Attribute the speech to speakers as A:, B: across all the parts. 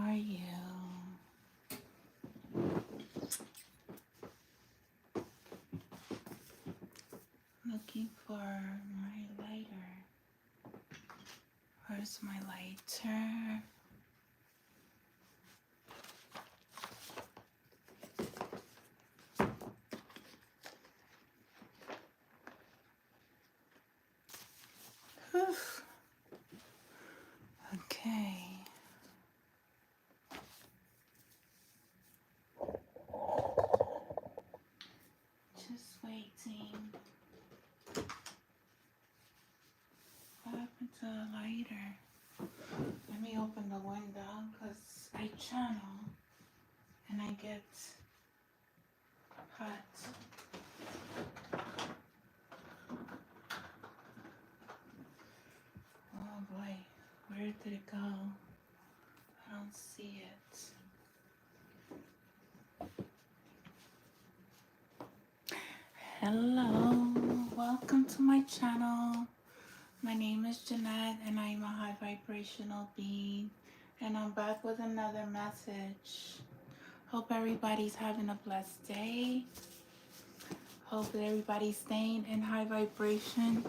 A: are you? Looking for my lighter. Where's my lighter? Whew. Okay. Just waiting. What happened to the lighter? Let me open the window because I channel and I get hot. Oh boy, where did it go? I don't see it. Hello, welcome to my channel. My name is Jeanette and I'm a high vibrational being, and I'm back with another message. Hope everybody's having a blessed day. Hope that everybody's staying in high vibration.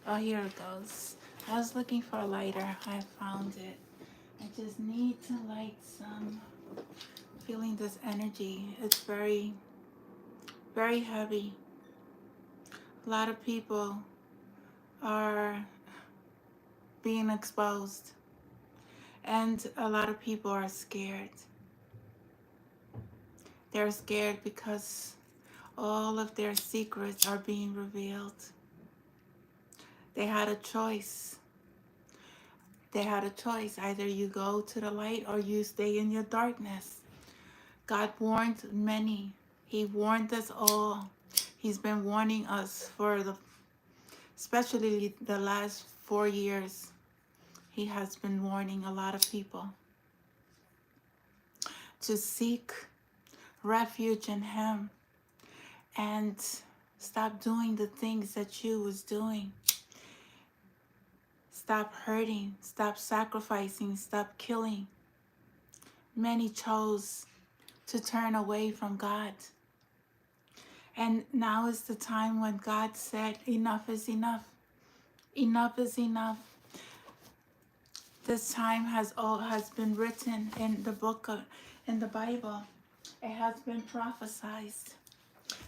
A: Oh, here it goes. I was looking for a lighter. I found it. I just need to light some. Feeling this energy. It's very, very heavy. A lot of people are being exposed, and a lot of people are scared. They're scared because all of their secrets are being revealed. They had a choice. They had a choice. Either you go to the light or you stay in your darkness. God warned many. He warned us all. He's been warning us for especially the last 4 years. He has been warning a lot of people to seek refuge in Him and stop doing the things that you was doing. Stop hurting, stop sacrificing, stop killing. Many chose to turn away from God. And now is the time when God said, enough is enough. Enough is enough. This time has been written in the book in the Bible. It has been prophesied.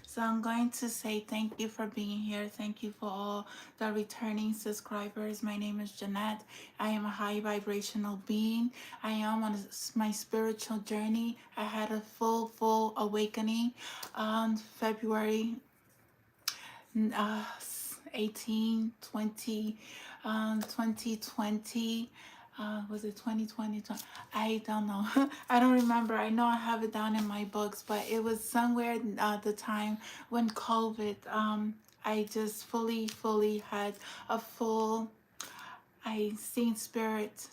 A: So I'm going to say thank you for being here. Thank you for all the returning subscribers. My name is Jeanette. I am a high vibrational being. I am on my spiritual journey. I had a full awakening on February 18, 20, 2020. Was it 2020? I don't know. I don't remember. I know I have it down in my books, but it was somewhere the time when COVID, I just fully had a full, I seen spirit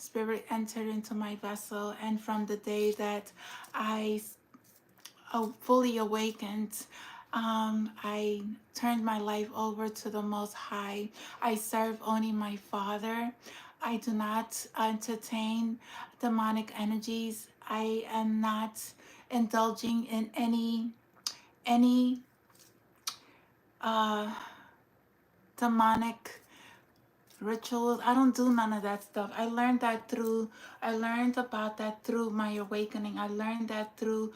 A: entered into my vessel. And from the day that I fully awakened, I turned my life over to the Most High. I serve only my Father. I do not entertain demonic energies. I am not indulging in any demonic rituals. I don't do none of that stuff. I learned about that through my awakening. I learned that through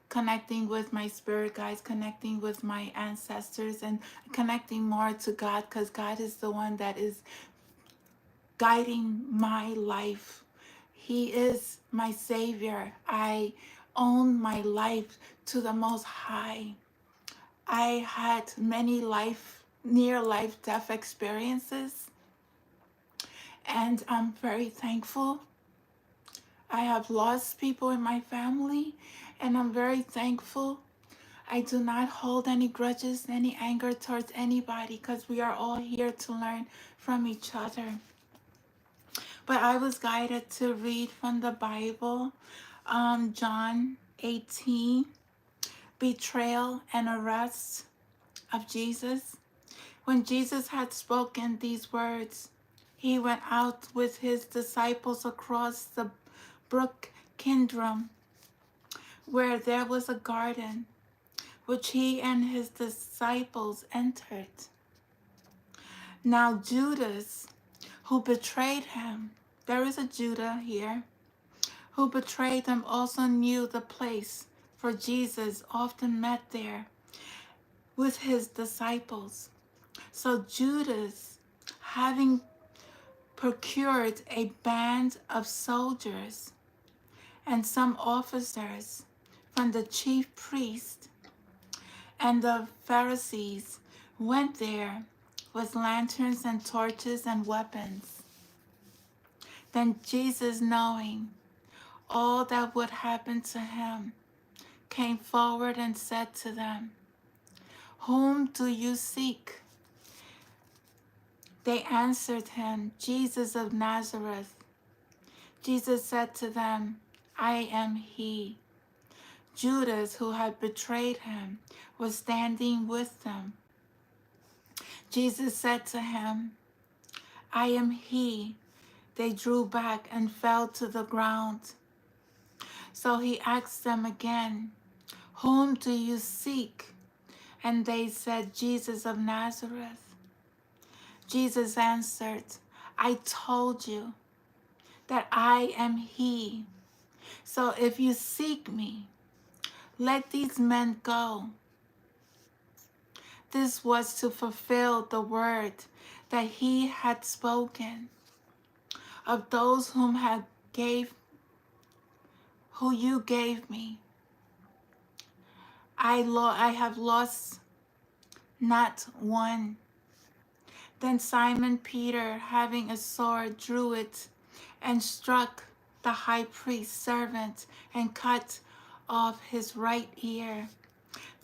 A: connecting with my spirit guides, connecting with my ancestors, and connecting more to God, because God is the one that is guiding my life. He is my Savior. I own my life to the Most High. I had many near life death experiences, and I'm very thankful. I have lost people in my family, and I'm very thankful. I do not hold any grudges, any anger towards anybody, because we are all here to learn from each other. But I was guided to read from the Bible, John 18, betrayal and arrest of Jesus. When Jesus had spoken these words, he went out with his disciples across the brook Kindrum, where there was a garden, which he and his disciples entered. Now Judas, who betrayed him, there is a Judah here, who betrayed him also knew the place, for Jesus often met there with his disciples. So Judas, having procured a band of soldiers and some officers from the chief priests and the Pharisees, went there with lanterns and torches and weapons. Then Jesus, knowing all that would happen to him, came forward and said to them, "Whom do you seek?" They answered him, "Jesus of Nazareth." Jesus said to them, "I am he." Judas, who had betrayed him, was standing with them. Jesus said to him, "I am he." They drew back and fell to the ground. So he asked them again, "Whom do you seek?" And they said, "Jesus of Nazareth." Jesus answered, "I told you that I am he. So if you seek me, let these men go." This was to fulfill the word that he had spoken of those who you gave me. I have lost not one. Then Simon Peter, having a sword, drew it and struck the high priest's servant and cut off his right ear.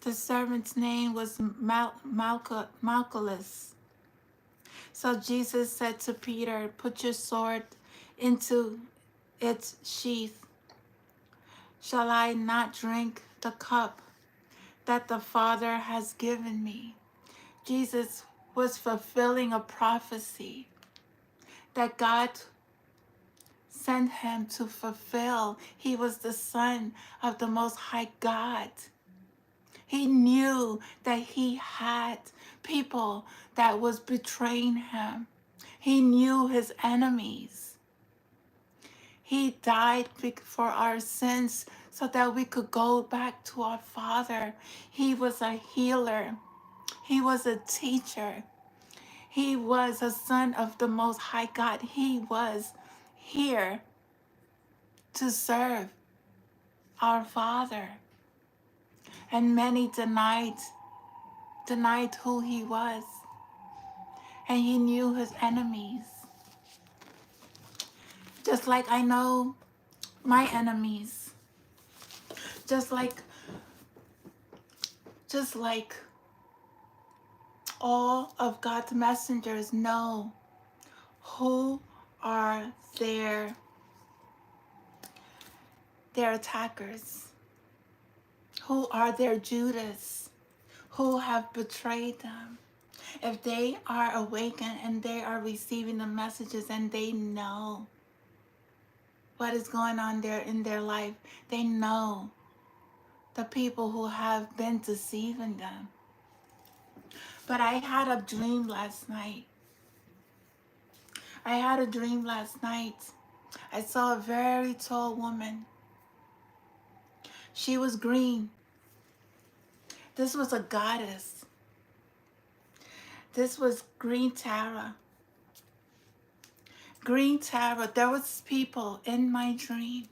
A: The servant's name was Malchus. So Jesus said to Peter, "Put your sword into its sheath. Shall I not drink the cup that the Father has given me?" Jesus was fulfilling a prophecy that God sent him to fulfill. He was the Son of the Most High God. He knew that he had people that was betraying him. He knew his enemies. He died for our sins so that we could go back to our Father. He was a healer. He was a teacher. He was a son of the Most High God. He was here to serve our Father. And many denied who he was. And he knew his enemies. Just like I know my enemies. Just like all of God's messengers know who are their attackers, who are their Judas, who have betrayed them. If they are awakened and they are receiving the messages and they know what is going on there in their life, they know the people who have been deceiving them. But I had a dream last night. I saw a very tall woman. She was green. This was a goddess. This was Green Tara. Green Tara. There was people in my dream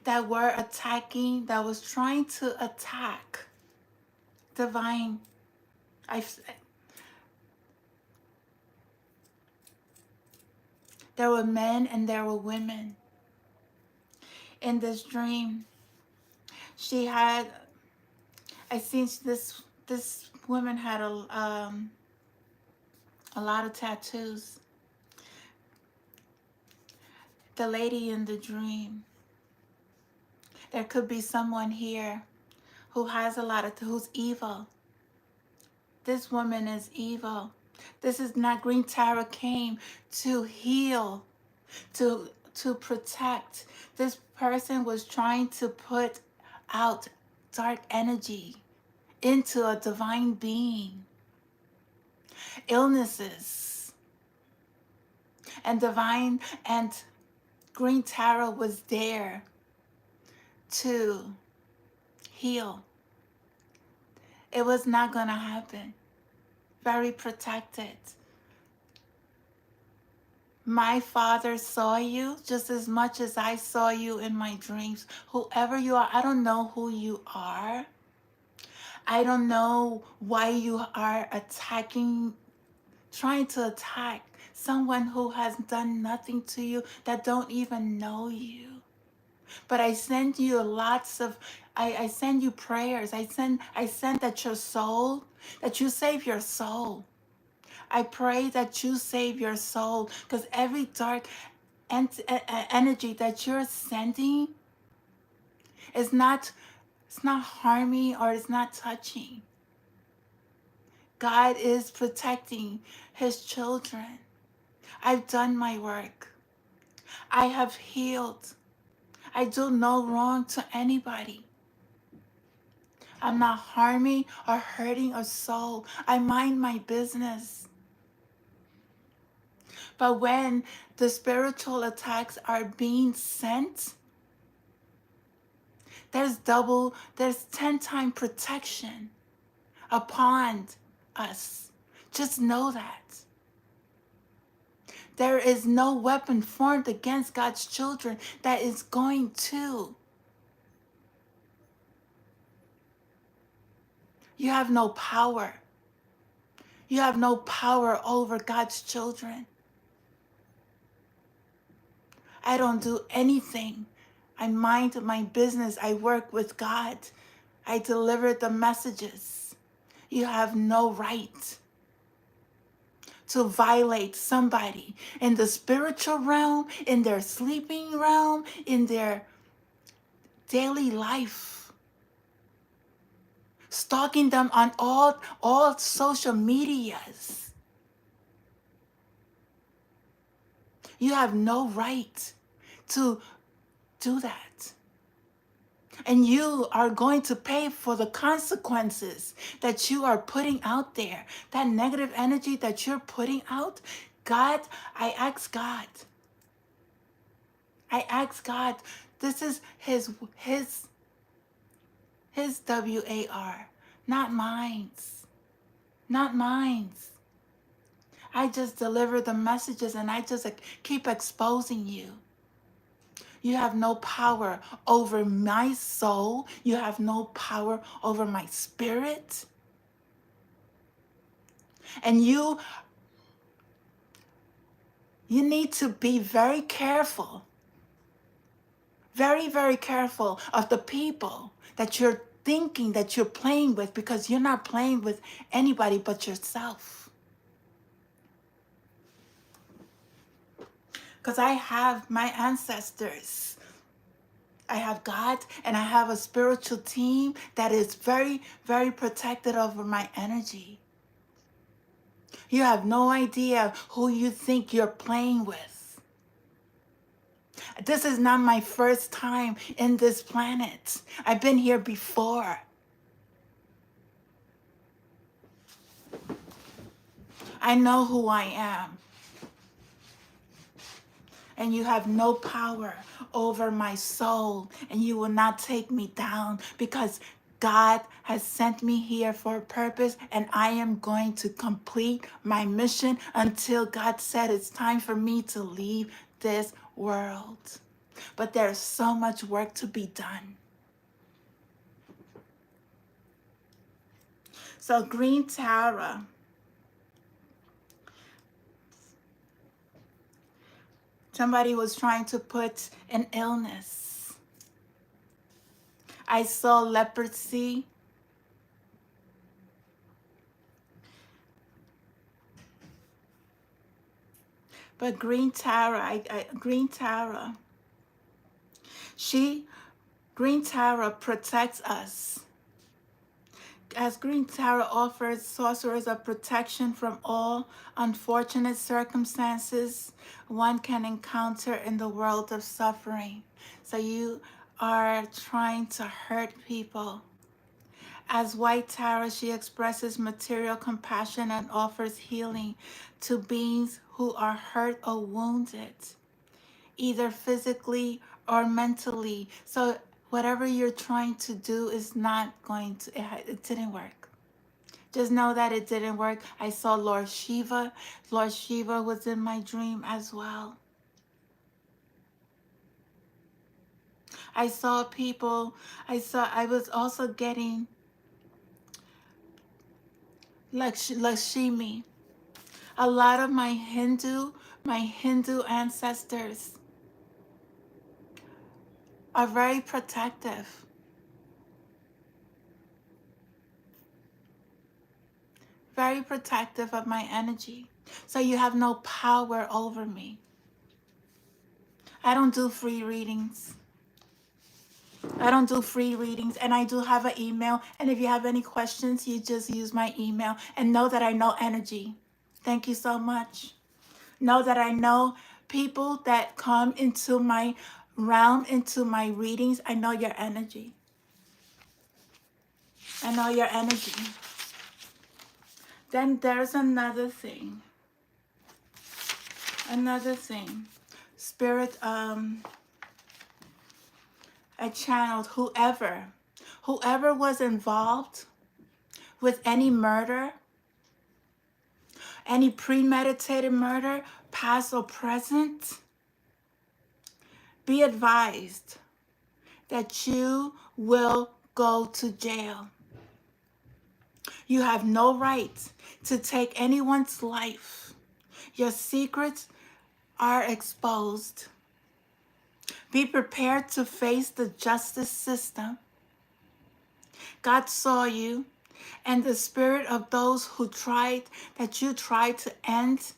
A: that were attacking, that was trying to attack Divine. There were men and there were women. In this dream, I seen this woman had a lot of tattoos. The lady in the dream. There could be someone here who has who's evil. This woman is evil. This is not Green Tara came to heal, to to protect. This person was trying to put out dark energy into a divine being. Illnesses. And divine and green tarot was there to heal. It was not going to happen. Very protected. My Father saw you just as much as I saw you in my dreams. Whoever you are, I don't know who you are. I don't know why you are attacking, trying to attack someone who has done nothing to you, that don't even know you. But I send you lots of, I send you prayers. I send that your soul, that you save your soul. I pray that you save your soul, because every dark energy that you're sending is not, it's not harming or it's not touching. God is protecting his children. I've done my work. I have healed. I do no wrong to anybody. I'm not harming or hurting a soul. I mind my business. But when the spiritual attacks are being sent, there's 10-time protection upon us. Just know that. There is no weapon formed against God's children that is going to. You have no power. You have no power over God's children. I don't do anything. I mind my business. I work with God. I deliver the messages. You have no right to violate somebody in the spiritual realm, in their sleeping realm, in their daily life. Stalking them on all social medias. You have no right to do that. And you are going to pay for the consequences that you are putting out there. That negative energy that you're putting out, God, I ask God. This is his WAR, not mine's. Not mine's. I just deliver the messages and I just keep exposing you. You have no power over my soul. You have no power over my spirit. And you need to be very careful. Very, very careful of the people that you're thinking that you're playing with, because you're not playing with anybody but yourself. Because I have my ancestors. I have God, and I have a spiritual team that is very, very protected over my energy. You have no idea who you think you're playing with. This is not my first time in this planet. I've been here before. I know who I am. And you have no power over my soul, and you will not take me down, because God has sent me here for a purpose, and I am going to complete my mission until God said it's time for me to leave this world. But there's so much work to be done. So Green Tara. Somebody was trying to put an illness. I saw leprosy. But Green Tara, Green Tara, Green Tara protects us. as Green Tarot offers sorcerers a protection from all unfortunate circumstances one can encounter in the world of suffering. So you are trying to hurt people. As White Tarot, she expresses material compassion and offers healing to beings who are hurt or wounded, either physically or mentally. So whatever you're trying to do is not going to, it didn't work. Just know that it didn't work. I saw Lord Shiva. Lord Shiva was in my dream as well. I saw people, I was also getting Lakshmi. A lot of my Hindu ancestors are very protective. Very protective of my energy. So you have no power over me. I don't do free readings. I don't do free readings, and I do have an email. And if you have any questions, you just use my email and know that I know energy. Thank you so much. Know that I know people that come into my realm, into my readings. I know your energy. I know your energy. Then there's another thing. Spirit, I channeled whoever was involved with any murder, any premeditated murder, past or present, be advised that you will go to jail. You have no right to take anyone's life. Your secrets are exposed. Be prepared to face the justice system. God saw you, and the spirit of those who you tried to end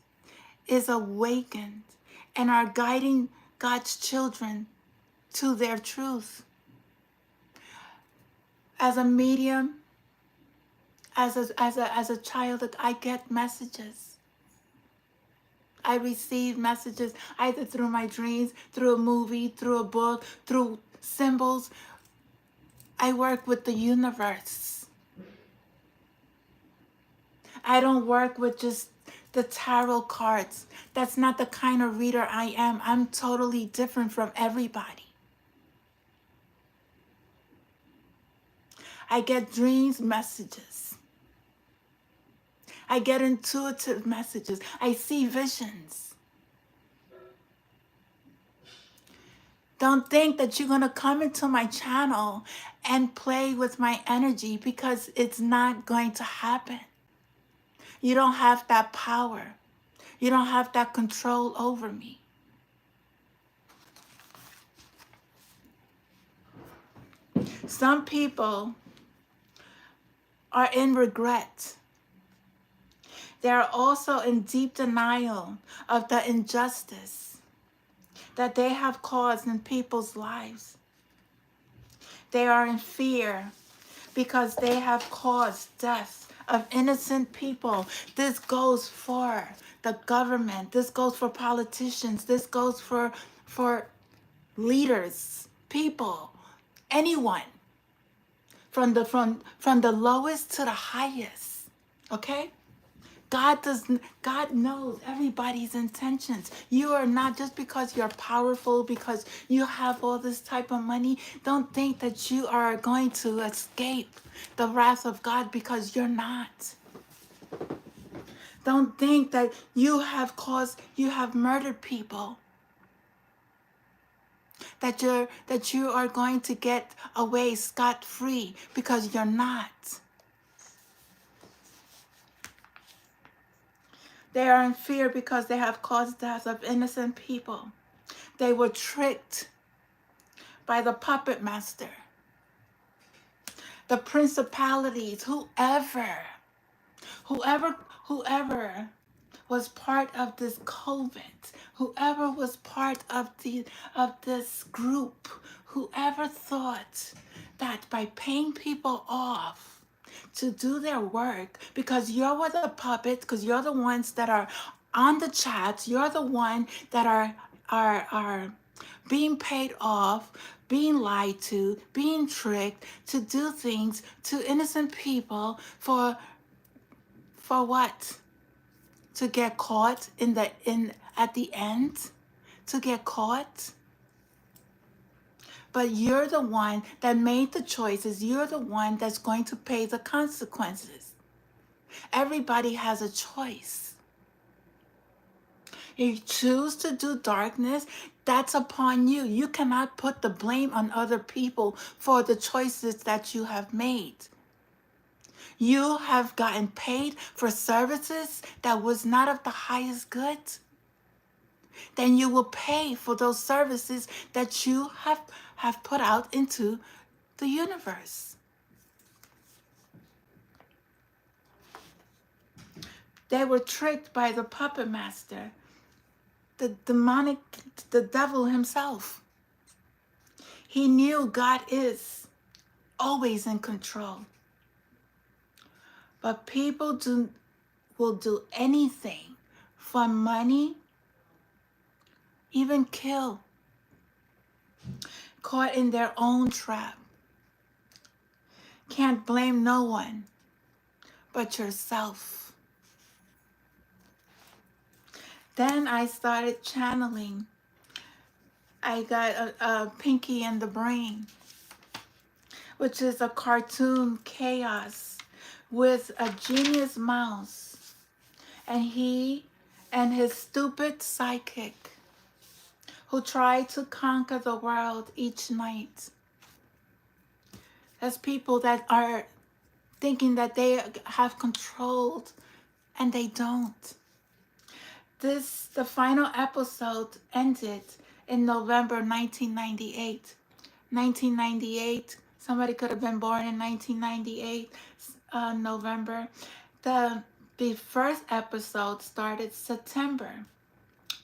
A: is awakened and are guiding God's children to their truth. As a medium, as a child, I get messages. I receive messages either through my dreams, through a movie, through a book, through symbols. I work with the universe. I don't work with just the tarot cards. That's not the kind of reader I am. I'm totally different from everybody. I get dreams messages. I get intuitive messages. I see visions. Don't think that you're going to come into my channel and play with my energy, because it's not going to happen. You don't have that power. You don't have that control over me. Some people are in regret. They are also in deep denial of the injustice that they have caused in people's lives. They are in fear because they have caused death of innocent people. This goes for the government. This goes for politicians. This goes for leaders, people, anyone, from the lowest to the highest. Okay? God knows everybody's intentions. You are not, just because you're powerful, because you have all this type of money, don't think that you are going to escape the wrath of God, because you're not. Don't think that you have murdered people, that you are going to get away scot-free, because you're not. They are in fear because they have caused deaths of innocent people. They were tricked by the puppet master, the principalities, whoever was part of this COVID, whoever was part of this group, whoever thought that by paying people off to do their work, because you're the puppets, because you're the ones that are on the chats, you're the one that are being paid off, being lied to, being tricked to do things to innocent people for what? To get caught in at the end? To get caught? But you're the one that made the choices. You're the one that's going to pay the consequences. Everybody has a choice. If you choose to do darkness, that's upon you. You cannot put the blame on other people for the choices that you have made. You have gotten paid for services that was not of the highest good. Then you will pay for those services that you have put out into the universe. They were tricked by the puppet master, the demonic, the devil himself. He knew God is always in control. But people will do anything for money, even kill, caught in their own trap. Can't blame no one but yourself. Then I started channeling. I got a Pinky and the Brain, which is a cartoon chaos with a genius mouse, and he and his stupid sidekick who try to conquer the world each night. There's people that are thinking that they have controlled, and they don't. The final episode ended in November 1998. 1998, somebody could have been born in 1998, November. The first episode started September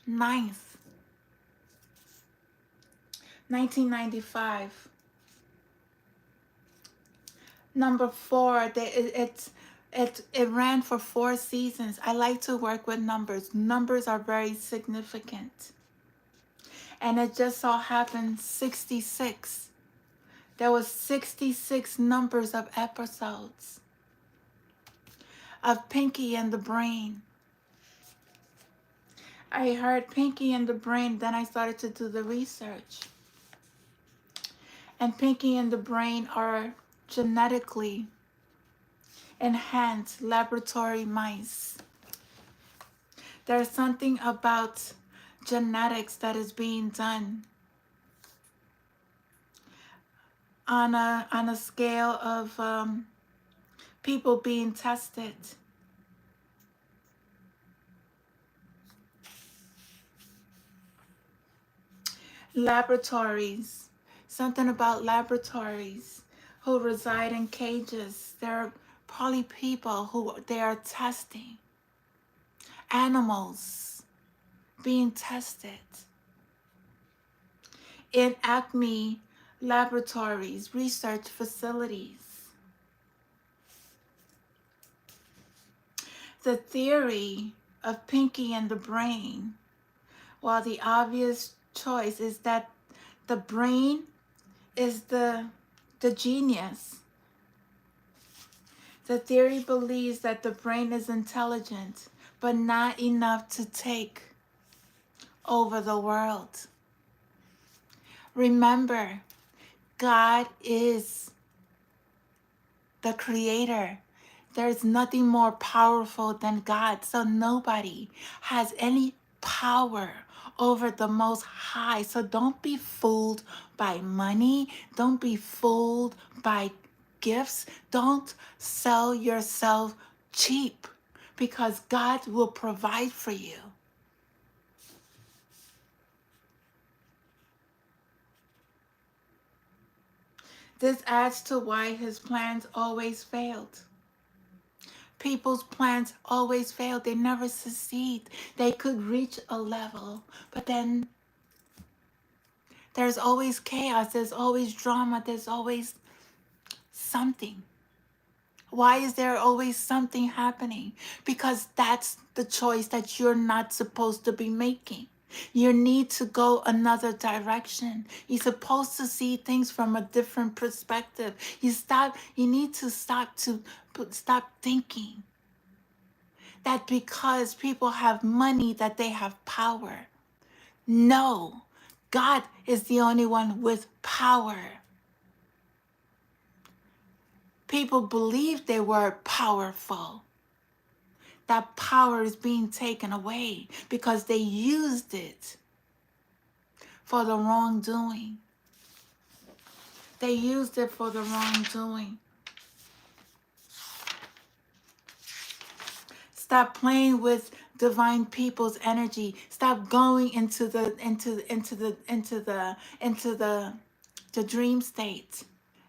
A: 9th, 1995. Number 4, it ran for 4 seasons. I like to work with numbers. Numbers are very significant. And it just so happened 66. There was 66 numbers of episodes of Pinky and the Brain. I heard Pinky and the Brain, then I started to do the research. And Pinky and the Brain are genetically enhanced laboratory mice. There's something about genetics that is being done on a scale of people being tested. Laboratories, something about laboratories who reside in cages. There are probably people who they are testing. Animals being tested. In Acme laboratories, research facilities. The theory of Pinky and the Brain, well, the obvious choice is that the brain is the genius. The theory believes that the brain is intelligent, but not enough to take over the world. Remember, God is the creator. There's nothing more powerful than God. So nobody has any power over the Most High. So don't be fooled by money. Don't be fooled by gifts. Don't sell yourself cheap, because God will provide for you. This adds to why his plans always failed. People's plans always fail. They never succeed. They could reach a level, but then there's always chaos. There's always drama. There's always something. Why is there always something happening? Because that's the choice that you're not supposed to be making. You need to go another direction. You're supposed to see things from a different perspective. You need to stop thinking that because people have money that they have power. No. God is the only one with power. People believed they were powerful. That power is being taken away because they used it for the wrongdoing. They used it for the wrongdoing. Stop playing with divine people's energy. Stop going into the dream state.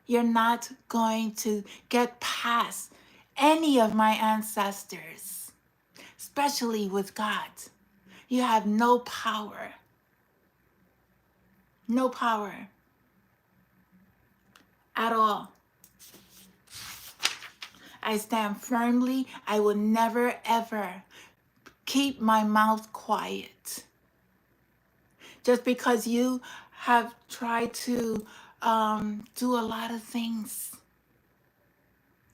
A: You're not going to get past any of my ancestors, especially with God. You have no power. No power at all. I stand firmly. I will never, ever keep my mouth quiet. Just because you have tried to do a lot of things.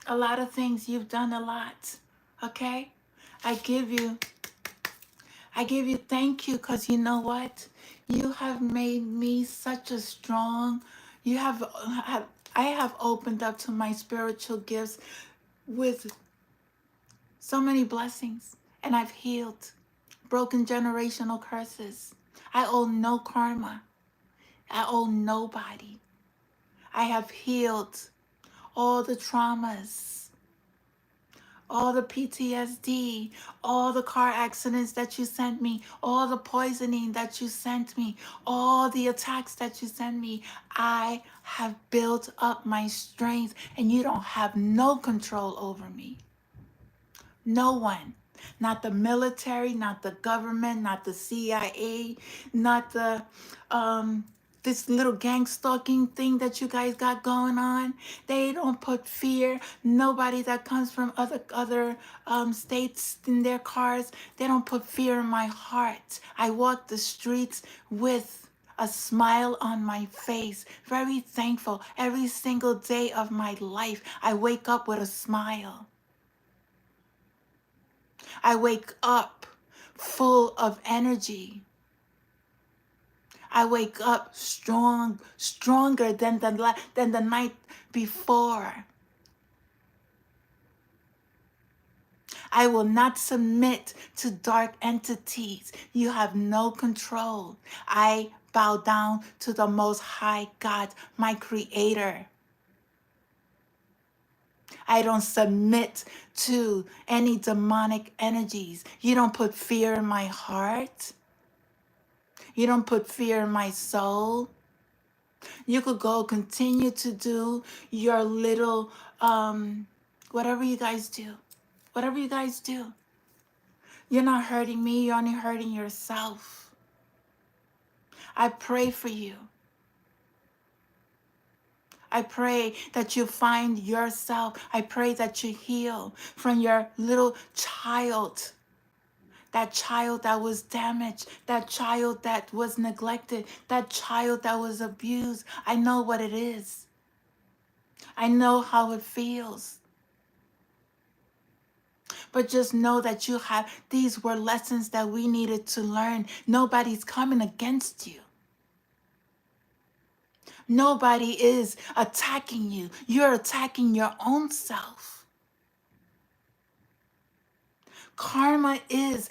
A: A lot of things. You've done a lot. Okay? I give you thank you, because you know what? You have made me such a strong, I have opened up to my spiritual gifts with so many blessings, and I've healed broken generational curses. I owe no karma. I owe nobody. I have healed all the traumas, all the PTSD, all the car accidents that you sent me, all the poisoning that you sent me, all the attacks that you sent me. I have built up my strength, and you don't have no control over me. No one. Not the military, not the government, not the CIA, not the this little gang stalking thing that you guys got going on. They don't put fear. Nobody that comes from other states in their cars, they don't put fear in my heart. I walk the streets with a smile on my face, very thankful. Every single day of my life, I wake up with a smile. I wake up full of energy. I wake up stronger than the night before. I will not submit to dark entities. You have no control. I bow down to the Most High God, my Creator. I don't submit to any demonic energies. You don't put fear in my heart. You don't put fear in my soul. You could go continue to do your little, whatever you guys do. Whatever you guys do. You're not hurting me. You're only hurting yourself. I pray for you. I pray that you find yourself. I pray that you heal from your little child. That child that was damaged, that child that was neglected, that child that was abused. I know what it is. I know how it feels. But just know that these were lessons that we needed to learn. Nobody's coming against you. Nobody is attacking you. You're attacking your own self. Karma is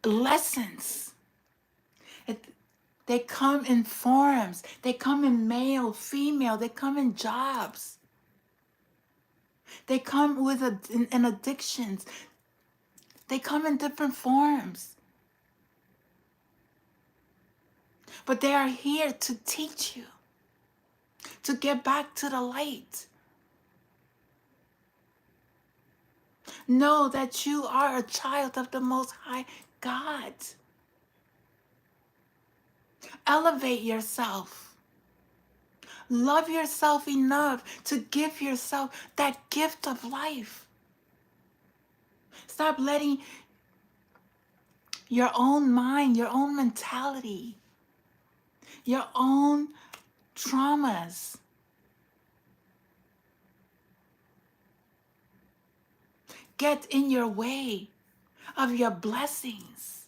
A: lessons. They come in forms. They come in male, female. They come in jobs. They come with in addictions. They come in different forms. But they are here to teach you, to get back to the light. Know that you are a child of the Most High God. Elevate yourself. Love yourself enough to give yourself that gift of life. Stop letting your own mind, your own mentality, your own traumas get in your way of your blessings.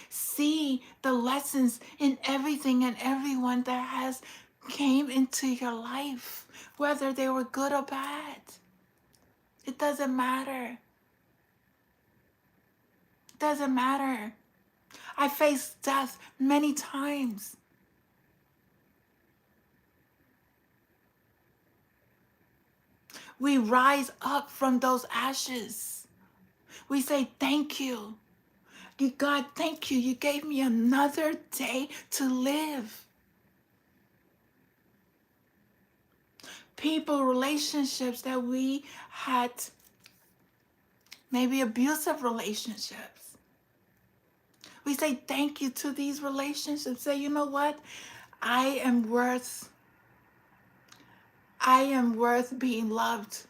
A: See the lessons in everything and everyone that has came into your life, whether they were good or bad. It doesn't matter. It doesn't matter. I faced death many times. We rise up from those ashes. We say, thank you. God, thank you. You gave me another day to live. People, relationships that we had, maybe abusive relationships. We say thank you to these relationships. Say, you know what? I am worth being loved.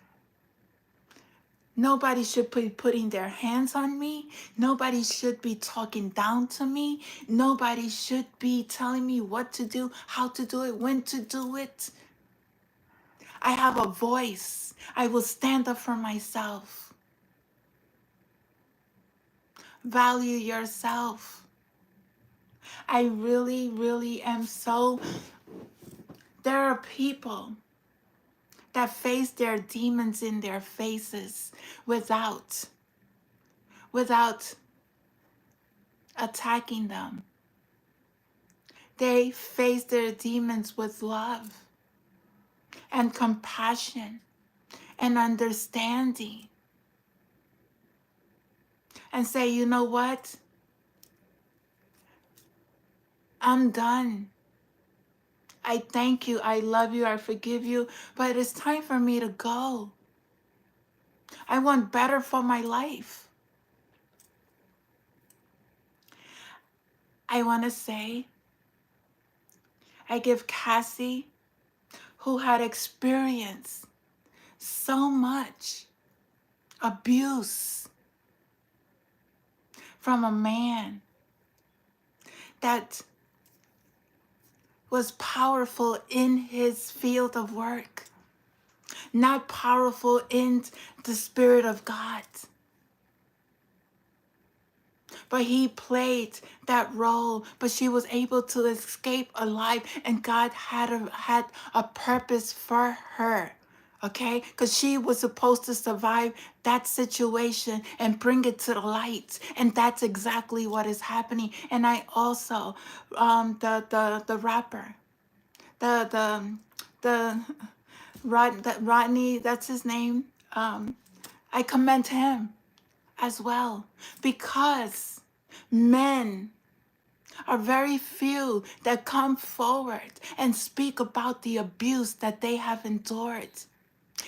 A: Nobody should be putting their hands on me. Nobody should be talking down to me. Nobody should be telling me what to do, how to do it, when to do it. I have a voice. I will stand up for myself. Value yourself. I really, really am so... There are people that face their demons in their faces without attacking them. They face their demons with love and compassion and understanding. And say, you know what? I'm done. I thank you. I love you. I forgive you. But it's time for me to go. I want better for my life. I want to say, I give Cassie, who had experienced so much abuse from a man that was powerful in his field of work, not powerful in the Spirit of God. But he played that role, but she was able to escape alive, and God had a purpose for her. Okay, because she was supposed to survive that situation and bring it to the light, and that's exactly what is happening. And I also, the rapper, the Rodney, that's his name. I commend him as well, because men are very few that come forward and speak about the abuse that they have endured.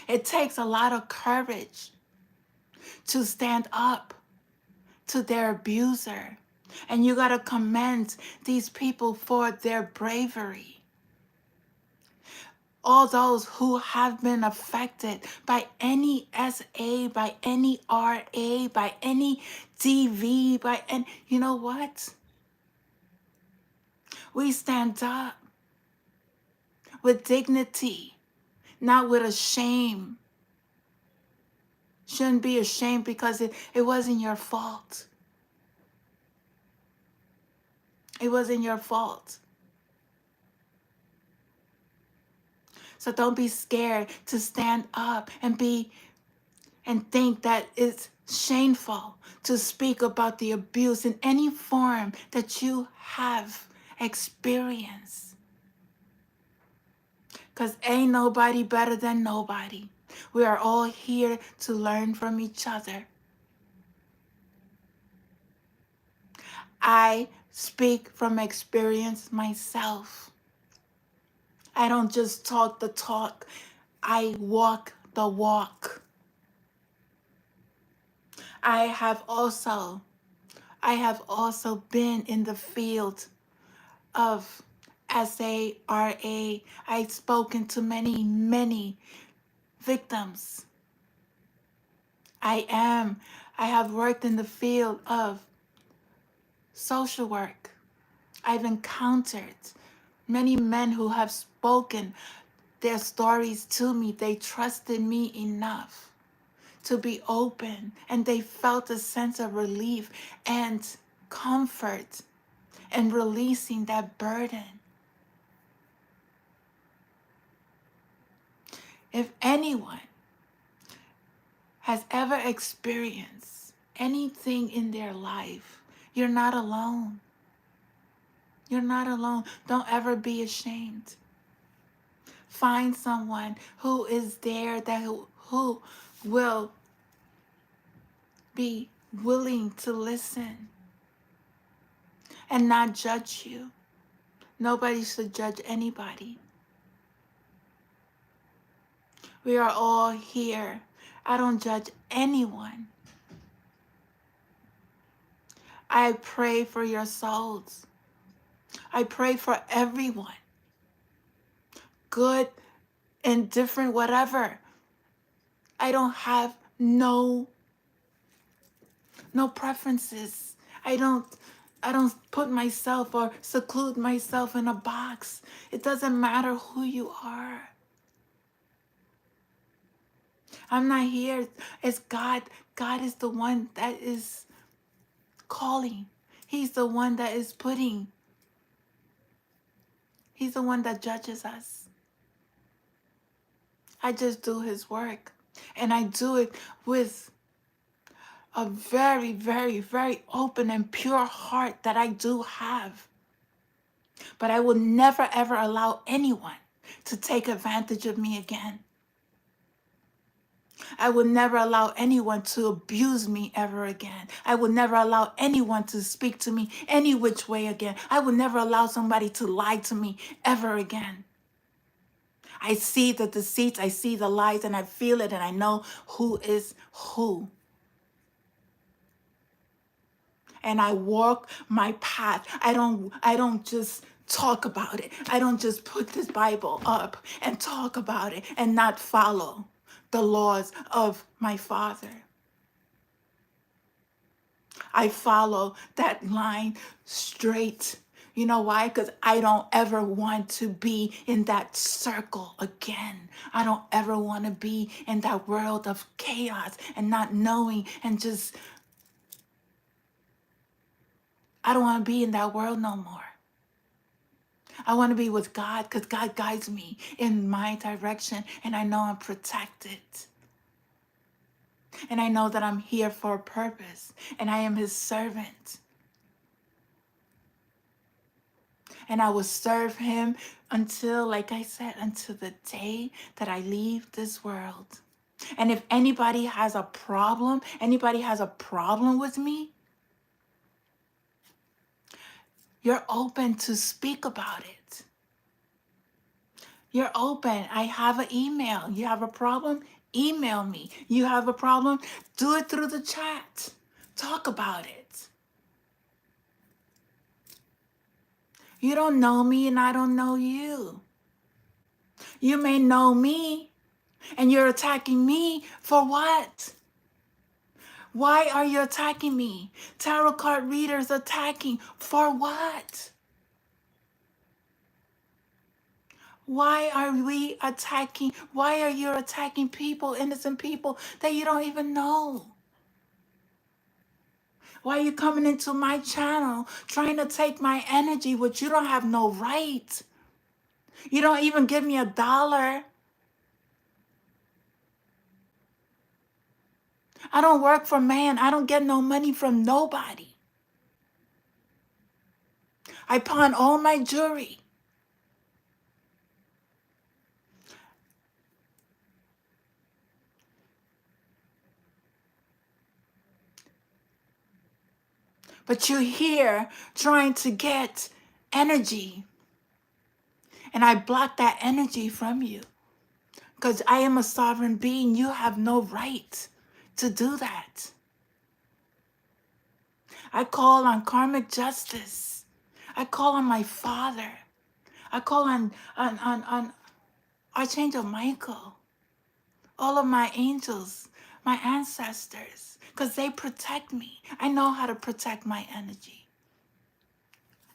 A: It takes a lot of courage to stand up to their abuser. And you got to commend these people for their bravery. All those who have been affected by any SA, by any RA, by any DV, and you know what? We stand up with dignity, not with a shame. Shouldn't be ashamed because it wasn't your fault. It wasn't your fault. So don't be scared to stand up and think that it's shameful to speak about the abuse in any form that you have experienced. Because ain't nobody better than nobody. We are all here to learn from each other. I speak from experience myself. I don't just talk the talk. I walk the walk. I have also been in the field of SARA. I've spoken to many, many victims. I have worked in the field of social work. I've encountered many men who have spoken their stories to me. They trusted me enough to be open, and they felt a sense of relief and comfort and releasing that burden. If anyone has ever experienced anything in their life, you're not alone. You're not alone. Don't ever be ashamed. Find someone who is there who will be willing to listen and not judge you. Nobody should judge anybody. We are all here. I don't judge anyone. I pray for your souls. I pray for everyone. Good, indifferent, whatever. I don't have no preferences. I don't put myself or seclude myself in a box. It doesn't matter who you are. I'm not here. It's God. God is the one that is calling. He's the one that is putting. He's the one that judges us. I just do his work. And I do it with a very, very, very open and pure heart that I do have. But I will never, ever allow anyone to take advantage of me again. I will never allow anyone to abuse me ever again. I will never allow anyone to speak to me any which way again. I will never allow somebody to lie to me ever again. I see the deceits, I see the lies, and I feel it, and I know who is who. And I walk my path. I don't just talk about it. I don't just put this Bible up and talk about it and not follow the laws of my Father. I follow that line straight. You know why? Because I don't ever want to be in that circle again. I don't ever want to be in that world of chaos and not knowing and just, I don't want to be in that world no more. I want to be with God because God guides me in my direction, and I know I'm protected. And I know that I'm here for a purpose, and I am his servant. And I will serve him until, like I said, until the day that I leave this world. And if anybody has a problem with me, you're open to speak about it. You're open. I have an email. You have a problem? Email me. You have a problem? Do it through the chat. Talk about it. You don't know me and I don't know you. You may know me and you're attacking me for what? Why are you attacking me? Tarot card readers attacking for what? Why are we attacking? Why are you attacking people, innocent people that you don't even know? Why are you coming into my channel trying to take my energy, which you don't have no right? You don't even give me $1. I don't work for man. I don't get no money from nobody. I pawn all my jewelry. But you're here trying to get energy. And I block that energy from you. Because I am a sovereign being. You have no right to do that. I call on karmic justice. I call on my Father. I call on Archangel Michael, all of my angels, my ancestors, because they protect me. I know how to protect my energy.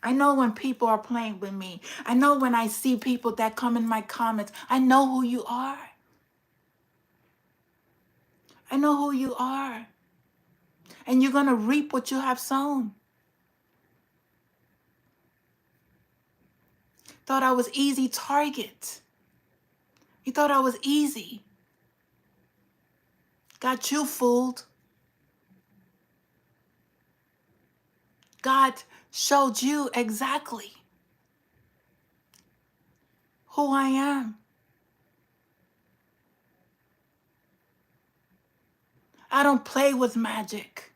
A: I know when people are playing with me. I know when I see people that come in my comments. I know who you are. I know who you are. And you're going to reap what you have sown. Thought I was easy target. You thought I was easy. Got you fooled. God showed you exactly who I am. I don't play with magic.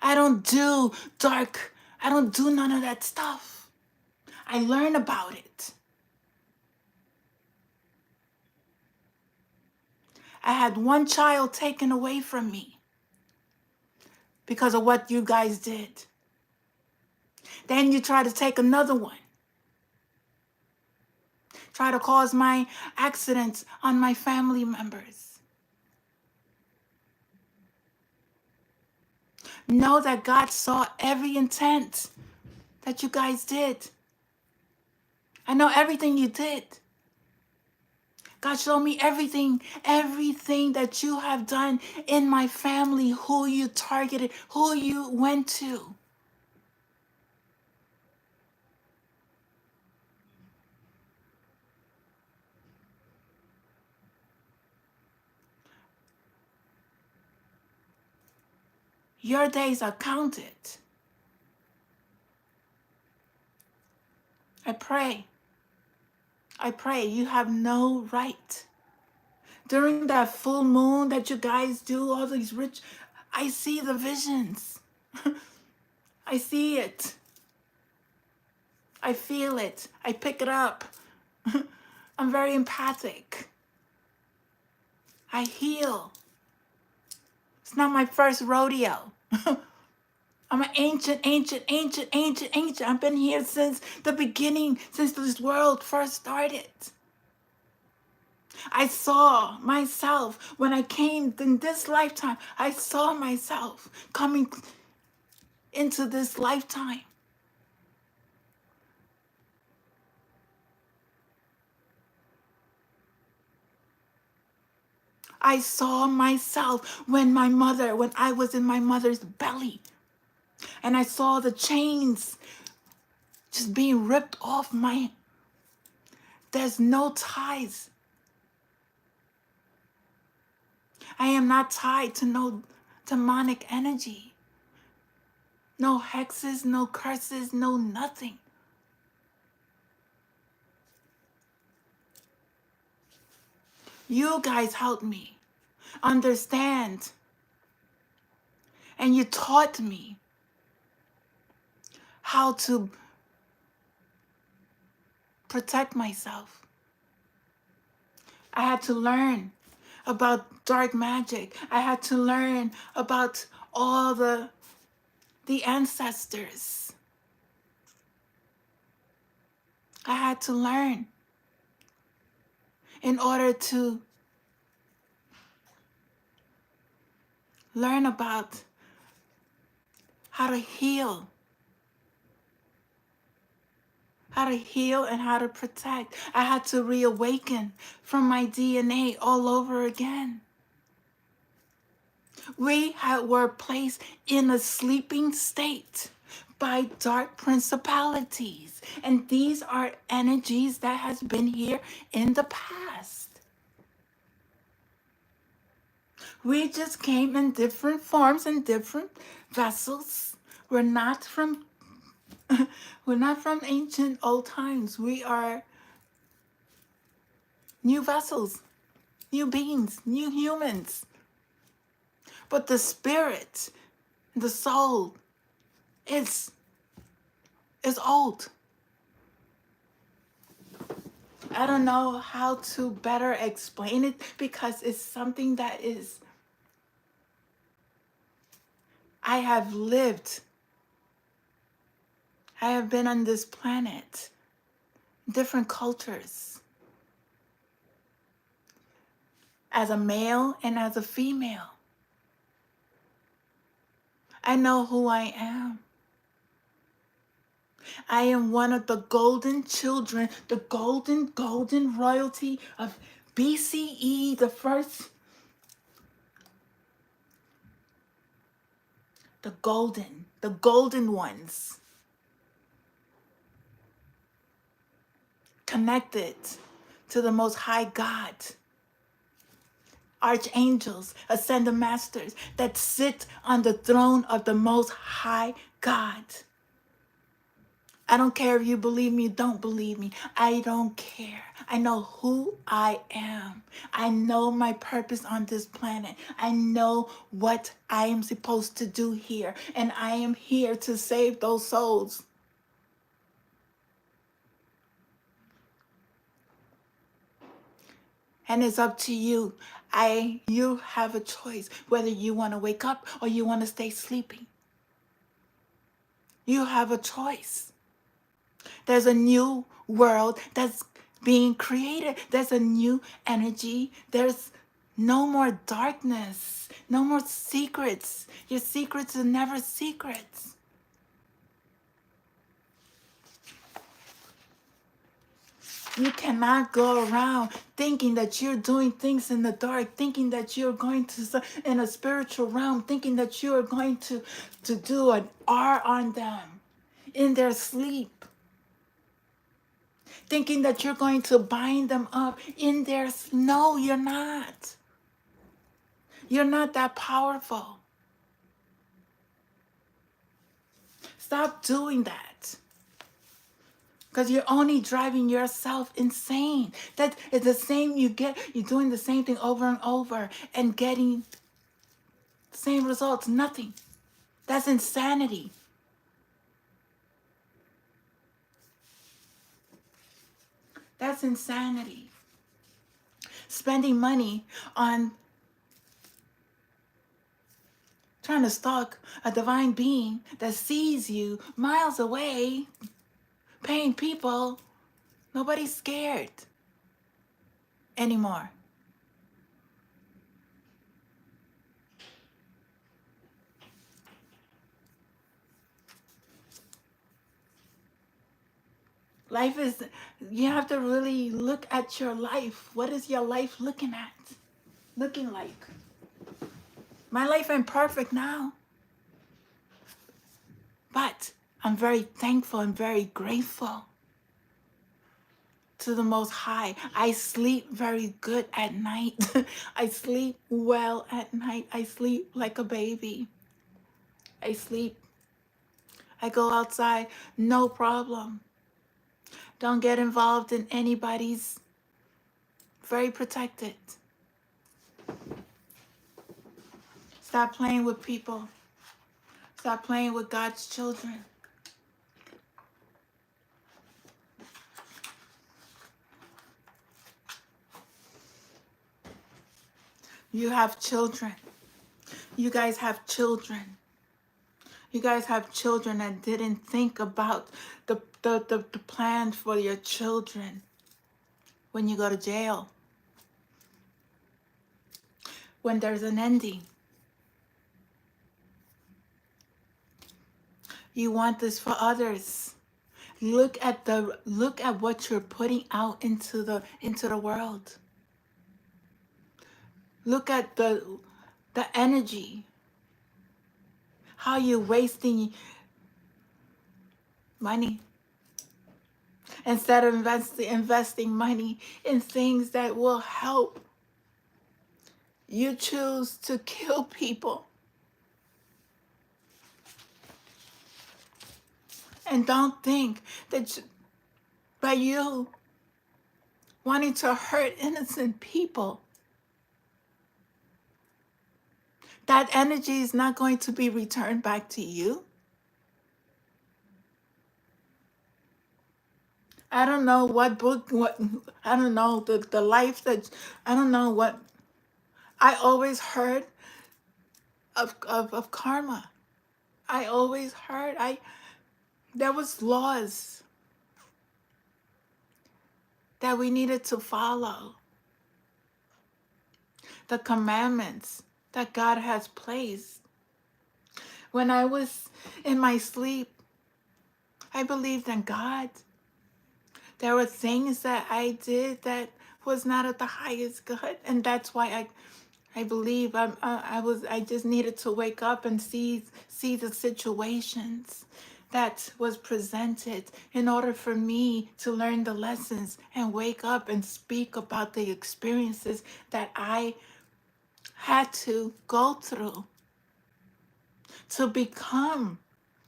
A: I don't do dark. I don't do none of that stuff. I learn about it. I had one child taken away from me because of what you guys did. Then you try to take another one. Try to cause my accidents on my family members. Know that God saw every intent that you guys did. I know everything you did. God showed me everything that you have done in my family, who you targeted, who you went to. Your days are counted. I pray you have no right. During that full moon that you guys do, all these rich, I see the visions. I see it. I feel it. I pick it up. I'm very empathic. I heal. It's not my first rodeo. I'm an ancient. I've been here since the beginning, since this world first started. I saw myself when I came in this lifetime. I saw myself coming into this lifetime. I saw myself when I was in my mother's belly. And I saw the chains just being ripped off my. There's no ties. I am not tied to no demonic energy. No hexes, no curses, no nothing. You guys helped me understand. And you taught me how to protect myself. I had to learn about dark magic. I had to learn about all the ancestors. I had to learn in order to learn about how to heal. How to heal and how to protect. I had to reawaken from my DNA all over again. We were placed in a sleeping state by dark principalities. And these are energies that has been here in the past. We just came in different forms and different vessels. We're not from ancient old times. We are new vessels, new beings, new humans. But the spirit, the soul, is old. I don't know how to better explain it because it's something that is, I have lived I have been on this planet, different cultures, as a male and as a female. I know who I am. I am one of the golden children, the golden royalty of BCE, the golden ones, connected to the Most High God, archangels, ascended masters that sit on the throne of the Most High God. I don't care if you believe me, don't believe me. I don't care. I know who I am. I know my purpose on this planet. I know what I am supposed to do here. And I am here to save those souls. And it's up to you. You have a choice whether you want to wake up or you want to stay sleeping. You have a choice. There's a new world that's being created. There's a new energy. There's no more darkness, no more secrets. Your secrets are never secrets. You cannot go around thinking that you're doing things in the dark, thinking that you're going to, in a spiritual realm, thinking that you are going to do an R on them in their sleep. Thinking that you're going to bind them up in their... No, you're not. You're not that powerful. Stop doing that. Because you're only driving yourself insane. That is the same you're doing the same thing over and over and getting the same results. Nothing. That's insanity. That's insanity. Spending money on trying to stalk a divine being that sees you miles away, paying people. Nobody's scared anymore. Life is, you have to really look at your life. What is your life looking like? My life ain't perfect now. But I'm very thankful and very grateful to the Most High. I sleep very good at night. I sleep well at night. I sleep like a baby. I sleep. I go outside, no problem. Don't get involved in anybody's... Very protected. Stop playing with people. Stop playing with God's children. You have children. You guys have children. You guys have children that didn't think about the plan for your children when you go to jail. When there's an ending. You want this for others. Look at what you're putting out into the world. Look at the energy. How you're wasting money. Instead of investing money in things that will help. You choose to kill people. And don't think that by you wanting to hurt innocent people, that energy is not going to be returned back to you. I don't know what book, I don't know the life that, I don't know what, I always heard of karma. I always heard, There was laws that we needed to follow. The commandments that God has placed. When I was in my sleep, I believed in God. There were things that I did that was not of the highest good, and that's why I believe I just needed to wake up and see the situations that was presented in order for me to learn the lessons and wake up and speak about the experiences that I had to go through to become.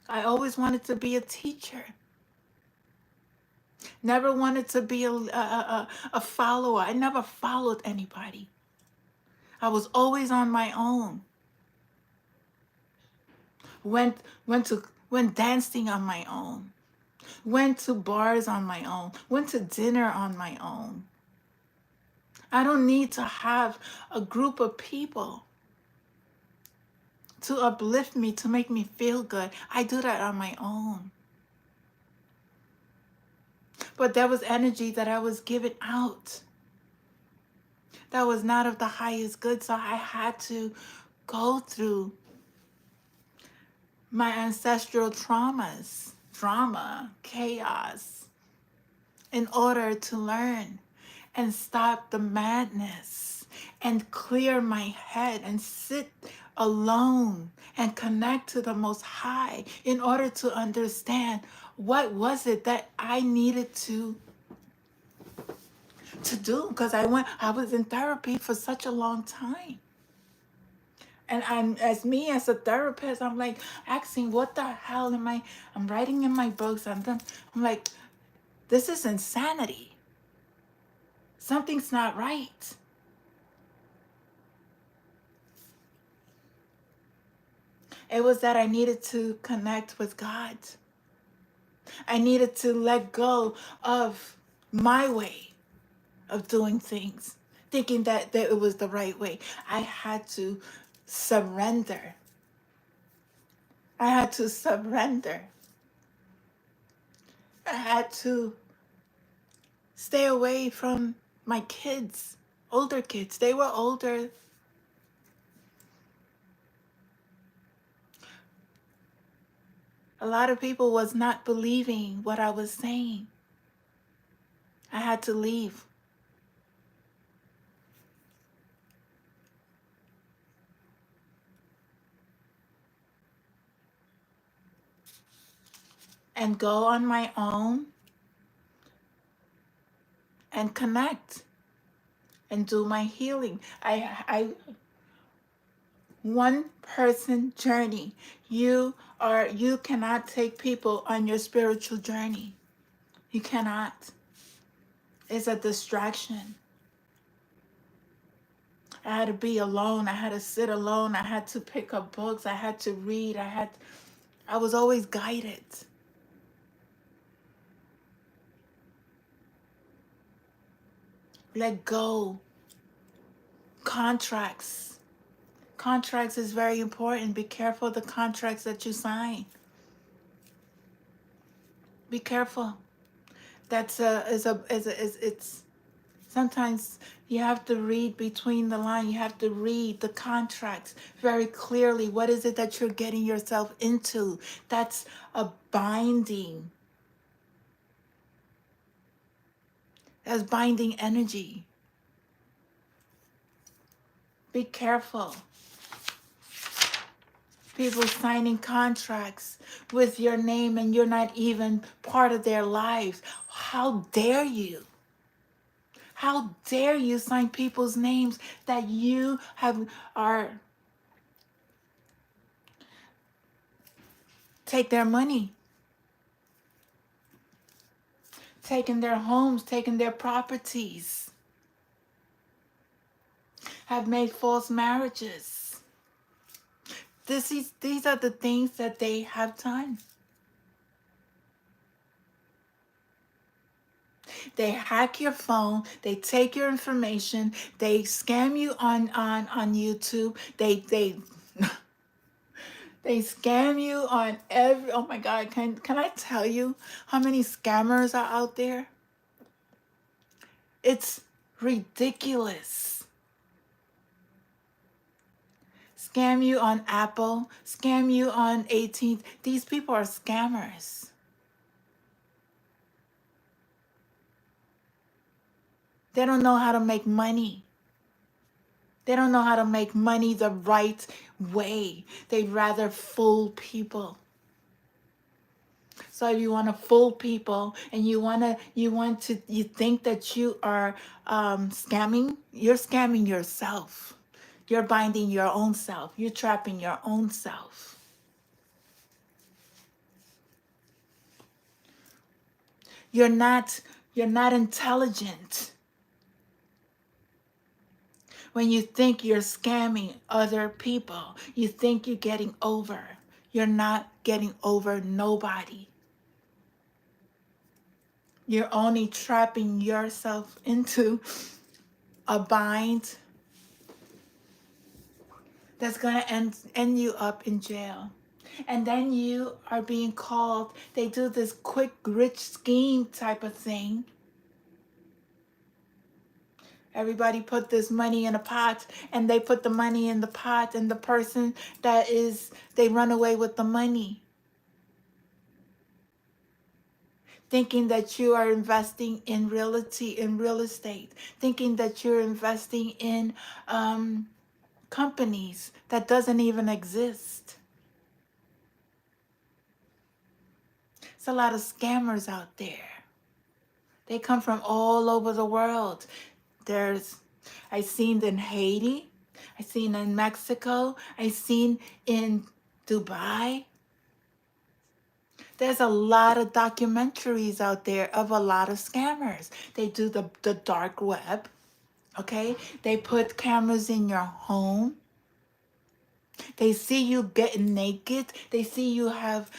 A: I always wanted to be a teacher. Never wanted to be a follower. I never followed anybody. I was always on my own. Went went dancing on my own. Went to bars on my own. Went to dinner on my own. I don't need to have a group of people to uplift me, to make me feel good. I do that on my own. But there was energy that I was giving out that was not of the highest good, so I had to go through my ancestral drama, chaos, in order to learn and stop the madness and clear my head and sit alone and connect to the Most High in order to understand what was it that I needed to do, because I was in therapy for such a long time. And as a therapist, I'm like asking, what the hell I'm writing in my books. I'm like, this is insanity. Something's not right. It was that I needed to connect with God. I needed to let go of my way of doing things, thinking that it was the right way. I had to surrender. I had to surrender. I had to stay away from my kids, older kids. They were older. A lot of people was not believing what I was saying. I had to leave. And go on my own and connect and do my healing. I one person journey. You cannot take people on your spiritual journey. You cannot. It's a distraction. I had to be alone. I had to sit alone. I had to pick up books. I had to read. I was always guided. Let go. Contracts. Contracts is very important. Be careful of the contracts that you sign. Be careful. It's sometimes you have to read between the lines. You have to read the contracts very clearly. What is it that you're getting yourself into? That's a binding. That's binding energy. Be careful. People signing contracts with your name and you're not even part of their lives. How dare you? How dare you sign people's names that you are take their money, taking their homes, taking their properties, have made false marriages. These are the things that they have done. They hack your phone, they take your information, they scam you on YouTube, they They scam you on every, oh my God, can I tell you how many scammers are out there? It's ridiculous. Scam you on Apple, scam you on 18th. These people are scammers. They don't know how to make money. They don't know how to make money the right way. They'd rather fool people. So if you want to fool people and you think that you are scamming, you're scamming yourself. You're binding your own self. You're trapping your own self. You're not intelligent when you think you're scamming other people. You think you're getting over. You're not getting over nobody. You're only trapping yourself into a bind that's going to end you up in jail. And then you are being called, they do this quick rich scheme type of thing. Everybody put this money in a pot, and they put the money in the pot, and the person they run away with the money, thinking that you are investing in real estate, thinking that you're investing in companies that doesn't even exist. It's a lot of scammers out there. They come from all over the world. I've seen in Haiti, I've seen in Mexico, I've seen in Dubai. There's a lot of documentaries out there of a lot of scammers. They do the dark web, okay? They put cameras in your home. They see you getting naked. They see you have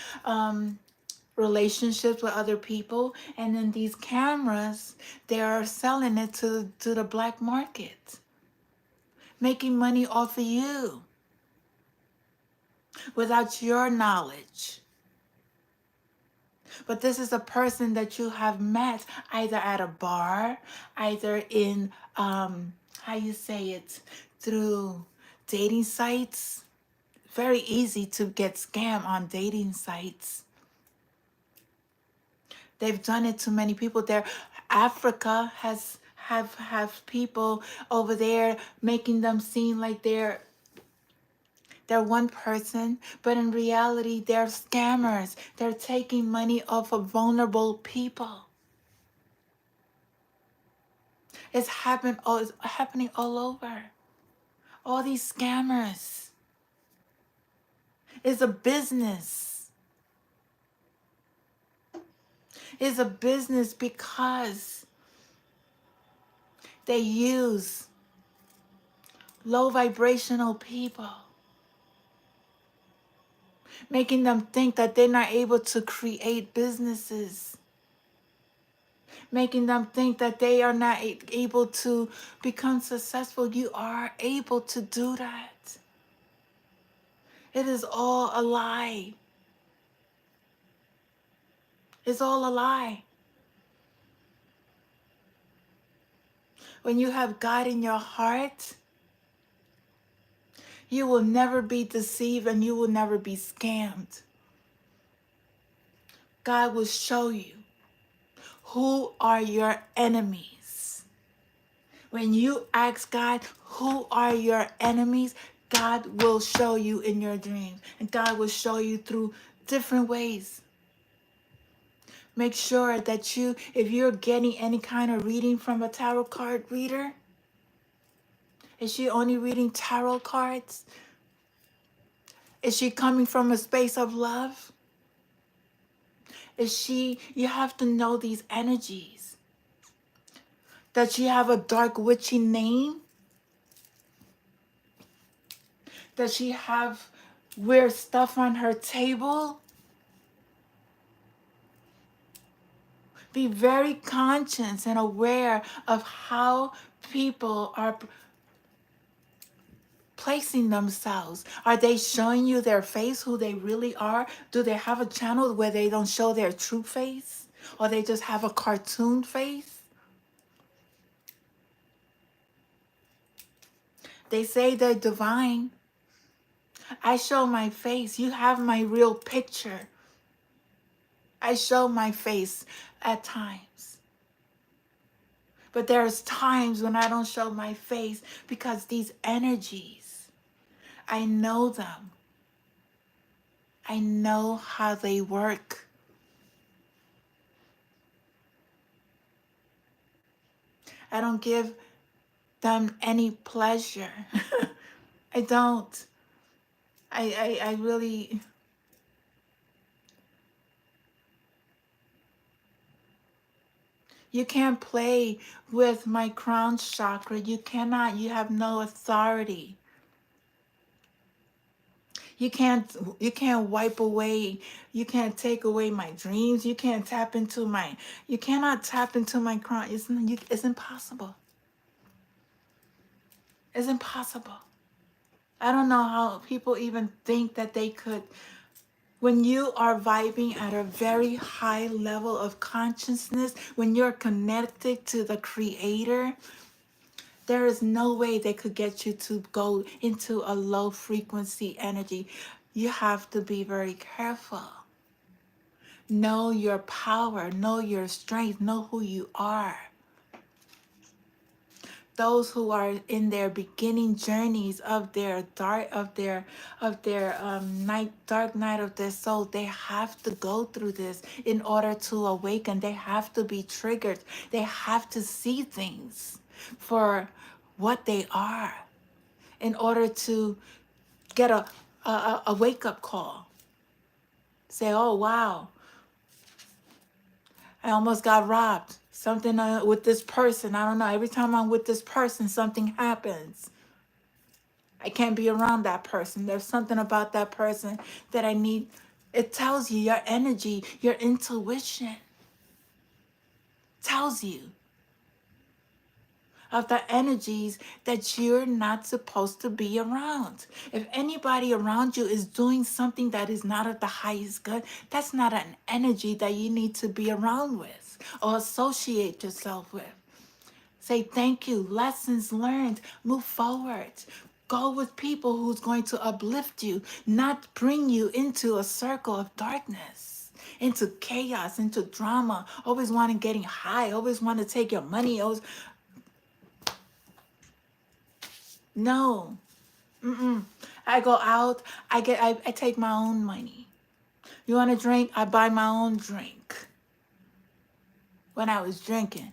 A: relationships with other people. And then these cameras, they are selling it to the black market, making money off of you without your knowledge. But this is a person that you have met either at a bar, either in, how you say it, through dating sites. Very easy to get scammed on dating sites. They've done it to many people there. Africa have people over there making them seem like they're one person, but in reality, they're scammers. They're taking money off of vulnerable people. It's happening all over. All these scammers. It's a business. It's a business because they use low vibrational people, making them think that they're not able to create businesses, making them think that they are not able to become successful. You are able to do that. It is all a lie. It's all a lie. When you have God in your heart, you will never be deceived and you will never be scammed. God will show you who are your enemies. When you ask God, who are your enemies, God will show you in your dreams. And God will show you through different ways. Make sure that if you're getting any kind of reading from a tarot card reader, is she only reading tarot cards? Is she coming from a space of love? You have to know these energies. Does she have a dark witchy name? Does she have weird stuff on her table? Be very conscious and aware of how people are placing themselves? Are they showing you their face, who they really are? Do they have a channel where they don't show their true face? Or they just have a cartoon face? They say they're divine. I show my face. You have my real picture. I show my face at times. But there's times when I don't show my face because these energies, I know them. I know how they work. I don't give them any pleasure. I don't. I really, you can't play with my crown chakra. You cannot. You have no authority. You can't wipe away, you can't take away my dreams, you can't tap into my, you cannot tap into my crown. It's impossible. It's impossible. I don't know how people even think that they could. When you are vibing at a very high level of consciousness, when you're connected to the creator, there is no way they could get you to go into a low frequency energy. You have to be very careful. Know your power, know your strength, know who you are. Those who are in their beginning journeys of their dark night of their soul, they have to go through this in order to awaken. They have to be triggered. They have to see things for what they are in order to get a wake-up call. Say, oh wow, I almost got robbed. Something with this person. I don't know. Every time I'm with this person, something happens. I can't be around that person. There's something about that person that I need. It tells you, your energy, your intuition tells you of the energies that you're not supposed to be around. If anybody around you is doing something that is not of the highest good, that's not an energy that you need to be around with or associate yourself with. Say thank you, lessons learned, move forward. Go with people who's going to uplift you, not bring you into a circle of darkness, into chaos, into drama, always wanting getting high, always want to take your money. Always, no. Mm-mm. I go out, I take my own money. You want a drink? I buy my own drink. When I was drinking,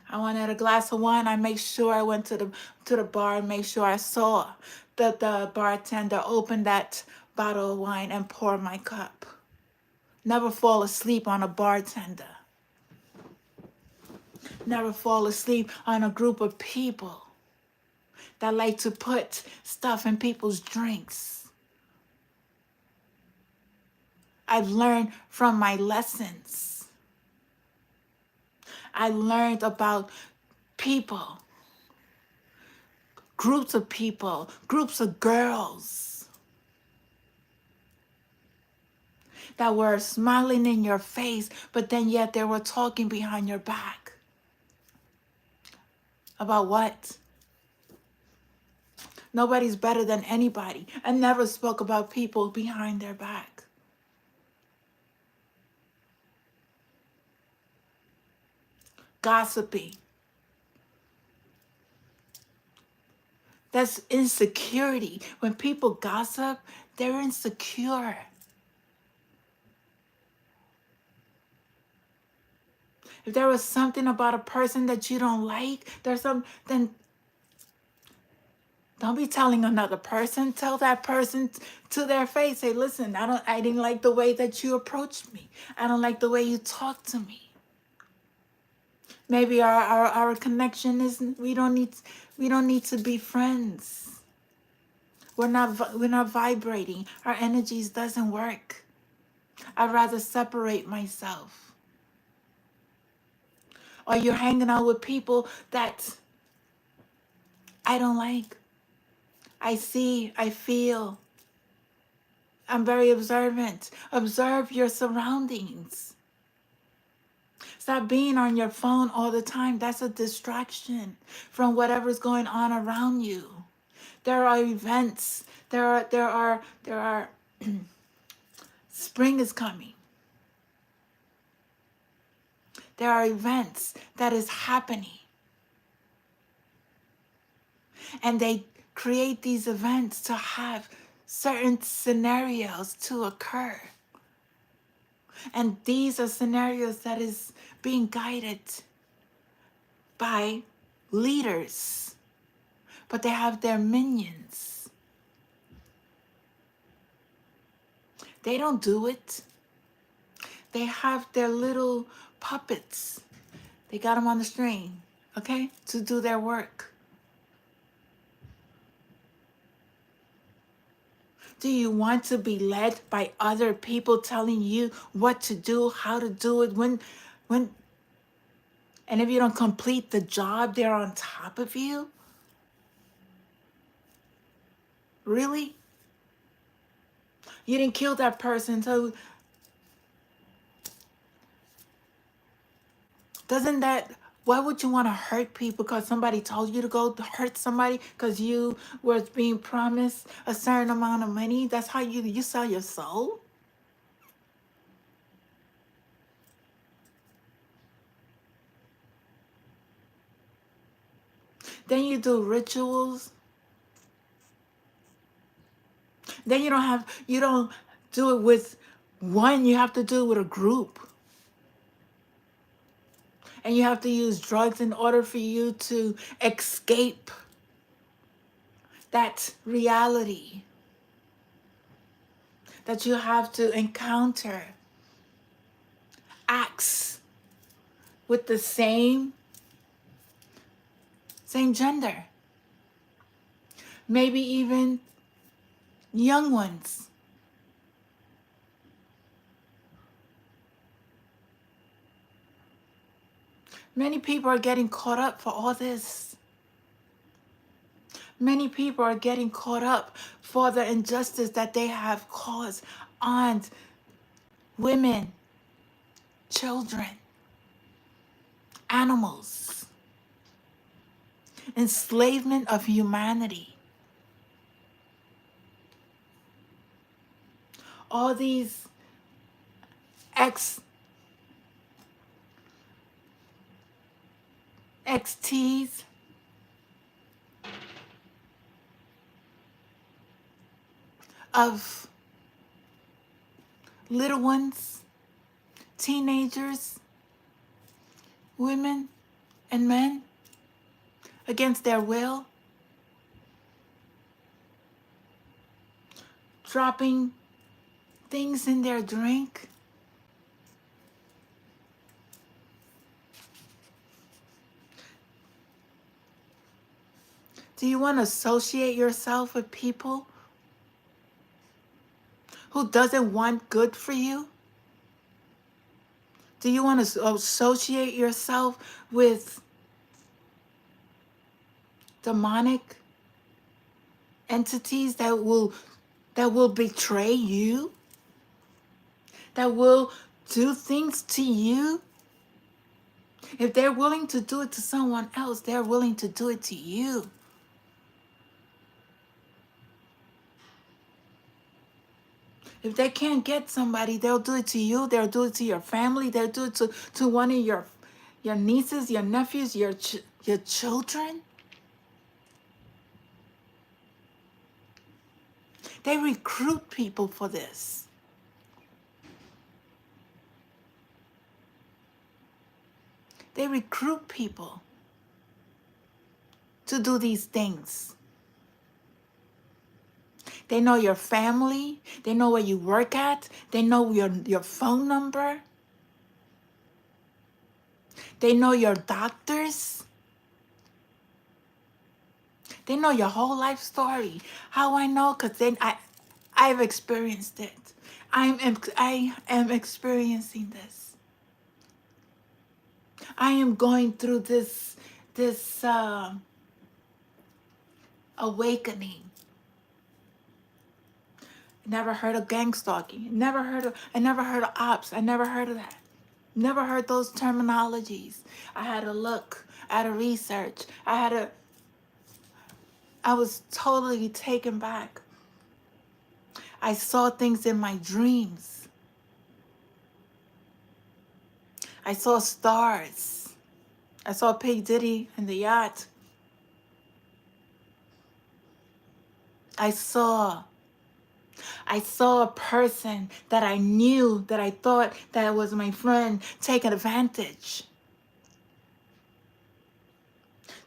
A: I wanted a glass of wine. I make sure I went to the bar and make sure I saw the bartender open that bottle of wine and pour my cup. Never fall asleep on a bartender. Never fall asleep on a group of people that like to put stuff in people's drinks. I've learned from my lessons. I learned about people, groups of people, groups of girls that were smiling in your face, but then yet they were talking behind your back. About what? Nobody's better than anybody. I never spoke about people behind their back. Gossiping. That's insecurity. When people gossip, they're insecure. If there was something about a person that you don't like, then don't be telling another person. Tell that person to their face. Say, listen, I didn't like the way that you approached me. I don't like the way you talked to me. Maybe our connection isn't, we don't need to be friends. We're not vibrating. Our energies doesn't work. I'd rather separate myself. Or you're hanging out with people that I don't like. I see, I feel. I'm very observant. Observe your surroundings. Stop being on your phone all the time. That's a distraction from whatever's going on around you. There are events. There are spring is coming. There are events that is happening. And they create these events to have certain scenarios to occur. And these are scenarios that is being guided by leaders, but they have their minions. They don't do it. They have their little puppets. They got them on the string, okay, to do their work. Do you want to be led by other people telling you what to do, how to do it, when, and if you don't complete the job, they're on top of you? Really? You didn't kill that person, so doesn't that, why would you want to hurt people because somebody told you to go hurt somebody because you were being promised a certain amount of money? That's how you sell your soul? Then you do rituals. Then you don't do it with one, you have to do it with a group. And you have to use drugs in order for you to escape that reality that you have to encounter acts with the same gender. Maybe even young ones. Many people are getting caught up for all this. Many people are getting caught up for the injustice that they have caused on women, children, animals, enslavement of humanity. All these XTs, of little ones, teenagers, women, and men against their will, dropping things in their drink. Do you want to associate yourself with people who doesn't want good for you? Do you want to associate yourself with demonic entities that will betray you? That will do things to you? If they're willing to do it to someone else, they're willing to do it to you. If they can't get somebody, they'll do it to you. They'll do it to your family. They'll do it to one of your nieces, your nephews, your children. They recruit people for this. They recruit people to do these things. They know your family. They know where you work at. They know your phone number. They know your doctors. They know your whole life story. How I know? Because then I've experienced it. I am experiencing this. I am going through this awakening. Never heard of gang stalking. I never heard of ops. I never heard of that. Never heard those terminologies. I had to look, I had to research. I was totally taken back. I saw things in my dreams. I saw stars. I saw P. Diddy and the yacht. I saw a person that I knew, that I thought that was my friend, take advantage.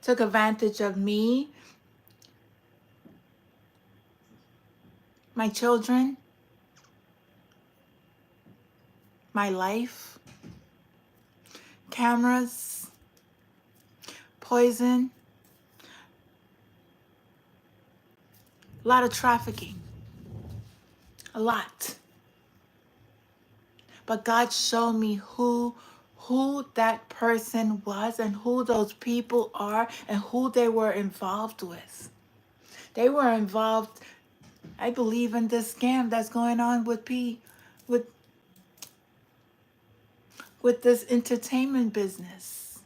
A: Took advantage of me, my children, my life, cameras, poison, a lot of trafficking, a lot. But God showed me who that person was and who those people are and who they were involved with. They were involved, I believe, in this scam that's going on with with this entertainment business.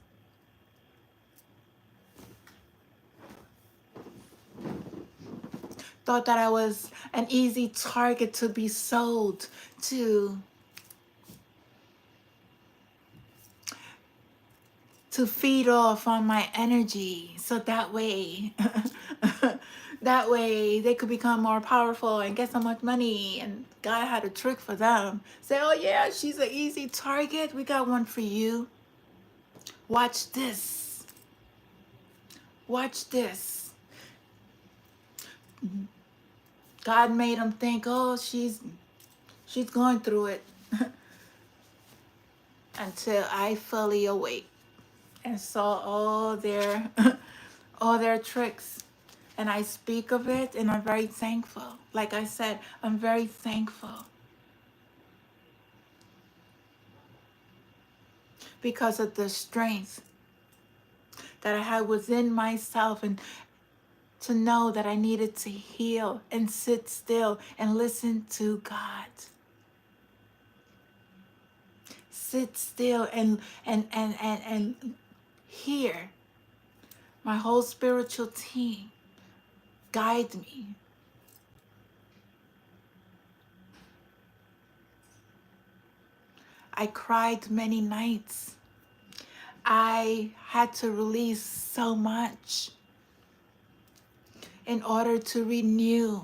A: Thought that I was an easy target to be sold to feed off on my energy, so that way that way they could become more powerful and get so much money. And God had a trick for them. Say, oh yeah, she's an easy target, we got one for you. Watch this. Watch this. God made them think, oh, she's going through it. Until I fully awake and saw all their all their tricks. And I speak of it, and I'm very thankful. Like I said, I'm very thankful because of the strength that I had within myself, and to know that I needed to heal and sit still and listen to God. Sit still and hear my whole spiritual team guide me. I cried many nights. I had to release so much in order to renew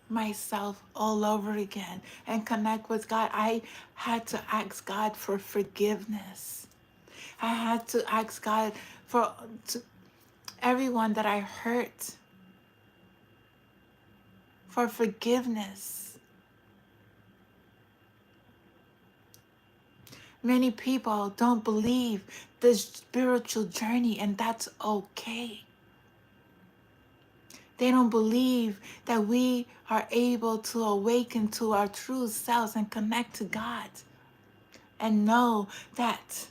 A: myself all over again and connect with God. I had to ask God for forgiveness. I had to ask God for everyone that I hurt for forgiveness. Many people don't believe this spiritual journey, and that's okay. They don't believe that we are able to awaken to our true selves and connect to God. And know that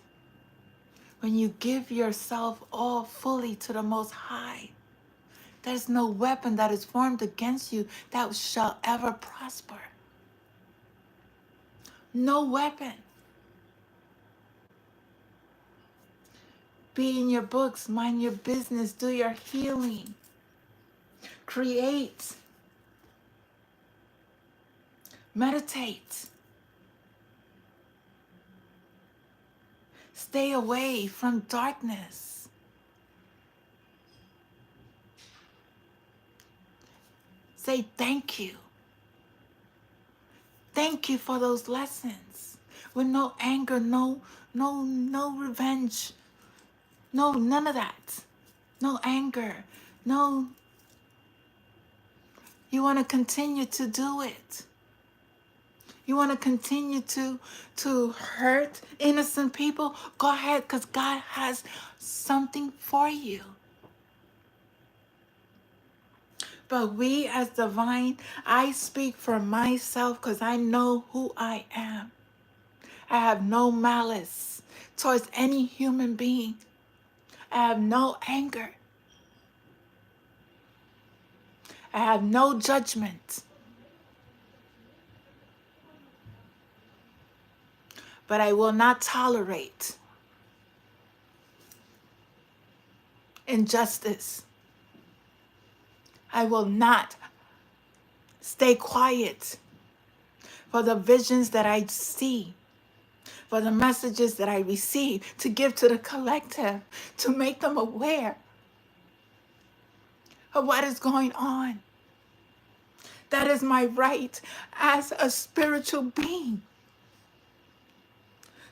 A: when you give yourself all fully to the Most High, there's no weapon that is formed against you that shall ever prosper. No weapon. Be in your books, mind your business, do your healing. Create. Meditate. Stay away from darkness. Say thank you. Thank you for those lessons. With no anger, no revenge. No, none of that. No anger. No. You want to continue to do it. You want to continue to hurt innocent people? Go ahead, because God has something for you. But we as divine, I speak for myself because I know who I am. I have no malice towards any human being. I have no anger. I have no judgment. but I will not tolerate injustice. I will not stay quiet for the visions that I see, for the messages that I receive, to give to the collective, to make them aware of what is going on. That is my right as a spiritual being,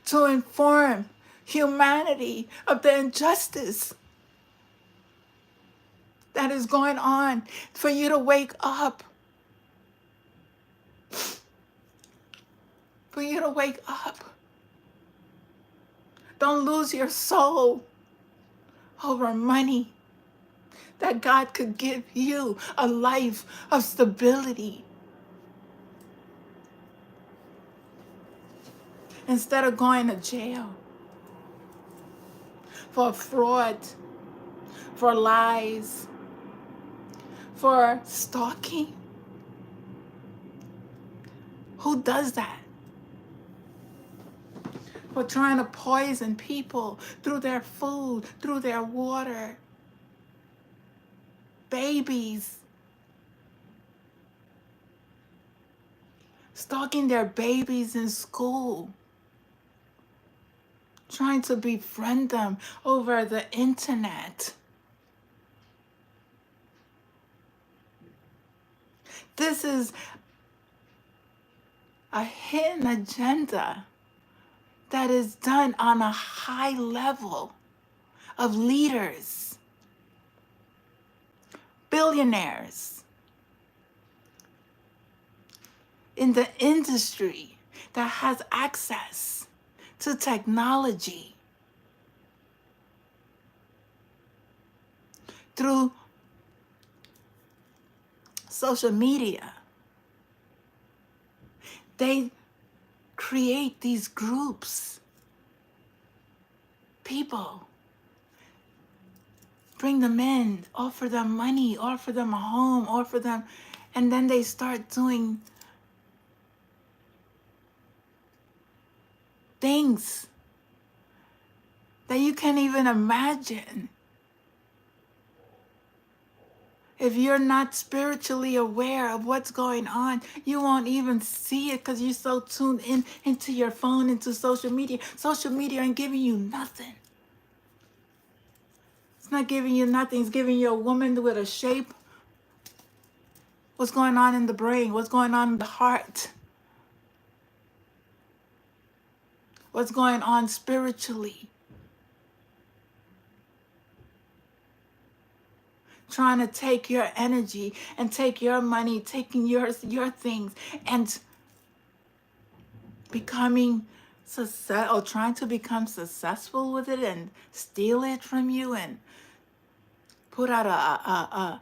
A: to inform humanity of the injustice that is going on, for you to wake up, for you to wake up. Don't lose your soul over money, that God could give you a life of stability instead of going to jail for fraud, for lies, for stalking. Who does that? For trying to poison people through their food, through their water. Babies. Stalking their babies in school. Trying to befriend them over the internet. This is a hidden agenda that is done on a high level of leaders, billionaires in the industry that has access to technology through social media. They create these groups, people, bring them in, offer them money, offer them a home, offer them, and then they start doing things that you can't even imagine. If you're not spiritually aware of what's going on, you won't even see it because you're so tuned in into your phone, into social media. Social media ain't giving you nothing. It's not giving you nothing. It's giving you a woman with a shape. What's going on in the brain? What's going on in the heart? What's going on spiritually? Trying to take your energy and take your money, taking your things, and becoming success, or trying to become successful with it and steal it from you and put out a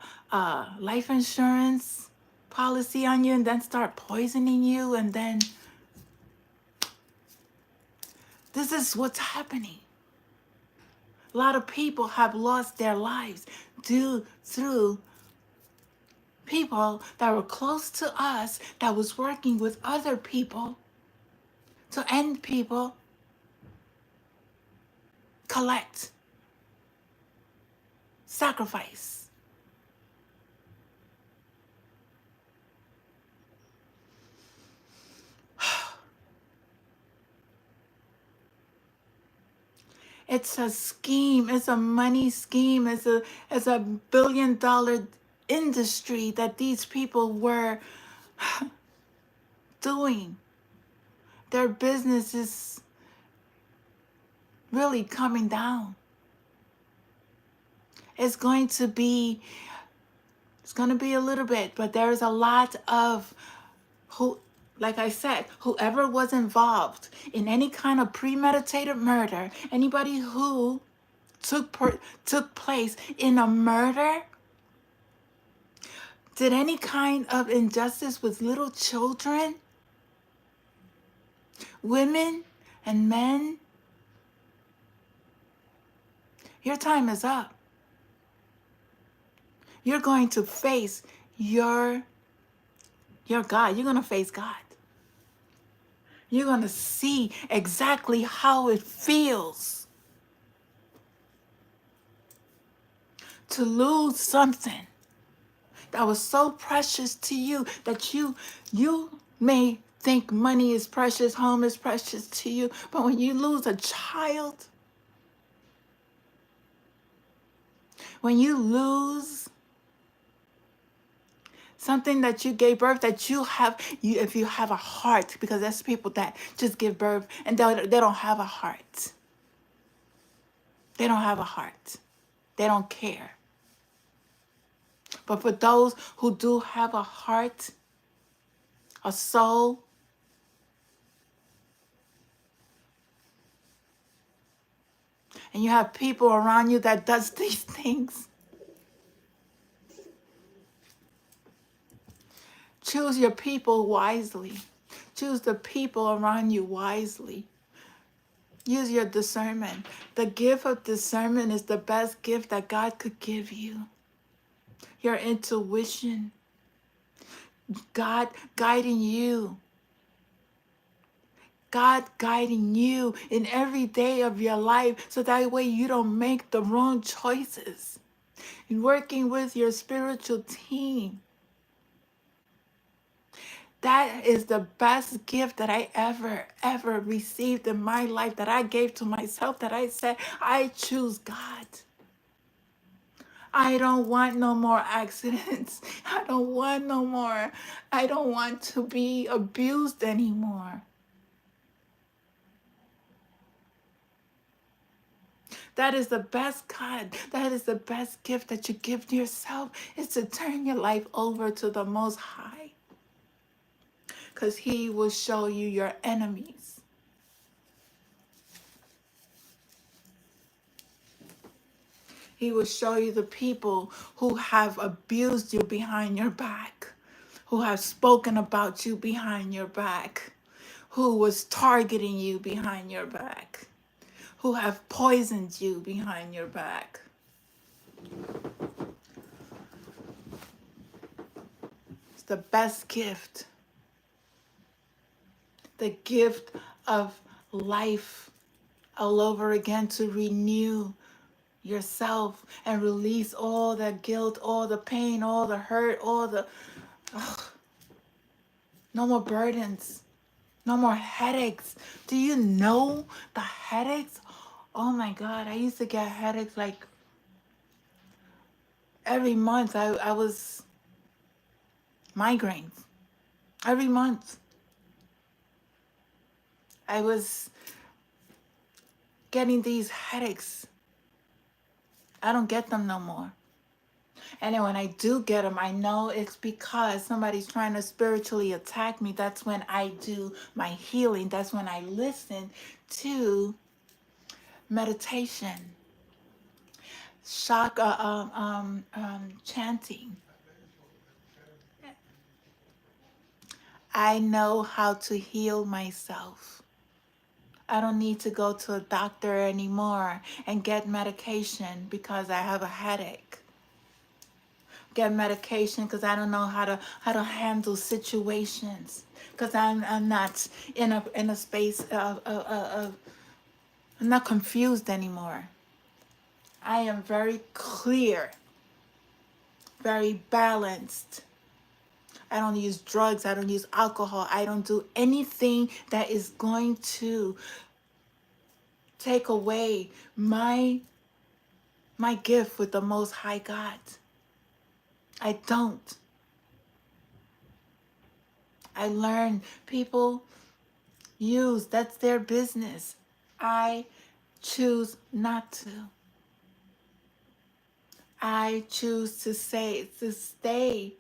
A: life insurance policy on you and then start poisoning you, and then this is what's happening. A lot of people have lost their lives through people that were close to us, that was working with other people to end people, collect, sacrifice. It's a scheme. It's a money scheme. It's a billion-dollar industry that these people were doing. Their business is really coming down. It's going to be a little bit, but there's a lot of like I said, whoever was involved in any kind of premeditated murder, anybody who took place in a murder, did any kind of injustice with little children, women and men, your time is up. You're going to face your God. You're going to face God. You're going to see exactly how it feels to lose something that was so precious to you that you may think money is precious, home is precious to you, but when you lose a child, when you lose something that you gave birth, that you have, if you have a heart, because there's people that just give birth and they don't have a heart. They don't have a heart. They don't care. But for those who do have a heart, a soul, and you have people around you that does these things, choose your people wisely. Choose the people around you wisely. Use your discernment. The gift of discernment is the best gift that God could give you. Your intuition. God guiding you. God guiding you in every day of your life so that way you don't make the wrong choices. Working with your spiritual team. That is the best gift that I ever received in my life, that I gave to myself, that I said, I choose God. I don't want no more accidents. I don't want no more. I don't want to be abused anymore. That is the best God. That is the best gift that you give to yourself, is to turn your life over to the Most High. Because He will show you your enemies. He will show you the people who have abused you behind your back, who have spoken about you behind your back, who was targeting you behind your back, who have poisoned you behind your back. It's the best gift. The gift of life all over again, to renew yourself and release all the guilt, all the pain, all the hurt, all the... Ugh. No more burdens. No more headaches. Do you know the headaches? Oh my God, I used to get headaches like every month. I was migraines. Every month. I was getting these headaches. I don't get them no more. And then when I do get them, I know it's because somebody's trying to spiritually attack me. That's when I do my healing. That's when I listen to meditation, chanting. I know how to heal myself. I don't need to go to a doctor anymore and get medication because I have a headache. Get medication because I don't know how to handle situations, because I'm not in a space of I'm not confused anymore. I am very clear, very balanced. I don't use drugs. I don't use alcohol. I don't do anything that is going to take away my gift with the Most High God. I don't. I learn people use, that's their business. I choose not to. I choose to stay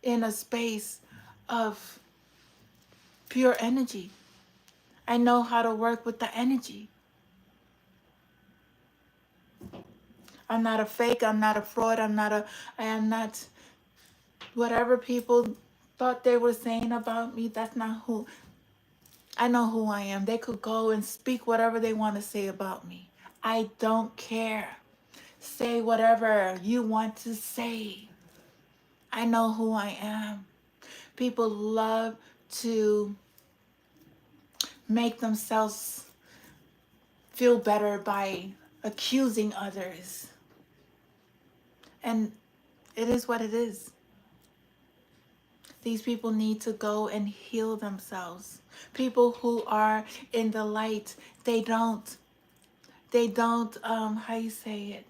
A: in a space of pure energy. I know how to work with the energy. I'm not a fake, I'm not a fraud, I am not whatever people thought they were saying about me. That's not who. I know who I am. They could go and speak whatever they want to say about me. I don't care. Say whatever you want to say. I know who I am. People love to make themselves feel better by accusing others. And it is what it is. These people need to go and heal themselves. People who are in the light, they don't, how you say it?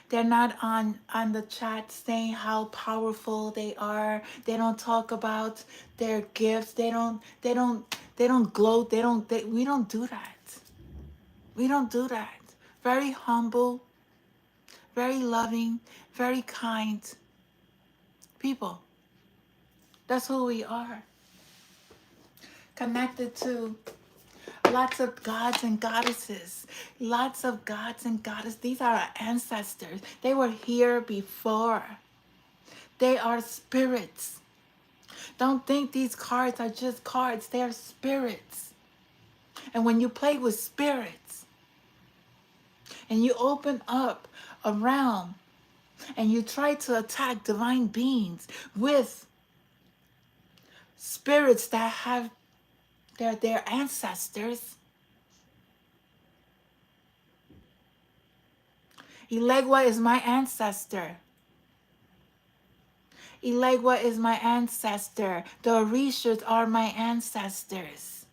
A: They're not on the chat saying how powerful they are. They don't talk about their gifts. They don't gloat. We don't do that. We don't do that. Very humble, very loving, very kind people. That's who we are. Connected to lots of gods and goddesses. Lots of gods and goddesses. These are our ancestors. They were here before. They are spirits. Don't think these cards are just cards. They are spirits. And when you play with spirits and you open up a realm and you try to attack divine beings with spirits that have their ancestors. Elegua is my ancestor. Elegua is my ancestor. The Orishas are my ancestors.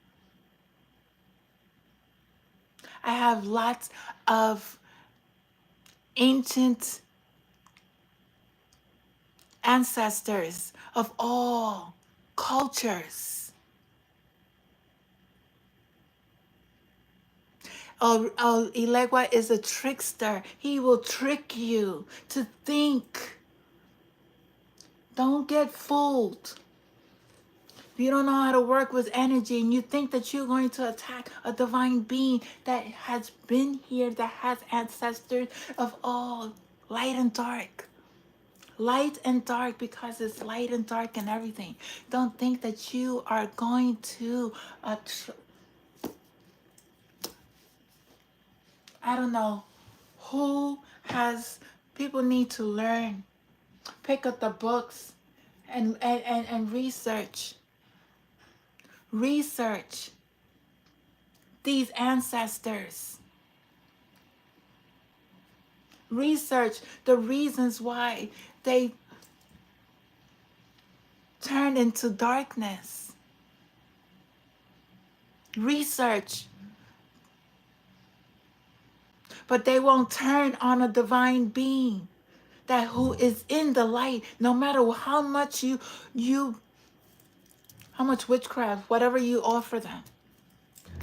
A: I have lots of ancient ancestors of all cultures. Elegua is a trickster. He will trick you to think. Don't get fooled. If you don't know how to work with energy and you think that you're going to attack a divine being that has been here, that has ancestors of all light and dark. Light and dark, because it's light and dark and everything. Don't think that you are going to, I don't know, who has, people need to learn. Pick up the books and research. Research these ancestors. Research the reasons why they turned into darkness. Research. But they won't turn on a divine being that who is in the light, no matter how much how much witchcraft, whatever you offer them.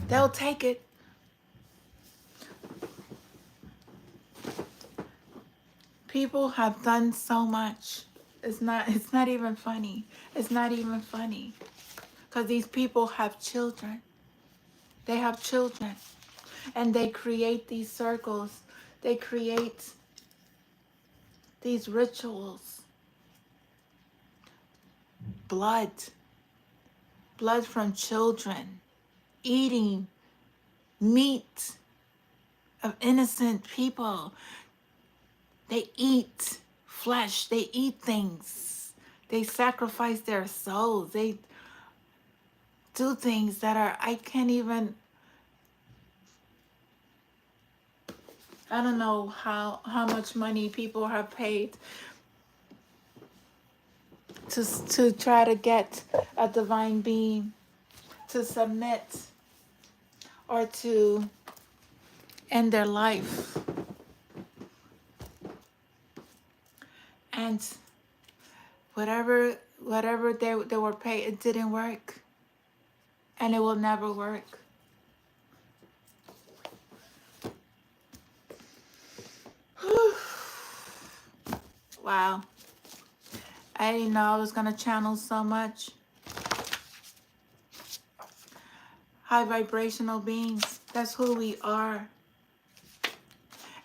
A: They'll take it. People have done so much. It's not even funny. It's not even funny. Because these people have children. They have children. And they create these circles. They create these rituals. Blood. Blood from children. Eating meat of innocent people. They eat flesh. They eat things. They sacrifice their souls. They do things that are, I can't even, I don't know how much money people have paid to try to get a divine being to submit or to end their life. And whatever they were paid, it didn't work. And it will never work. Wow. I didn't know I was going to channel so much. High vibrational beings. That's who we are.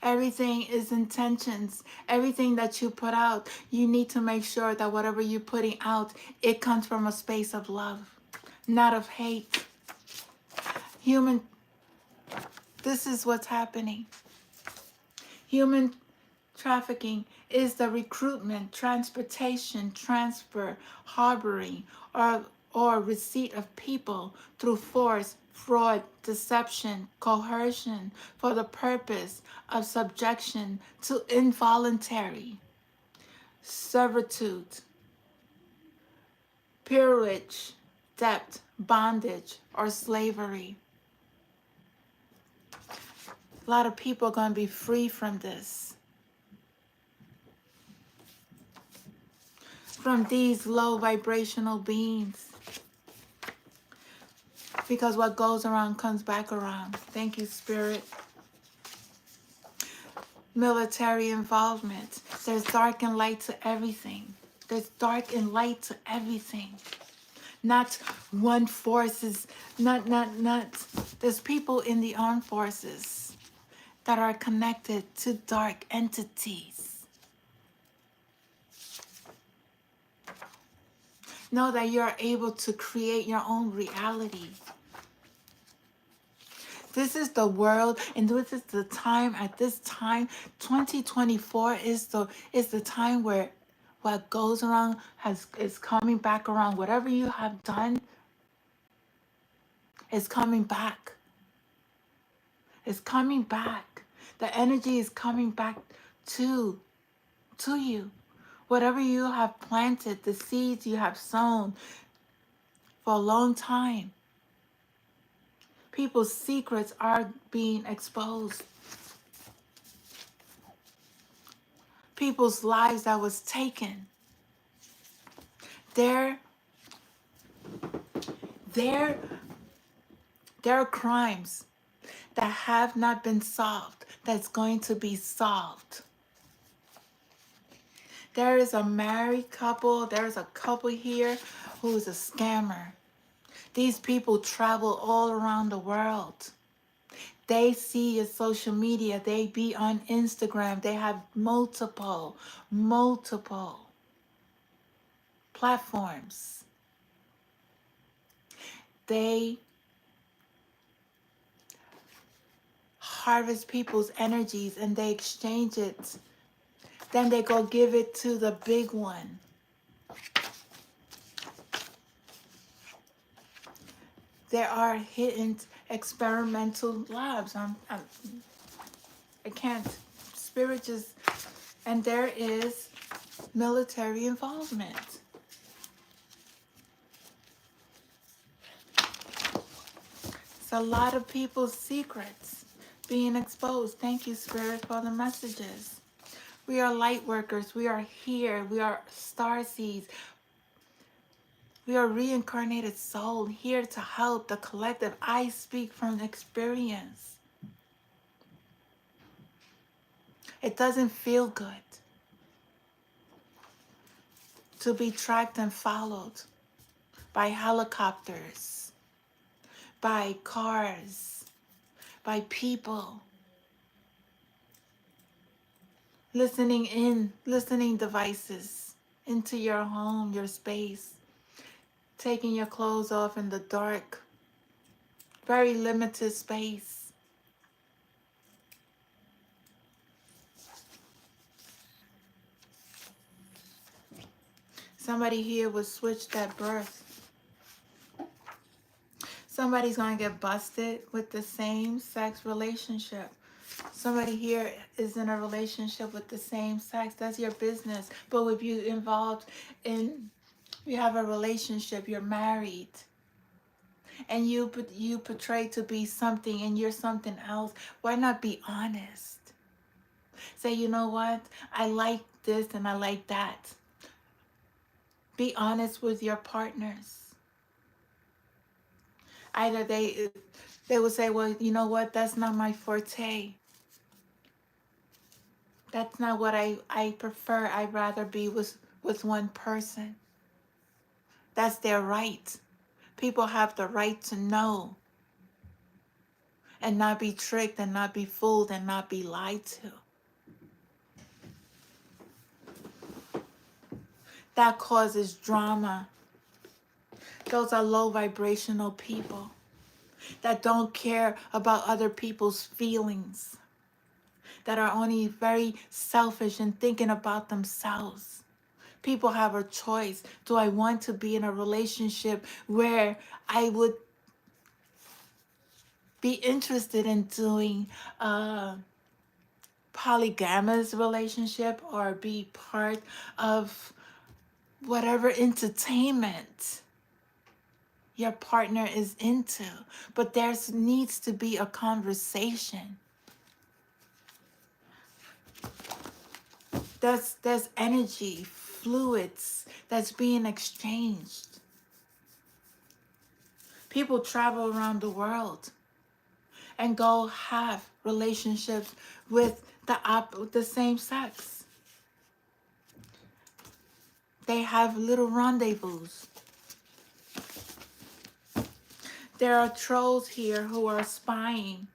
A: Everything is intentions. Everything that you put out, you need to make sure that whatever you're putting out, it comes from a space of love, not of hate. This is what's happening. Human trafficking is the recruitment, transportation, transfer, harboring, or receipt of people through force, fraud, deception, coercion for the purpose of subjection to involuntary servitude, peerage, debt, bondage, or slavery. A lot of people are going to be free from this, from these low vibrational beings, because what goes around comes back around. Thank you, Spirit. Military involvement. There's dark and light to everything. There's dark and light to everything. Not one forces, not. There's people in the armed forces that are connected to dark entities. Know that you're able to create your own reality. This is the world, and this is the time. At this time, 2024 is the time where what goes around is coming back around. Whatever you have done is coming back. It's coming back. The energy is coming back to you. Whatever you have planted, the seeds you have sown for a long time. People's secrets are being exposed. People's lives that was taken. There are crimes that have not been solved that's going to be solved. There is a married couple, there's a couple here who's a scammer. These people travel all around the world. They see your social media, they be on Instagram, they have multiple platforms. They harvest people's energies and they exchange it. Then they go give it to the big one. There are hidden experimental labs. I can't. Spirit just, and there is military involvement. It's a lot of people's secrets being exposed. Thank you, Spirit, for the messages. We are light workers. We are here. We are star seeds. We are reincarnated soul here to help the collective. I speak from experience. It doesn't feel good to be tracked and followed by helicopters, by cars, by people. Listening devices into your home, your space. Taking your clothes off in the dark. Very limited space. Somebody here was switched at birth. Somebody's going to get busted with the same sex relationship. Somebody here is in a relationship with the same sex. That's your business. But if you involved in, you have a relationship, you're married, and you portray to be something and you're something else, why not be honest? Say, you know what? I like this and I like that. Be honest with your partners. Either they will say, well, you know what? That's not my forte. That's not what I prefer. I'd rather be with one person. That's their right. People have the right to know and not be tricked and not be fooled and not be lied to. That causes drama. Those are low vibrational people that don't care about other people's feelings, that are only very selfish and thinking about themselves. People have a choice. Do I want to be in a relationship where I would be interested in doing a polygamous relationship or be part of whatever entertainment your partner is into. But there needs to be a conversation. There's energy, fluids that's being exchanged. People travel around the world and go have relationships with the same sex. They have little rendezvous. There are trolls here who are spying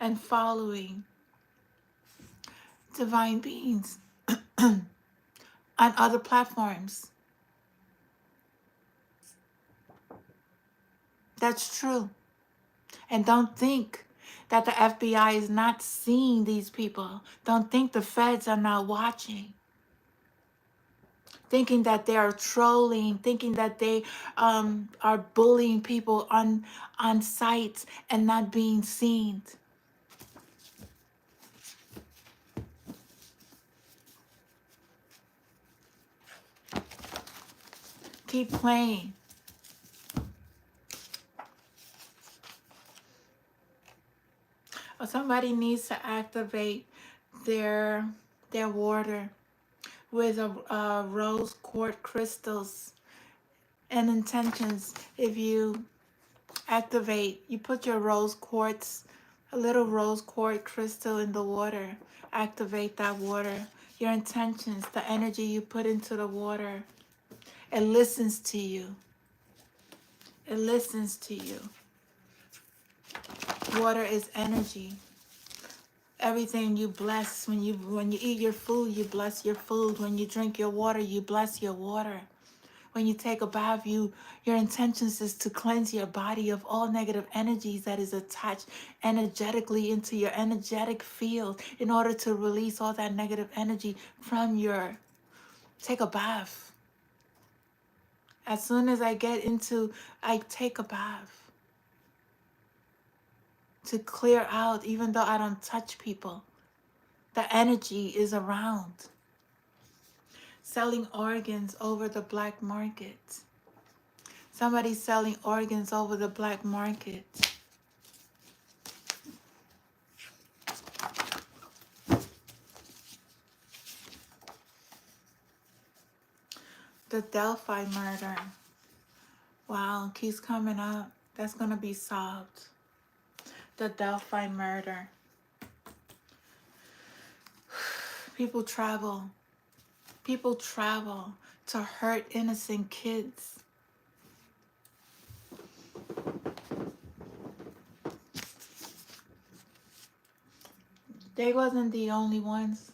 A: and following divine beings on other platforms. That's true. And don't think that the FBI is not seeing these people. Don't think the feds are not watching. Thinking that they are trolling, thinking that they are bullying people on sites and not being seen. Keep playing. Or somebody needs to activate their water with rose quartz crystals and intentions. If you activate, you put your rose quartz, a little rose quartz crystal in the water, activate that water, your intentions, the energy you put into the water, it listens to you. It listens to you. Water is energy. Everything you bless. When you eat your food, you bless your food. When you drink your water, you bless your water. When you take a bath, your intentions is to cleanse your body of all negative energies that is attached energetically into your energetic field in order to release all that negative energy from your... Take a bath. As soon as I take a bath to clear out, even though I don't touch people. The energy is around. Selling organs over the black market. Somebody's selling organs over the black market. The Delphi murder. Wow, keeps coming up. That's going to be solved. The Delphi murder. People travel. People travel to hurt innocent kids. They wasn't the only ones.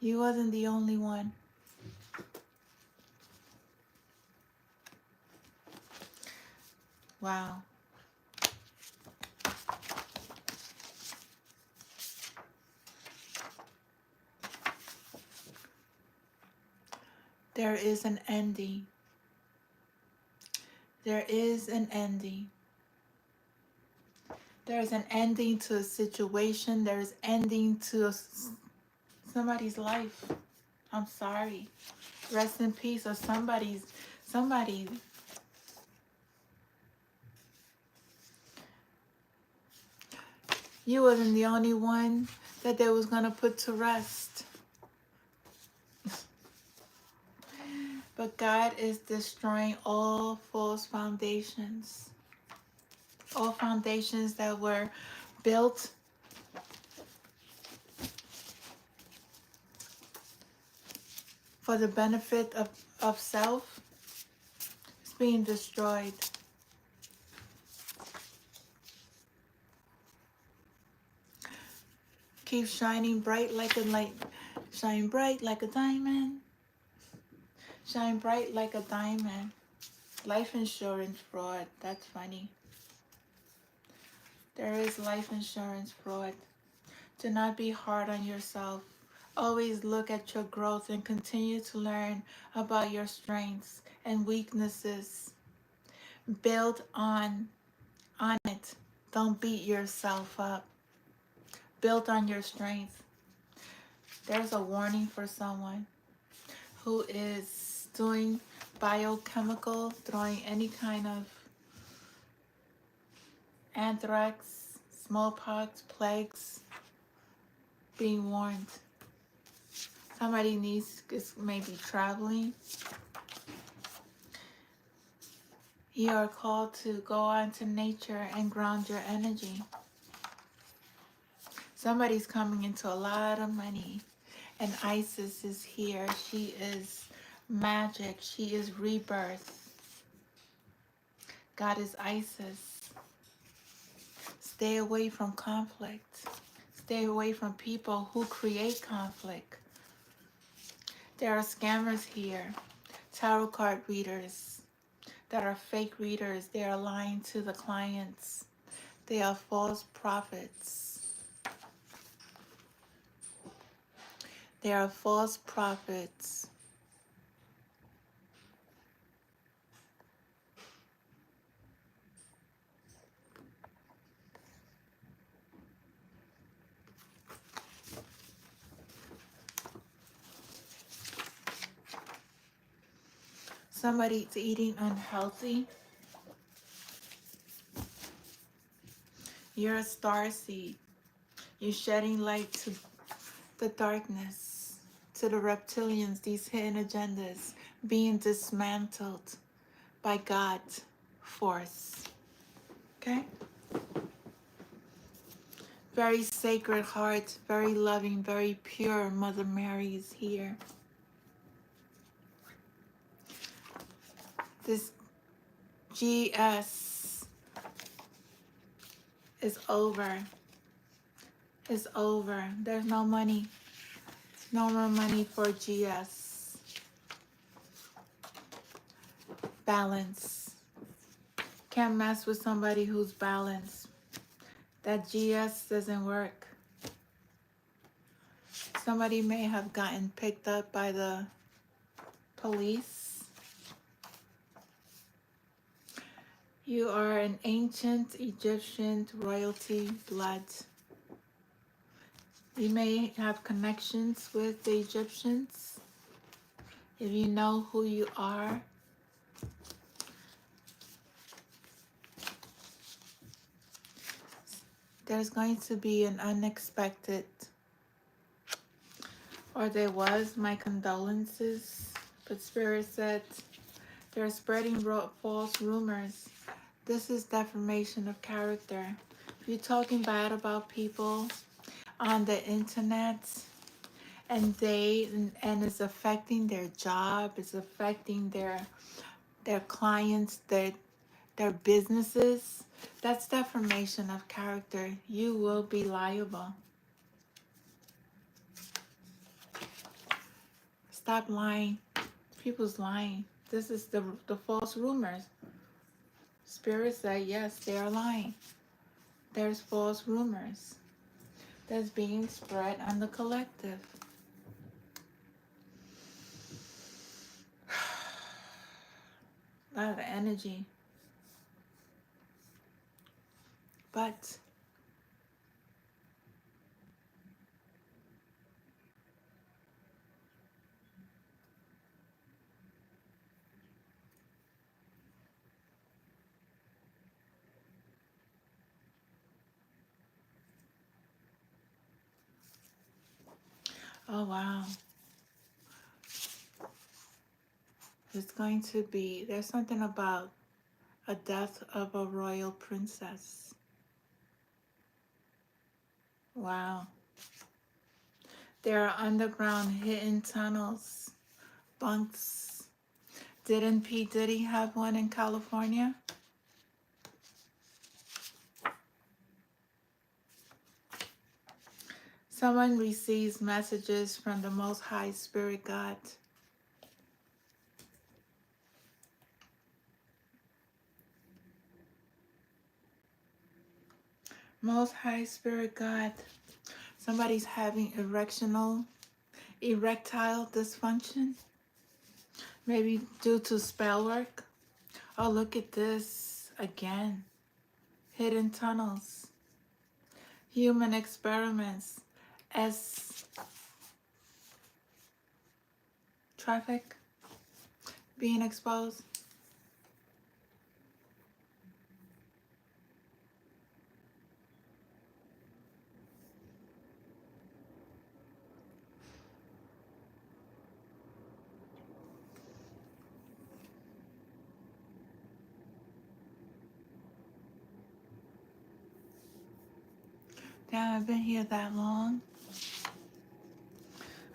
A: You wasn't the only one. Wow. There is an ending. There is an ending. There is an ending to a situation. There is ending to somebody's life. I'm sorry. Rest in peace. Or somebody. You wasn't the only one that they was going to put to rest. But God is destroying all false foundations. All foundations that were built for the benefit of self is being destroyed. Keep shining bright like a light. Shine bright like a diamond. Shine bright like a diamond. Life insurance fraud. That's funny. There is life insurance fraud. Do not be hard on yourself. Always look at your growth and continue to learn about your strengths and weaknesses. Build on it. Don't beat yourself up. Build on your strength. There's a warning for someone who is doing biochemical, throwing any kind of anthrax, smallpox, plagues, being warned. Somebody is maybe traveling. You are called to go out to nature and ground your energy. Somebody's coming into a lot of money. And Isis is here. She is magic. She is rebirth. Goddess Isis. Stay away from conflict. Stay away from people who create conflict. There are scammers here. Tarot card readers that are fake readers. They are lying to the clients. They are false prophets. They are false prophets. Somebody's eating unhealthy. You're a starseed. You're shedding light to the darkness, to the reptilians, these hidden agendas being dismantled by God's force. Okay? Very sacred heart, very loving, very pure Mother Mary is here. This GS is over. It's over. There's no money. No more money for GS. Balance. Can't mess with somebody who's balanced. That GS doesn't work. Somebody may have gotten picked up by the police. You are an ancient Egyptian royalty blood. You may have connections with the Egyptians. If you know who you are, there's going to be an unexpected, or there was, my condolences, but Spirit said they're spreading false rumors. This is defamation of character. If you're talking bad about people on the internet, and it's affecting their job, it's affecting their clients, their businesses, that's defamation of character. You will be liable. Stop lying. People's lying. This is the false rumors. Spirit said, yes, they are lying. There's false rumors that's being spread on the collective. A lot of energy. But oh wow. It's going to be, there's something about a death of a royal princess. Wow. There are underground hidden tunnels, bunks. Didn't P. Diddy have one in California? Someone receives messages from the Most High Spirit God. Most High Spirit God. Somebody's having erectile dysfunction. Maybe due to spell work. Oh, look at this again. hidden tunnels, human experiments as traffic being exposed. Damn, I've been here that long.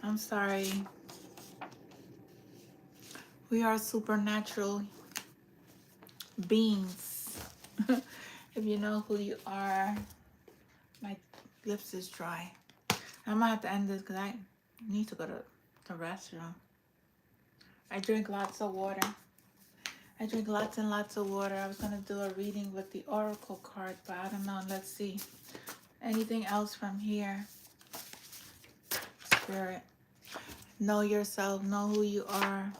A: I'm sorry. We are supernatural beings. If you know who you are, my lips is dry. I'm gonna have to end this because I need to go to the restroom. I drink lots of water. I drink lots and lots of water. I was gonna do a reading with the oracle card, but I don't know. Let's see. Anything else from here? Spirit. Know yourself. Know who you are.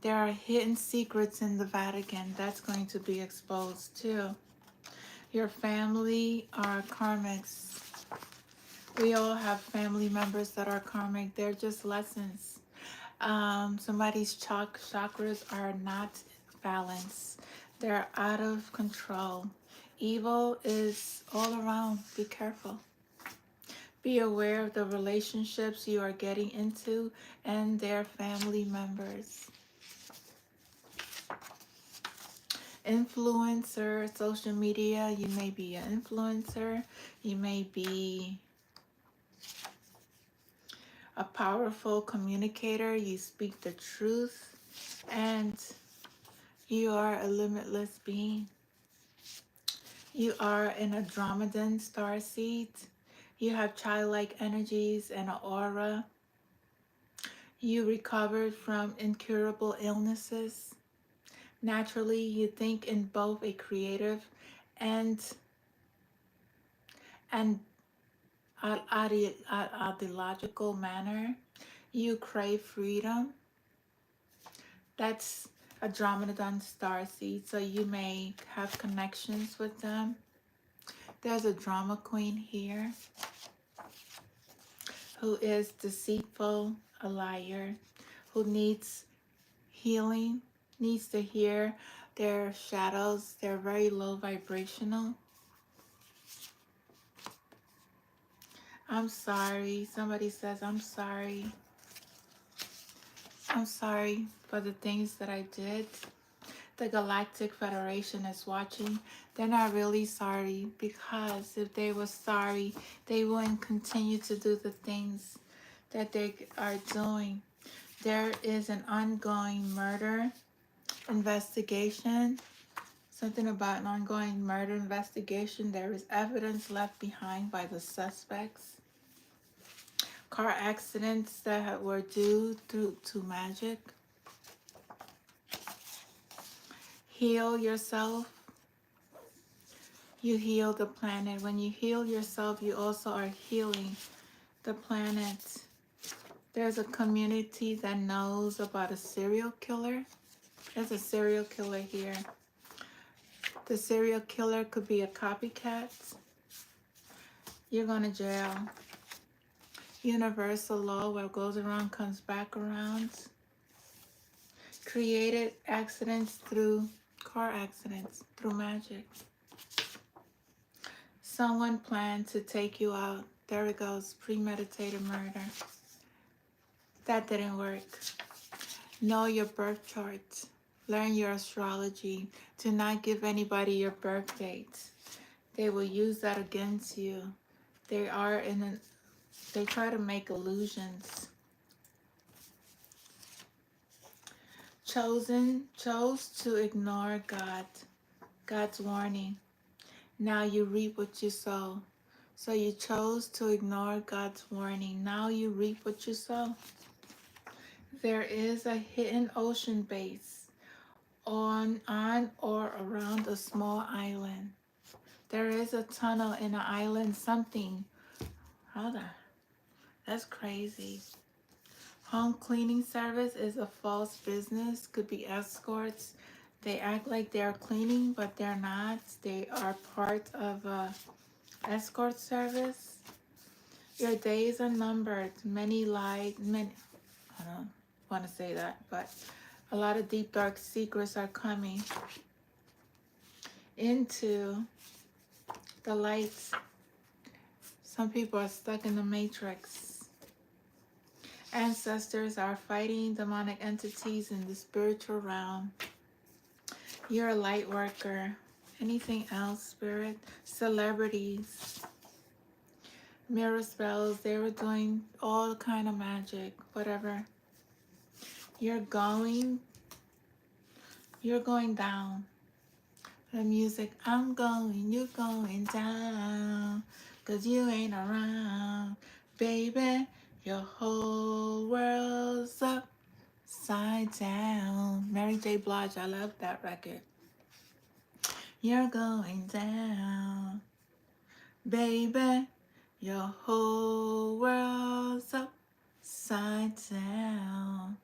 A: There are hidden secrets in the Vatican. That's going to be exposed too. Your family are karmics. We all have family members that are karmic. They're just lessons. Somebody's chakras are not balanced. They're out of control. Evil is all around. Be careful. Be aware of the relationships you are getting into and their family members. Influencer, social media. You may be an influencer. You may be a powerful communicator. You speak the truth. And you are a limitless being. You are an Andromedan starseed. You have childlike energies and an aura. You recovered from incurable illnesses. Naturally, you think in both a creative and ideological manner. You crave freedom. That's a Andromedan starseed, so you may have connections with them. There's a drama queen here who is deceitful, a liar, who needs healing, needs to hear their shadows. They're very low vibrational. I'm sorry. Somebody says, I'm sorry. I'm sorry for the things that I did. The Galactic Federation is watching. They're not really sorry, because if they were sorry, they wouldn't continue to do the things that they are doing. There is an ongoing murder investigation. Something about an ongoing murder investigation. There is evidence left behind by the suspects. Car accidents that were due to magic. Heal yourself. You heal the planet. When you heal yourself, you also are healing the planet. There's a community that knows about a serial killer. There's a serial killer here. The serial killer could be a copycat. You're going to jail. Universal law, what goes around comes back around. Created accidents through car accidents, through magic. Someone planned to take you out. There it goes, premeditated murder. That didn't work. Know your birth chart. Learn your astrology. Do not give anybody your birth date. They will use that against you. They try to make illusions. Chose to ignore God's warning. Now you reap what you sow. So you chose to ignore God's warning. Now you reap what you sow. There is a hidden ocean base on or around a small island. There is a tunnel in an island, something. Hold on. That's crazy. Home cleaning service is a false business. Could be escorts. They act like they're cleaning, but they're not. They are part of a escort service. Your days are numbered. Many, I don't want to say that, but a lot of deep, dark secrets are coming into the lights. Some people are stuck in the matrix. Ancestors are fighting demonic entities in the spiritual realm. You're a light worker. Anything else, Spirit? Celebrities. Mirror spells. They were doing all kind of magic. Whatever. You're going down. The music. I'm going. You're going down. 'Cause you ain't around. Baby, your whole world's upside down. Mary J. Blige. I love that record. You're going down. Baby, your whole world's upside down.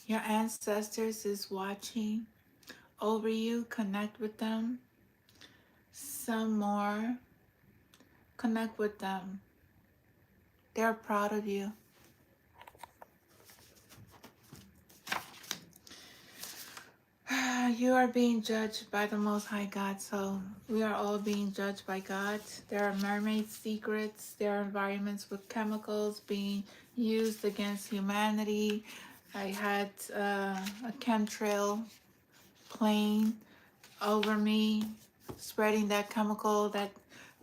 A: Your ancestors is watching over you. Connect with them. Some more. Connect with them. They're proud of you. You are being judged by the Most High God, so we are all being judged by God. There are mermaid secrets. There are environments with chemicals being used against humanity. I had a chemtrail plane over me, spreading that chemical. That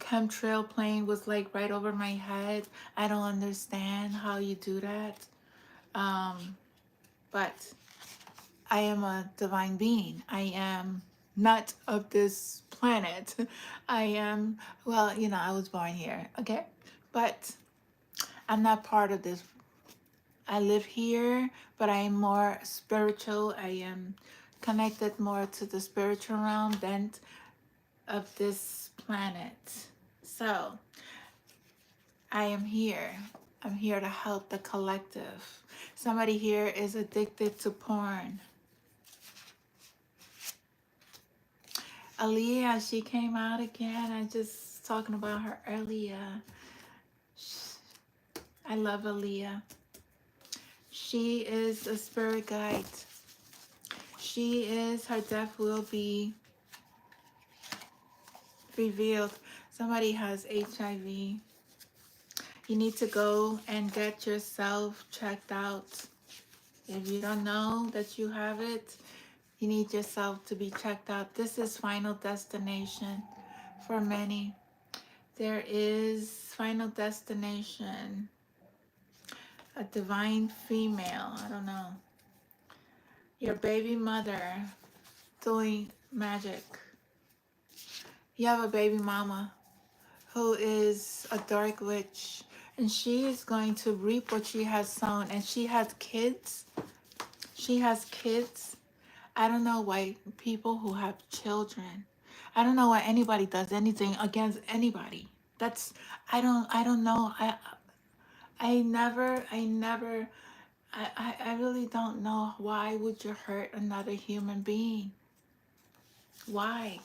A: chemtrail plane was like right over my head. I don't understand how you do that. But I am a divine being. I am not of this planet. I am, well, I was born here, okay? But I'm not part of this. I live here, but I am more spiritual. I am connected more to the spiritual realm than of this planet. So I am here. I'm here to help the collective. Somebody here is addicted to porn. Aaliyah, she came out again. I just talking about her earlier. I love Aaliyah. She is a spirit guide. Her death will be revealed. Somebody has HIV. You need to go and get yourself checked out. If you don't know that you have it, you need yourself to be checked out. This is final destination for many. There is final destination. A divine female. I don't know. Your baby mother doing magic. You have a baby mama who is a dark witch, and she is going to reap what she has sown. And she has kids. She has kids. I don't know why people who have children, I don't know why anybody does anything against anybody. That's, I don't know. I really don't know. Why would you hurt another human being? Why?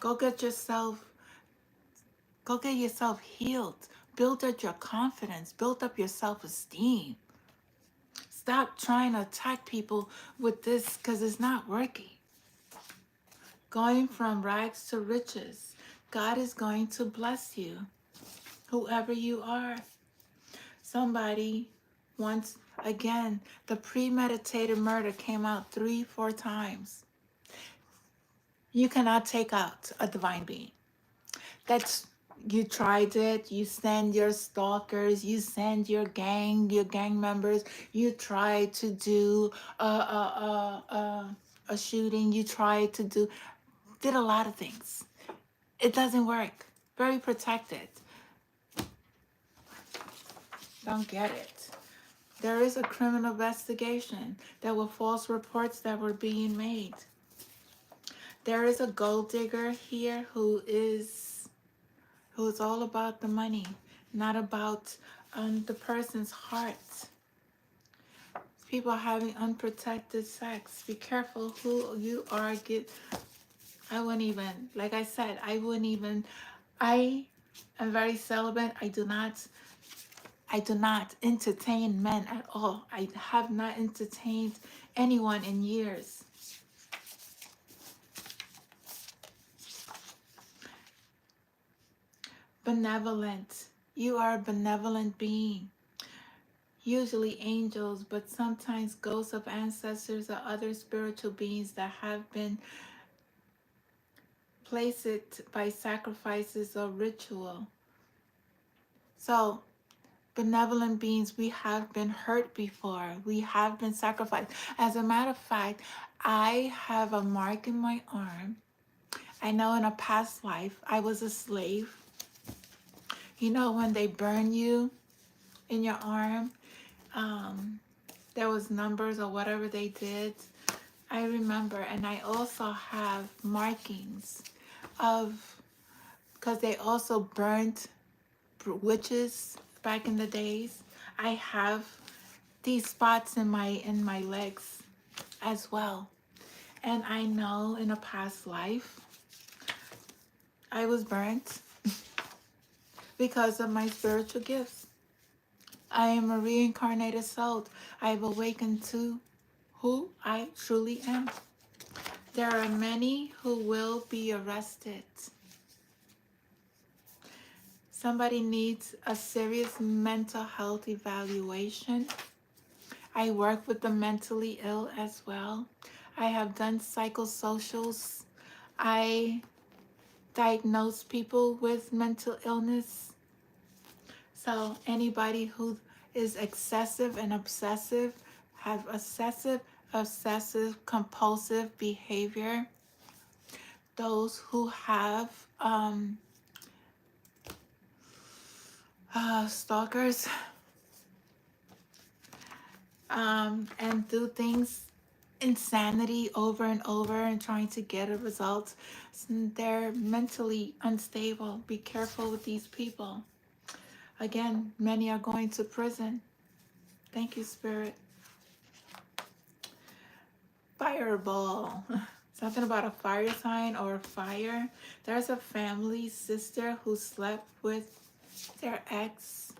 A: Go get yourself healed. Build up your confidence. Build up your self-esteem. Stop trying to attack people with this because it's not working. Going from rags to riches. God is going to bless you. Whoever you are. Somebody once, again, the premeditated murder came out 3-4 times. You cannot take out a divine being. That's, you tried it. You send your stalkers. You send your gang members. You try to do a shooting. You try to did a lot of things. It doesn't work. Very protected. don't get it. There is a criminal investigation. There were false reports that were being made. There is a gold digger here who is all about the money, not about the person's heart. People having unprotected sex. Be careful who you are. I wouldn't even, like I said, I am very celibate. I do not entertain men at all. I have not entertained anyone in years. Benevolent. You are a benevolent being. Usually angels, but sometimes ghosts of ancestors or other spiritual beings that have been placed by sacrifices or ritual. So, benevolent beings, we have been hurt before. We have been sacrificed. As a matter of fact, I have a mark in my arm. I know in a past life I was a slave. You know when they burn you in your arm, there was numbers or whatever they did. I remember, and I also have markings of, because they also burnt witches back in the days. I have these spots in my legs as well. And I know in a past life I was burnt because of my spiritual gifts. I am a reincarnated soul. I've awakened to who I truly am. There are many who will be arrested. Somebody needs a serious mental health evaluation. I work with the mentally ill as well. I have done psychosocials. I diagnose people with mental illness. So anybody who is excessive and obsessive, have obsessive compulsive behavior, those who have stalkers, and do things insanity over and over and trying to get a result. They're mentally unstable. Be careful with these people. Again, many are going to prison. Thank you, Spirit. Fireball. Something about a fire sign or a fire. There's a family sister who slept with their ex.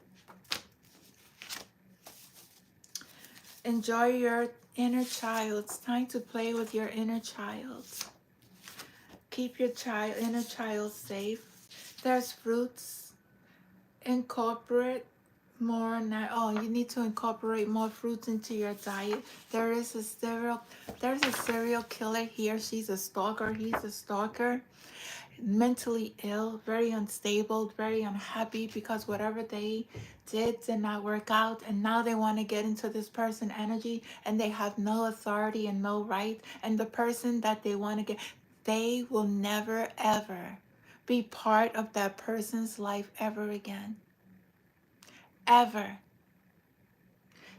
A: Enjoy your inner child. It's time to play with your inner child. Keep your inner child safe. There's fruits. Incorporate more. You need to incorporate more fruits into your diet. There's a serial killer here. She's a stalker. He's a stalker. Mentally ill, very unstable, very unhappy because whatever they did not work out, and now they want to get into this person energy, and they have no authority and no right, and the person that they want to get, they will never ever be part of that person's life ever again. Ever.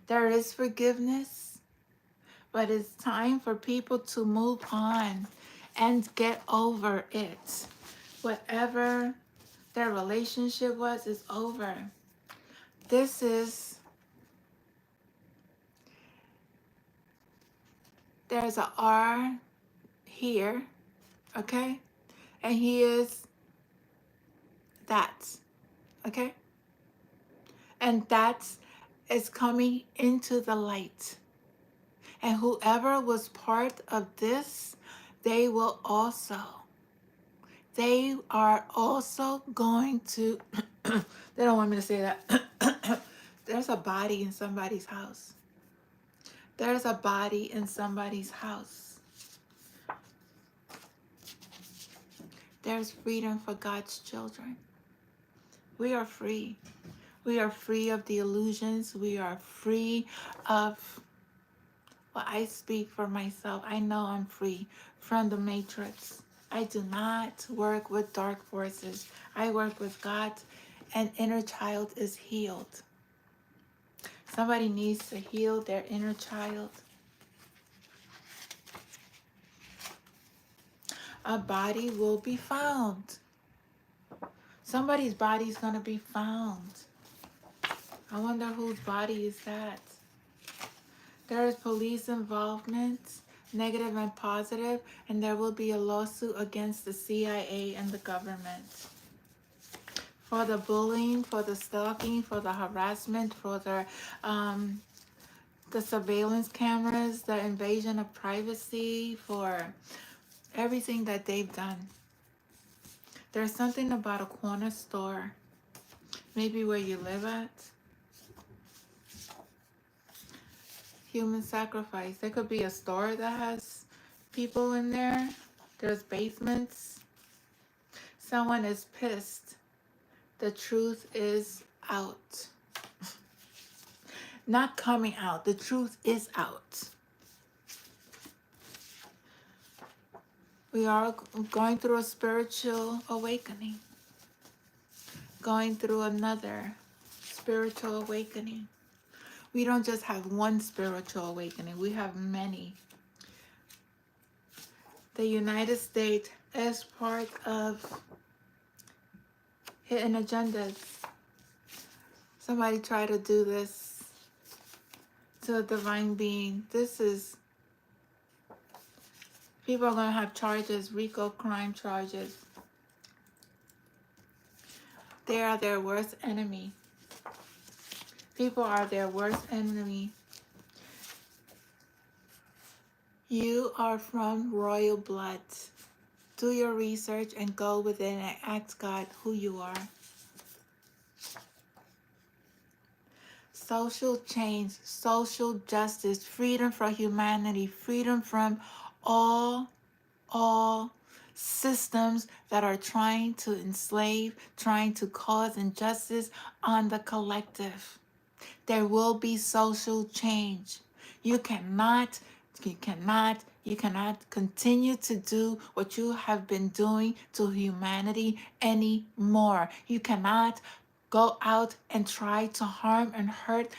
A: There is forgiveness, but it's time for people to move on and get over it. Whatever their relationship was is over. There's a R here, okay? And he is that, okay? And that is coming into the light. And whoever was part of this, they are also going to, they don't want me to say that. There's a body in somebody's house. There's a body in somebody's house. There's freedom for God's children. We are free. We are free of the illusions. We are free of, well, I speak for myself. I know I'm free from the matrix. I do not work with dark forces. I work with God, and inner child is healed. Somebody needs to heal their inner child. A body will be found. Somebody's body is going to be found. I wonder whose body is that. There is police involvement, negative and positive, and there will be a lawsuit against the CIA and the government. For the bullying, for the stalking, for the harassment, for the surveillance cameras, the invasion of privacy, for everything that they've done. There's something about a corner store, maybe where you live at. Human sacrifice. There could be a store that has people in there. There's basements. Someone is pissed. The truth is out. Not coming out. The truth is out. We are going through a spiritual awakening. Going through another spiritual awakening. We don't just have one spiritual awakening. We have many. The United States is part of hidden agendas. Somebody try to do this to a divine being. This is... People are going to have charges, RICO crime charges. They are their worst enemy. People are their worst enemy. You are from royal blood. Do your research and go within and ask God who you are. Social change, social justice, freedom for humanity, freedom from all systems that are trying to enslave, trying to cause injustice on the collective. There will be social change. You cannot continue to do what you have been doing to humanity anymore. You cannot go out and try to harm and hurt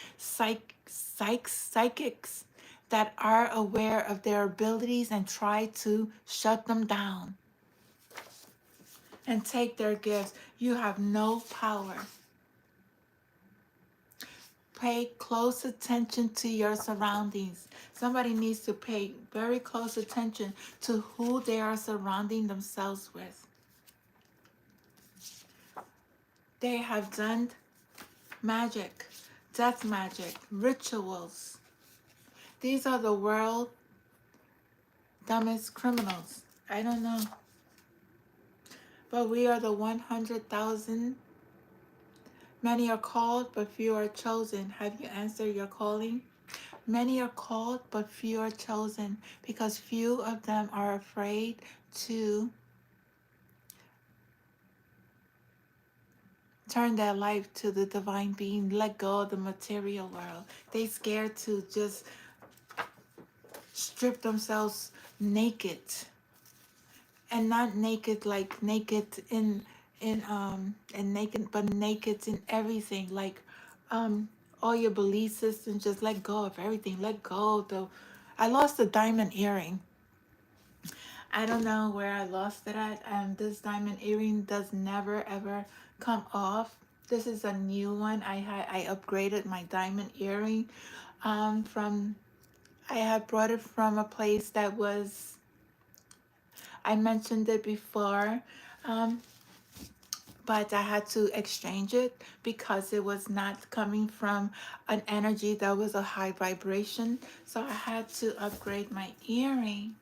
A: psychics that are aware of their abilities and try to shut them down and take their gifts. You have no power. Pay close attention to your surroundings. Somebody needs to pay very close attention to who they are surrounding themselves with. They have done magic, death magic, rituals. These are the world's dumbest criminals. I don't know. But we are the 100,000. Many are called, but few are chosen. Have you answered your calling? Many are called, but few are chosen, because few of them are afraid to turn their life to the divine being, let go of the material world. They scared to just strip themselves naked, and not naked like naked in naked, but naked in everything, like all your belief systems. Just let go of everything. Let go. I lost a diamond earring. I don't know where I lost it at. This diamond earring does never ever come off. This is a new one. I upgraded my diamond earring from... I had brought it from a place that was... I mentioned it before, but I had to exchange it because it was not coming from an energy that was a high vibration. So I had to upgrade my earring.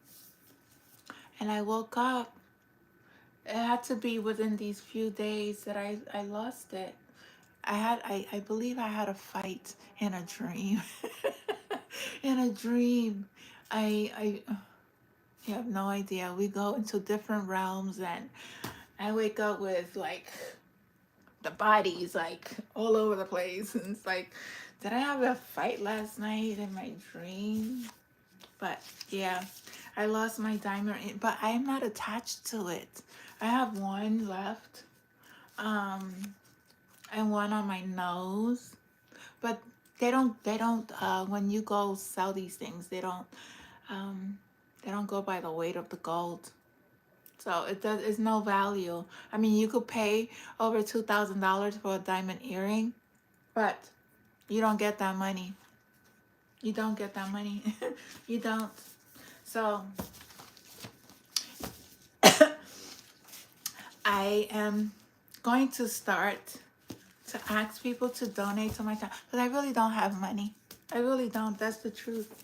A: And I woke up. It had to be within these few days that I lost it. I believe I had a fight in a dream. In a dream. You have no idea. We go into different realms, and I wake up with like the bodies like all over the place. And it's like, did I have a fight last night in my dream? But yeah, I lost my diamond, but I'm not attached to it. I have one left, and one on my nose. But when you go sell these things, they don't go by the weight of the gold. So it's no value. I mean, you could pay over $2,000 for a diamond earring, but you don't get that money. You don't get that money. You don't. So I am going to start to ask people to donate to my channel, but I really don't have money. I really don't. That's the truth.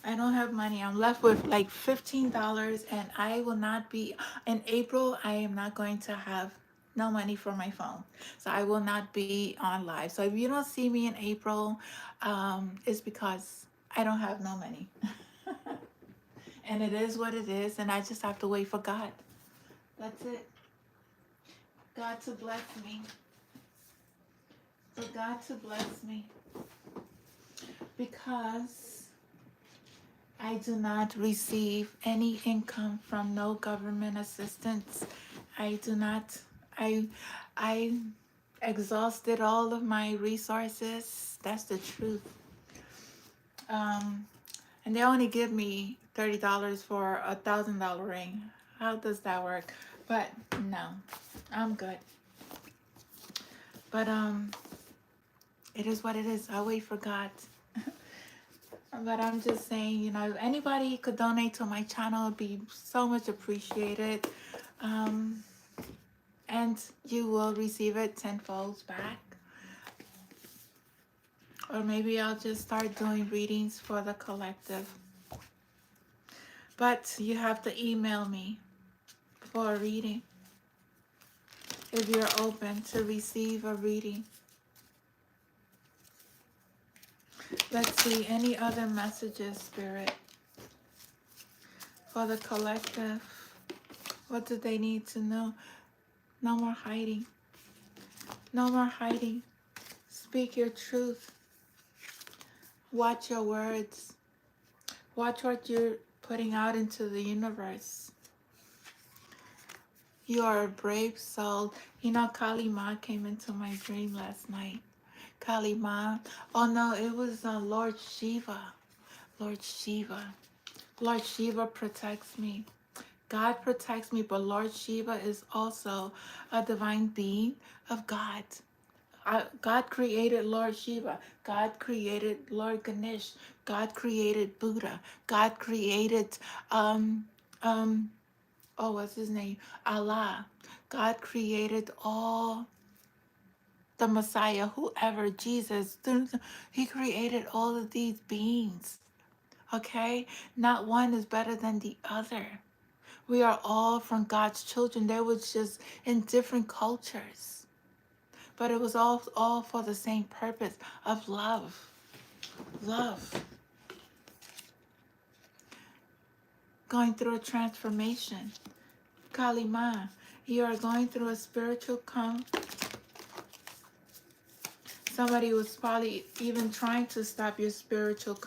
A: I don't have money. I'm left with like $15, and I will not be in April. I am not going to have no money for my phone, so I will not be on live. So if you don't see me in April, it's because I don't have no money. And it is what it is, and I just have to wait for God. That's it. God to bless me. For God to bless me. Because I do not receive any income from no government assistance. I do not. I exhausted all of my resources. That's the truth. And they only give me $30 for a $1,000 ring. How does that work? But no, I'm good. But it is what it is. I wait for God. But I'm just saying, you know, if anybody could donate to my channel, it'd be so much appreciated. And you will receive it tenfold back. Or maybe I'll just start doing readings for the collective. But you have to email me for a reading if you're open to receive a reading. Let's see, any other messages, Spirit, for the collective? What do they need to know? No more hiding. No more hiding. Speak your truth. Watch your words. Watch what you're putting out into the universe. You are a brave soul. You know, Kali Ma came into my dream last night. Kali Ma. Oh no, it was Lord Shiva. Lord Shiva. Lord Shiva protects me. God protects me, but Lord Shiva is also a divine being of God. God created Lord Shiva. God created Lord Ganesh. God created Buddha. God created, what's his name? Allah. God created all the Messiah, whoever, Jesus. He created all of these beings. Okay? Not one is better than the other. We are all from God's children. They were just in different cultures. But it was all for the same purpose of love. Love. Going through a transformation. Kali Ma, you are going through a spiritual Somebody was probably even trying to stop your spiritual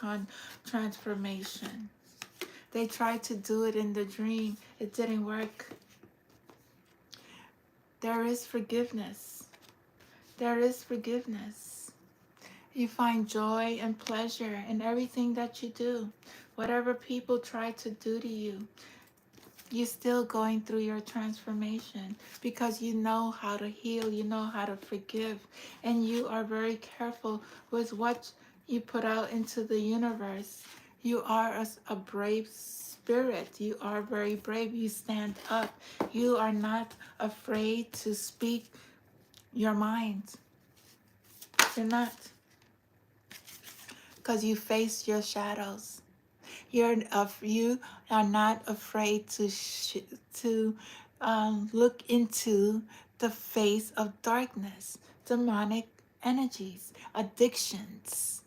A: transformation. They tried to do it in the dream. It didn't work. There is forgiveness. There is forgiveness. You find joy and pleasure in everything that you do. Whatever people try to do to you, you're still going through your transformation because you know how to heal, you know how to forgive, and you are very careful with what you put out into the universe. You are a brave spirit. You are very brave. You stand up. You are not afraid to speak your mind. You're not. Because you face your shadows. You are not afraid to look into the face of darkness, demonic energies, addictions,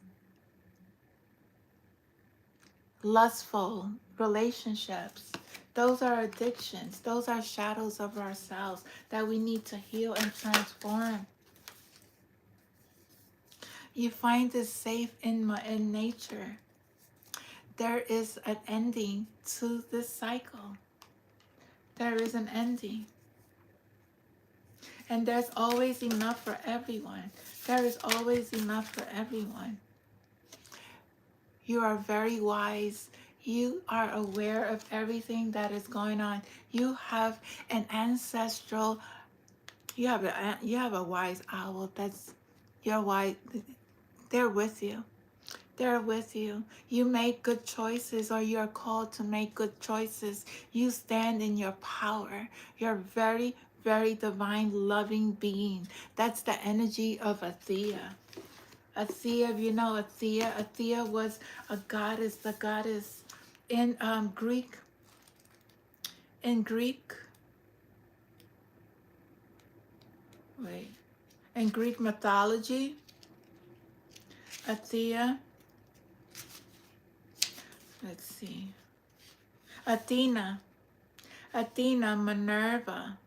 A: lustful relationships. Those are addictions. Those are shadows of ourselves that we need to heal and transform. You find this safe in nature. There is an ending to this cycle. There is an ending. And there's always enough for everyone. There is always enough for everyone. You are very wise. You are aware of everything that is going on. You have an ancestral, you have a wise owl. That's your wise. They're with you. They're with you. You make good choices, or you're called to make good choices. You stand in your power. You're very, very divine, loving being. That's the energy of Athea. Athea, if you know Athea, Athea was a goddess, the goddess in Greek, in Greek, wait, in Greek mythology, Athea, let's see, Athena, Athena, Minerva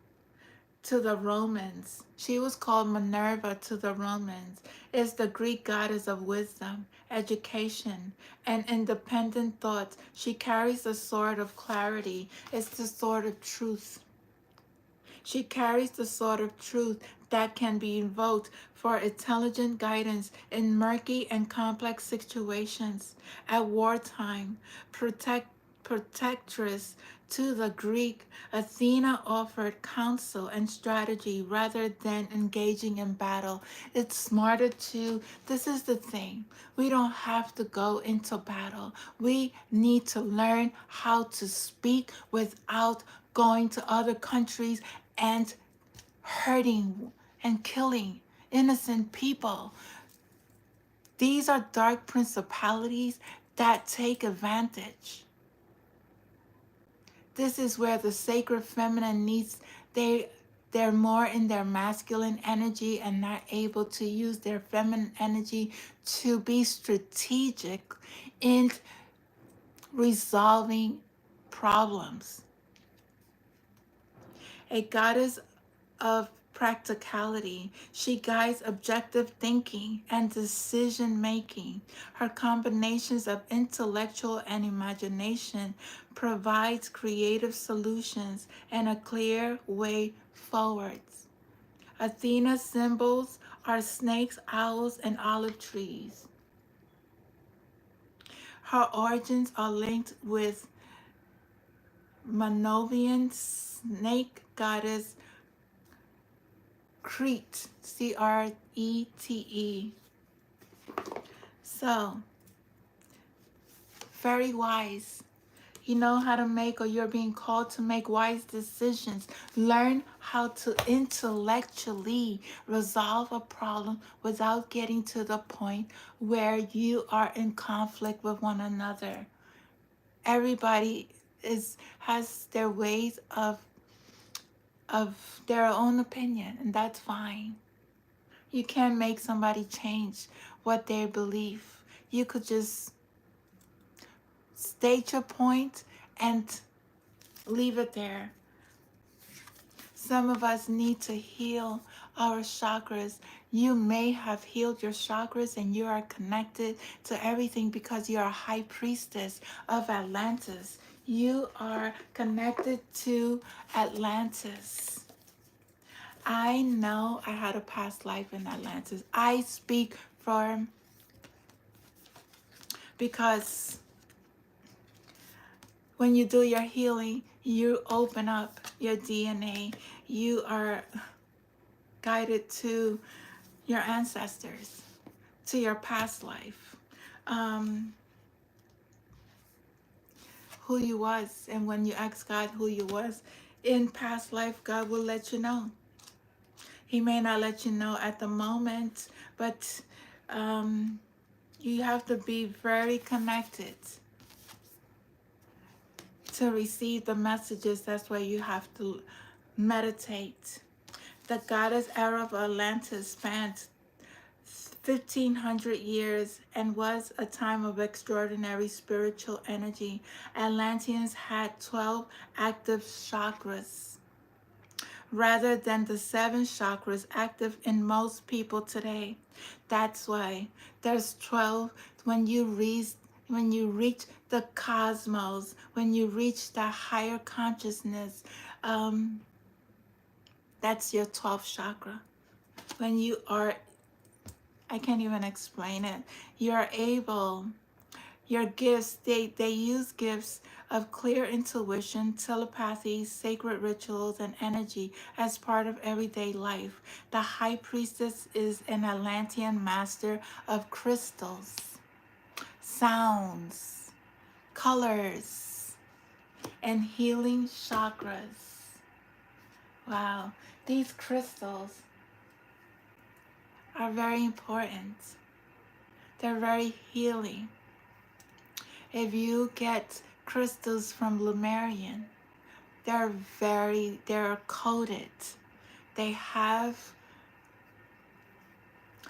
A: to the Romans. She was called Minerva to the Romans. Is the Greek goddess of wisdom, education, and independent thought. She carries the sword of clarity. It's the sword of truth. She carries the sword of truth that can be invoked for intelligent guidance in murky and complex situations. At wartime, protectress to the Greek, Athena offered counsel and strategy rather than engaging in battle. It's smarter to, this is the thing, we don't have to go into battle. We need to learn how to speak without going to other countries and hurting and killing innocent people. These are dark principalities that take advantage. This is where the sacred feminine needs, they're more in their masculine energy and not able to use their feminine energy to be strategic in resolving problems. A goddess of practicality, she guides objective thinking and decision making. Her combinations of intellectual and imagination provides creative solutions and a clear way forwards. Athena's symbols are snakes, owls, and olive trees. Her origins are linked with Minovian snake goddess Crete, Crete. So, very wise. You know how to make, or you're being called to make wise decisions. Learn how to intellectually resolve a problem without getting to the point where you are in conflict with one another. Everybody has their ways of their own opinion, and that's fine. You can't make somebody change what they believe. You could just state your point and leave it there. Some of us need to heal our chakras. You may have healed your chakras and you are connected to everything because you're a high priestess of Atlantis. You are connected to Atlantis. I know I had a past life in Atlantis. I speak from, because when you do your healing, you open up your DNA. You are guided to your ancestors, to your past life, who you was. And when you ask God who you was in past life, God will let you know. He may not let you know at the moment, but you have to be very connected to receive the messages. That's why you have to meditate. The goddess era of Atlantis spanned 1,500 years and was a time of extraordinary spiritual energy. Atlanteans had 12 active chakras rather than the 7 chakras active in most people today. That's why there's 12. When you reach the cosmos, when you reach the higher consciousness, that's your 12th chakra. When you are, I can't even explain it, you're able Your gifts, they use gifts of clear intuition, telepathy, sacred rituals, and energy as part of everyday life. The High Priestess is an Atlantean master of crystals, sounds, colors, and healing chakras. Wow, these crystals are very important. They're very healing. If you get crystals from Lumerian, they're coated. They have,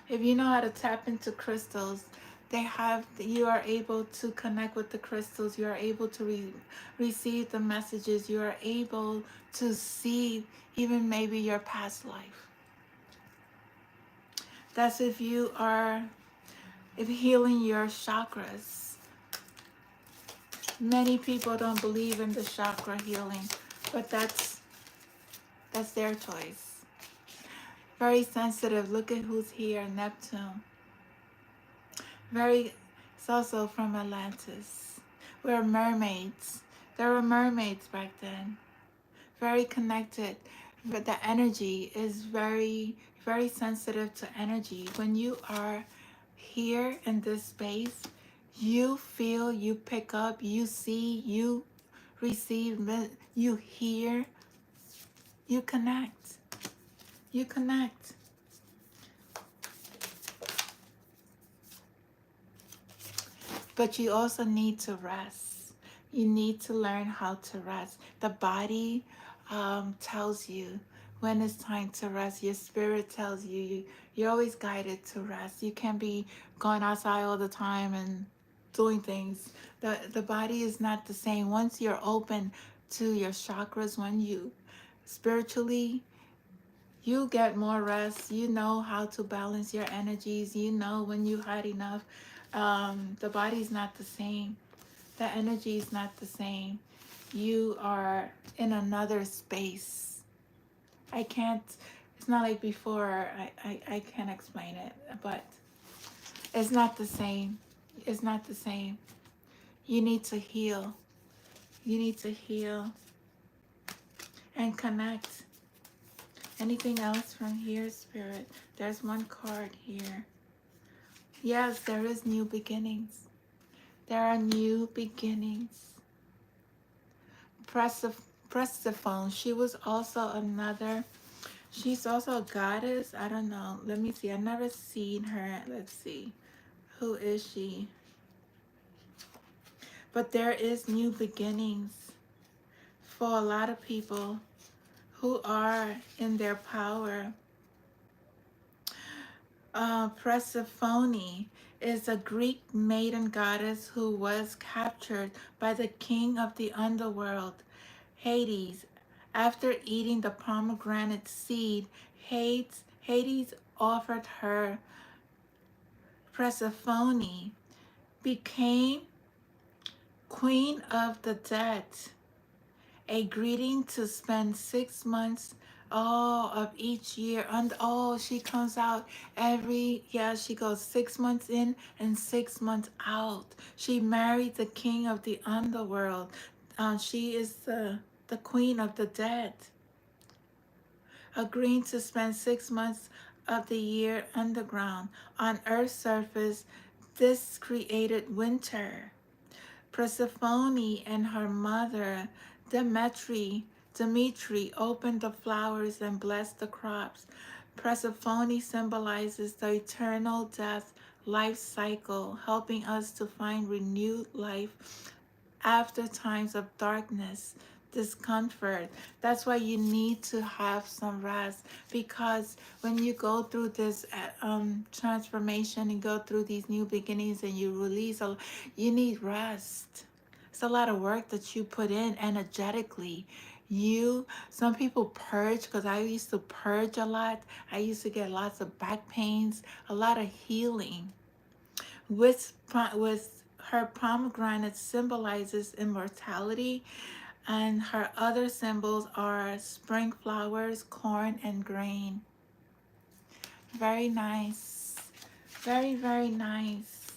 A: if you know how to tap into crystals, you are able to connect with the crystals. You are able to receive the messages. You are able to see even maybe your past life. That's if healing your chakras. Many people don't believe in the chakra healing, but that's their choice. Very sensitive. Look at who's here, Neptune. It's also from Atlantis. We're mermaids. There were mermaids back then. Very connected. But the energy is very, very sensitive to energy. When you are here in this space, you feel, you pick up, you see, you receive, you hear, you connect. You connect. But you also need to rest. You need to learn how to rest. The body tells you when it's time to rest. Your spirit tells you, you're always guided to rest. You can't be going outside all the time and doing things. The body is not the same. Once you're open to your chakras, when you spiritually, you get more rest. You know how to balance your energies. You know when you had enough. The body's not the same. The energy is not the same. You are in another space. It's not like before. I can't explain it, but it's not the same. It's not the same. You need to heal. You need to heal and connect. Anything else from here, Spirit? There's one card here. Yes, there is new beginnings. There are new beginnings. Persephone. She's also a goddess. I don't know. Let me see. I've never seen her. Let's see. Who is she? But there is new beginnings for a lot of people who are in their power. Persephone is a Greek maiden goddess who was captured by the king of the underworld, Hades. After eating the pomegranate seed, Hades offered her. Persephone became queen of the dead, a greeting to spend 6 months of each year. And she comes out she goes 6 months in and 6 months out. She married the king of the underworld. She is the queen of the dead, agreeing to spend 6 months of the year underground. On Earth's surface, this created winter. Persephone and her mother, Demetri, opened the flowers and blessed the crops. Persephone symbolizes the eternal death life cycle, helping us to find renewed life after times of darkness, discomfort. That's why you need to have some rest, because when you go through this transformation and go through these new beginnings and you release, you need rest. It's a lot of work that you put in energetically. Some people purge, because I used to purge a lot. I used to get lots of back pains, a lot of healing. With her pomegranate symbolizes immortality, and her other symbols are spring flowers, corn, and grain. Very nice. Very, very nice.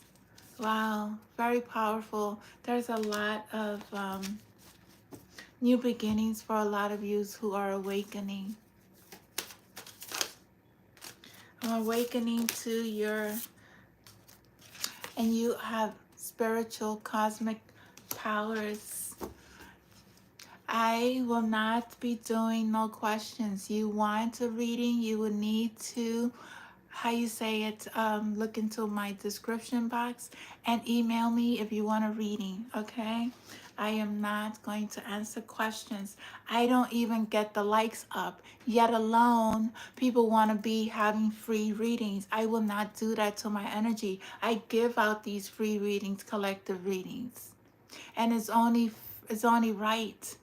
A: Wow, very powerful. There's a lot of new beginnings for a lot of you who are awakening. Awakening to your, and you have spiritual cosmic powers. I will not be doing no questions. You want a reading, you will need to, how you say it, look into my description box and email me if you want a reading, okay? I am not going to answer questions. I don't even get the likes up, yet alone people want to be having free readings. I will not do that to my energy. I give out these free readings, collective readings, and it's only right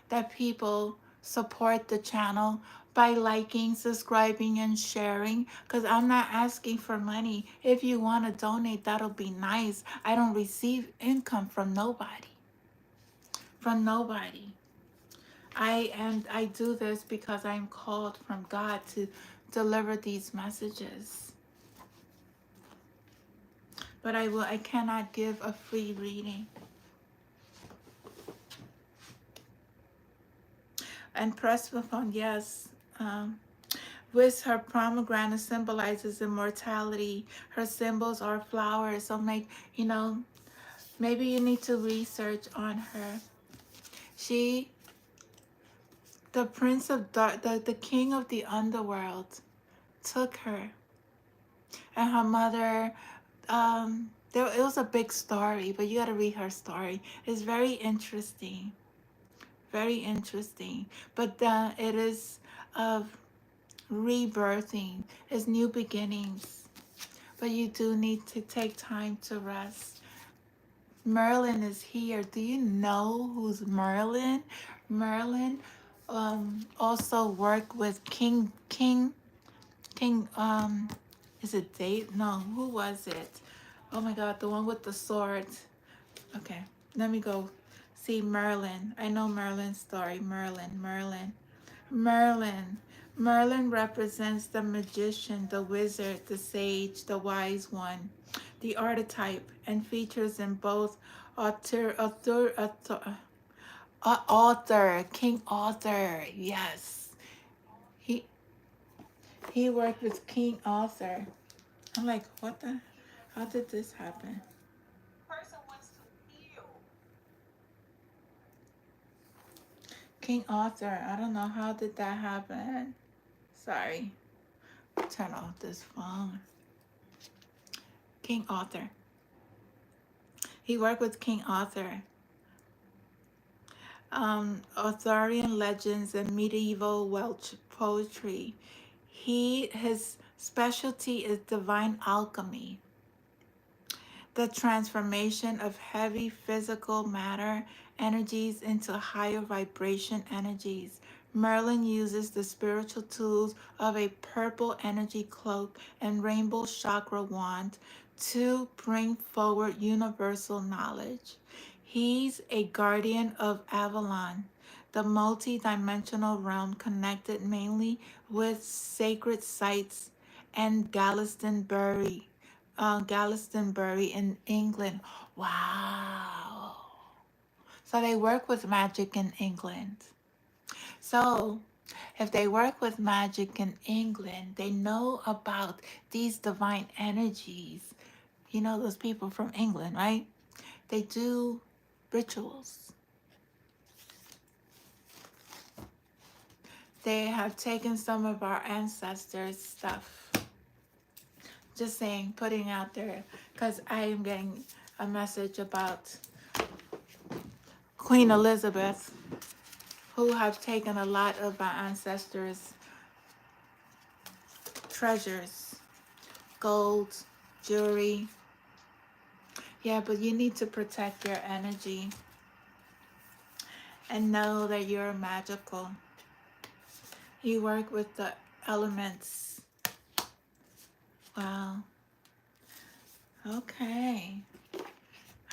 A: that people support the channel by liking, subscribing, and sharing, because I'm not asking for money. If you want to donate, that'll be nice. I don't receive income from nobody. From nobody. I do this because I'm called from God to deliver these messages. But I cannot give a free reading. And press the phone, yes. With her pomegranate symbolizes immortality. Her symbols are flowers. So maybe you need to research on her. The prince of dark, the king of the underworld took her. And her mother, it was a big story, but you got to read her story. It's very interesting. Very interesting. But it is of rebirthing, it's new beginnings. But you do need to take time to rest. Merlin is here. Do you know who's Merlin? Merlin also worked with King, is it Dave? No, who was it? Oh my God, the one with the sword. Okay, let me go see Merlin. I know Merlin's story. Merlin. Merlin represents the magician, the wizard, the sage, the wise one, the archetype, and features in both King Arthur. Yes, he he worked with King Arthur. I'm like, what the? How did this happen? King Arthur. I don't know how did that happen. Sorry. Turn off this phone. King Arthur. He worked with King Arthur. Arthurian legends and medieval Welsh poetry. His specialty is divine alchemy, the transformation of heavy physical matter energies into higher vibration energies. Merlin uses the spiritual tools of a purple energy cloak and rainbow chakra wand to bring forward universal knowledge. He's a guardian of Avalon, the multi-dimensional realm connected mainly with sacred sites and Glastonbury in England. Wow. So they work with magic in England. So if they work with magic in England, they know about these divine energies. You know those people from England, right? They do rituals. They have taken some of our ancestors' stuff. Just saying, putting out there, because I am getting a message about Queen Elizabeth, who have taken a lot of our ancestors' treasures, gold, jewelry. Yeah, but you need to protect your energy and know that you're magical. You work with the elements. Wow. Okay.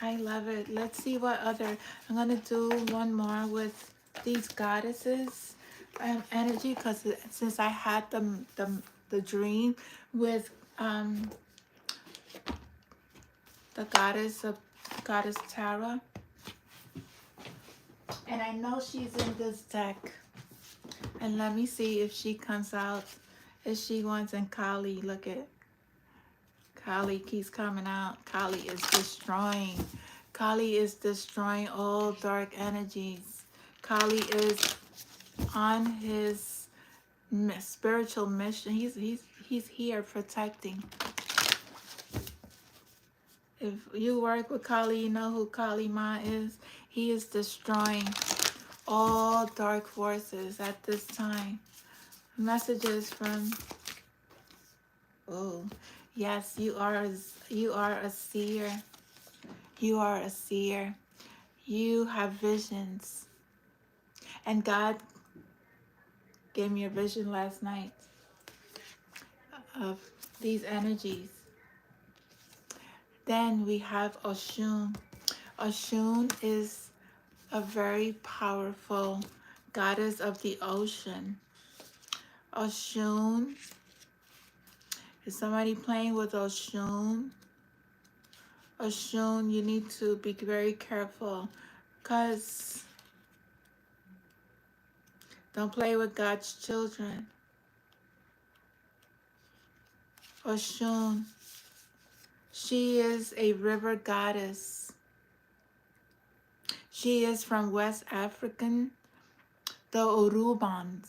A: I love it. Let's see what other. I'm going to do one more with these goddesses and energy, because since I had the dream with the goddess Tara. And I know she's in this deck. And let me see if she comes out. If she wants, and Kali, look at Kali keeps coming out. Kali is destroying. Kali is destroying all dark energies. Kali is on his spiritual mission. He's here protecting. If you work with Kali, you know who Kali Ma is. He is destroying all dark forces at this time. Messages from, oh yes, you are a seer. You are a seer. You have visions. And God gave me a vision last night of these energies. Then we have Oshun. Oshun is a very powerful goddess of the ocean. Oshun, is somebody playing with Oshun? Oshun, you need to be very careful, because don't play with God's children. Oshun, she is a river goddess. She is from West African, the Oruban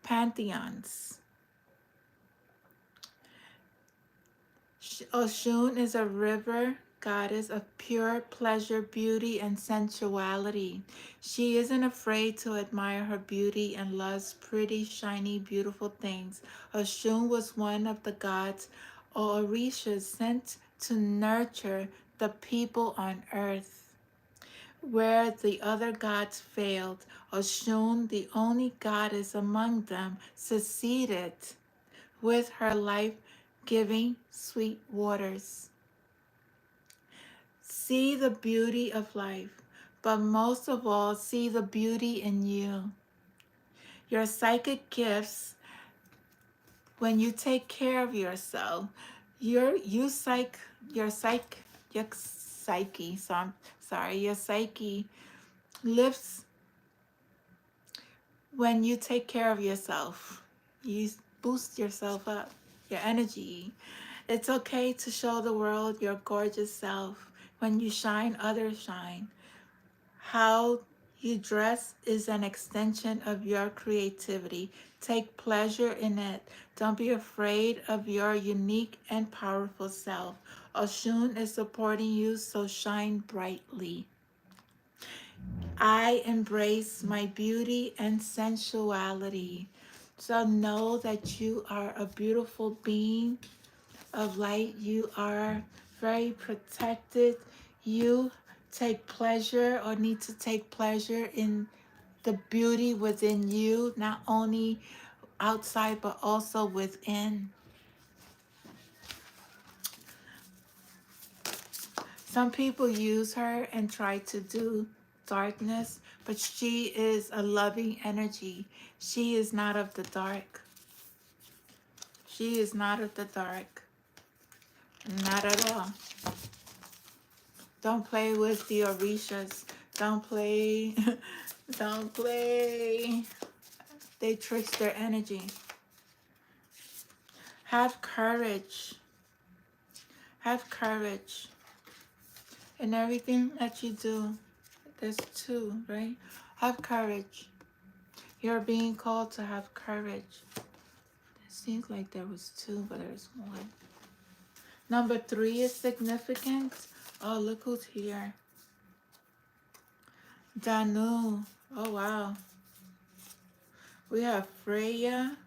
A: pantheons. Oshun is a river goddess of pure pleasure, beauty, and sensuality. She isn't afraid to admire her beauty and loves pretty, shiny, beautiful things. Oshun was one of the gods or Orishas sent to nurture the people on earth. Where the other gods failed, Oshun, the only goddess among them, succeeded with her life-giving sweet waters. See the beauty of life, but most of all, see the beauty in you. Your psychic gifts, when you take care of yourself, your psyche lifts when you take care of yourself. You boost yourself up, your energy. It's okay to show the world your gorgeous self. When you shine, others shine. How you dress is an extension of your creativity. Take pleasure in it. Don't be afraid of your unique and powerful self. Oshun is supporting you, so shine brightly. I embrace my beauty and sensuality. So know that you are a beautiful being of light. You are very protected. You take pleasure, or need to take pleasure in the beauty within you, not only outside but also within. Some people use her and try to do darkness, but she is a loving energy. She is not of the dark. She is not of the dark. Not at all. Don't play with the Orishas. Don't play. Don't play. They trick their energy. Have courage. Have courage. In everything that you do, there's two, right? Have courage. You're being called to have courage. It seems like there was two, but there's one. Number 3 is significant. Oh, look who's here. Danu. Oh, wow. We have Freya,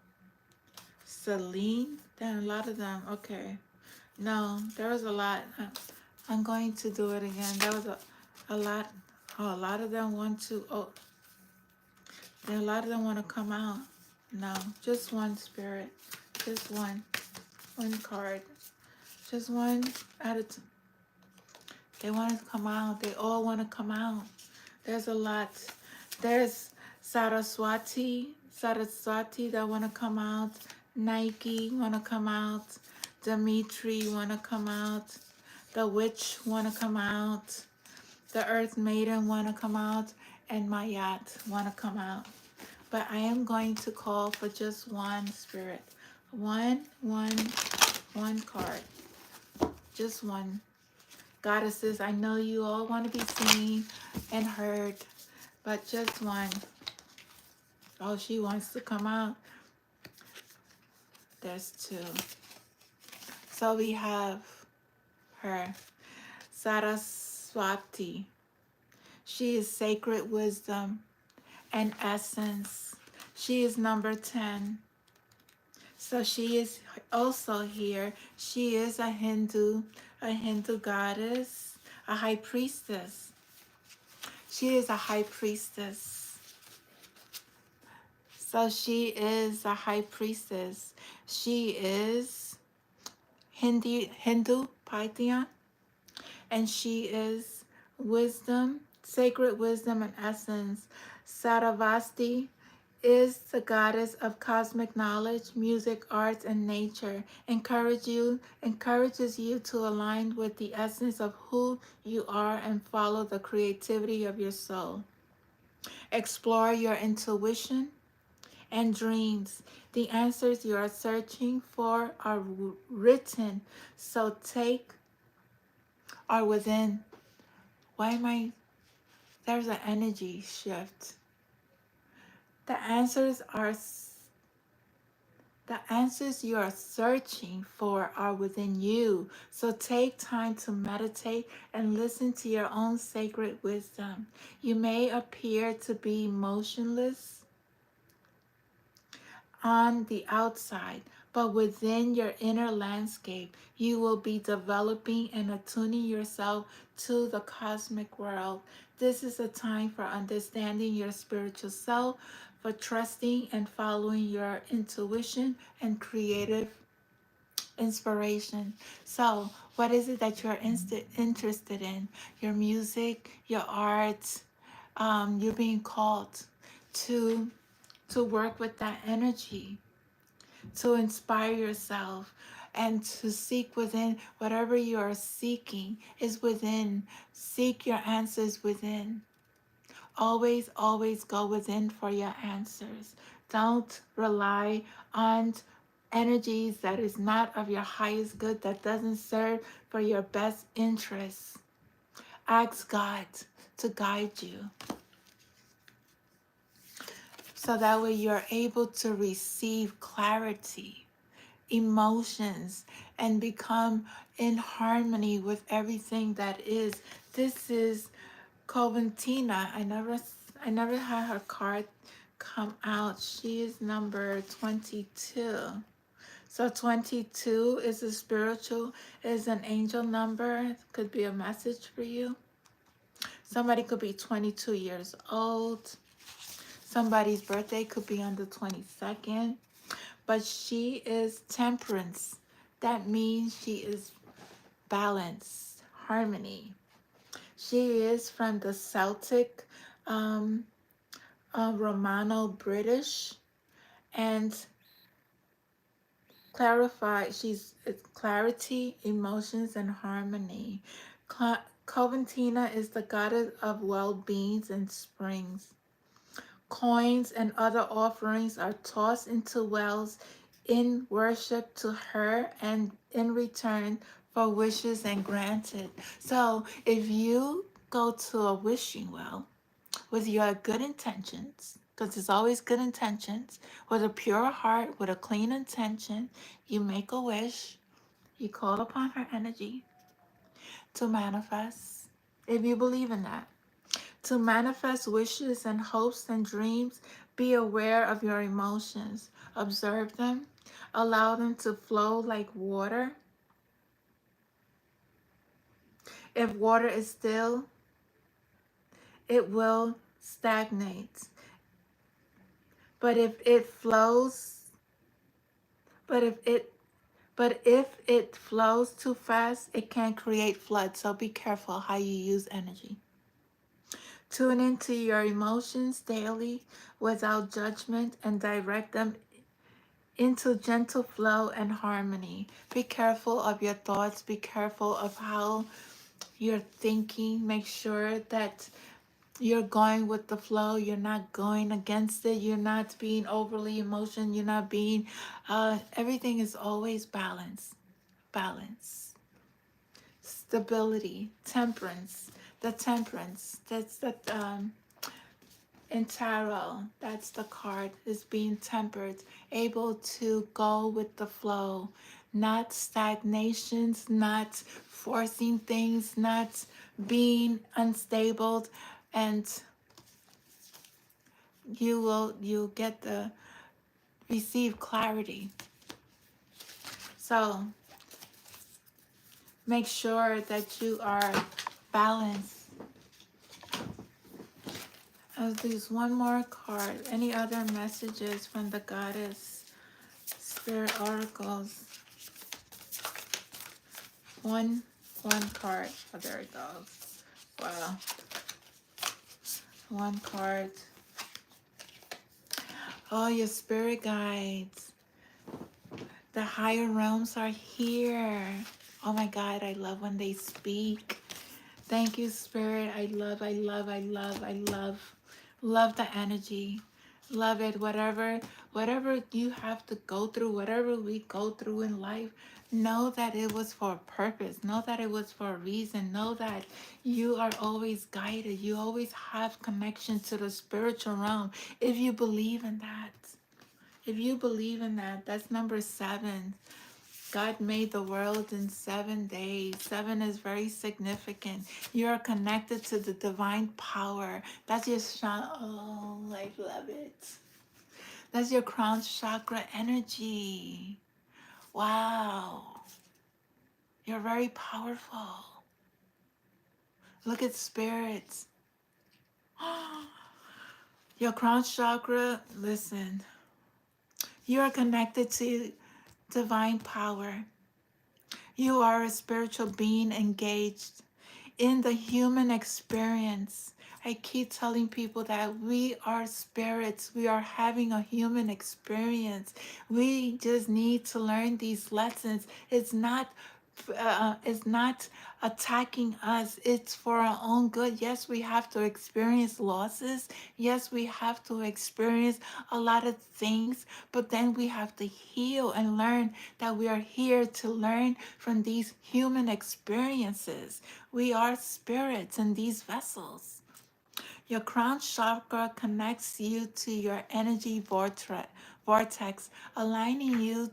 A: Celine. Then a lot of them. Okay. No, there was a lot. I'm going to do it again. There was a lot. Oh, a lot of them want to. Oh, a lot of them want to come out. No, just one spirit. Just one. One card. Just one at a time. They want to come out. They all want to come out. There's a lot. There's Saraswati that want to come out. Nike want to come out. Dimitri want to come out. The Witch want to come out. The Earth Maiden want to come out. And Mayat want to come out. But I am going to call for just one spirit. One card. Just one. Goddesses, I know you all want to be seen and heard, but just one. Oh, she wants to come out. There's two. So we have her, Saraswati. She is sacred wisdom and essence. She is number 10. So she is also here. She is a Hindu goddess, a high priestess. She is a high priestess. So she is a high priestess. She is Hindu pantheon, and she is wisdom, sacred wisdom and essence. Saravasti is the goddess of cosmic knowledge, music, arts, and nature. Encourages you to align with the essence of who you are and follow the creativity of your soul. Explore your intuition and dreams. The answers you are searching for are written, so are within. There's an energy shift. The answers you are searching for are within you. So take time to meditate and listen to your own sacred wisdom. You may appear to be motionless on the outside, but within your inner landscape, you will be developing and attuning yourself to the cosmic world. This is a time for understanding your spiritual self, for trusting and following your intuition and creative inspiration. So, what is it that you're interested in? Your music, your art, you're being called to work with that energy, to inspire yourself, and to seek within. Whatever you are seeking is within. Seek your answers within. Always, always go within for your answers. Don't rely on energies that is not of your highest good, that doesn't serve for your best interests. Ask God to guide you, so that way you're able to receive clarity, emotions, and become in harmony with everything that is. This is Coventina. I never had her card come out. She is number 22. So 22 is a spiritual, is an angel number. It could be a message for you. Somebody could be 22 years old. Somebody's birthday could be on the 22nd. But she is temperance. That means she is balance, harmony. She is from the Celtic, Romano-British, and she's clarity, emotions, and harmony. Coventina is the goddess of well-beings and springs. Coins and other offerings are tossed into wells in worship to her, and in return for wishes and granted. So if you go to a wishing well with your good intentions, because it's always good intentions, with a pure heart, with a clean intention, you make a wish, you call upon her energy to manifest, if you believe in that. To manifest wishes and hopes and dreams, be aware of your emotions. Observe them. Allow them to flow like water. If water is still, it will stagnate. But if it flows, but if it flows too fast, it can create floods. So be careful how you use energy. Tune into your emotions daily without judgment and direct them into gentle flow and harmony. Be careful of your thoughts. Be careful of how you're thinking. Make sure that you're going with the flow. You're not going against it. You're not being overly emotional. You're not being, everything is always balance. Balance. Stability. Temperance. The temperance. That's the, in tarot, that's the card, is being tempered, able to go with the flow, not stagnations, not forcing things, not being unstable, and you'll get the receive clarity. So make sure that you are balanced. There's one more card. Any other messages from the goddess? Spirit oracles. One card. Oh, there it goes. Wow. One card. Oh, your spirit guides. The higher realms are here. Oh my God, I love when they speak. Thank you, Spirit. I love the energy. Love it. Whatever you have to go through, whatever we go through in life, know that it was for a purpose. Know that it was for a reason. Know that you are always guided. You always have connection to the spiritual realm. If you believe in that. If you believe in that, that's number 7. God made the world in 7 days. 7 is very significant. You are connected to the divine power. That's your oh, I love it. That's your crown chakra energy. Wow. You're very powerful. Look at spirits. Your crown chakra, listen. You are connected to divine power. You are a spiritual being engaged in the human experience. I keep telling people that we are spirits. We are having a human experience. We just need to learn these lessons. It's not attacking us. It's for our own good. Yes, we have to experience losses. Yes, we have to experience a lot of things, but then we have to heal and learn that we are here to learn from these human experiences. We are spirits in these vessels. Your crown chakra connects you to your energy vortex, aligning you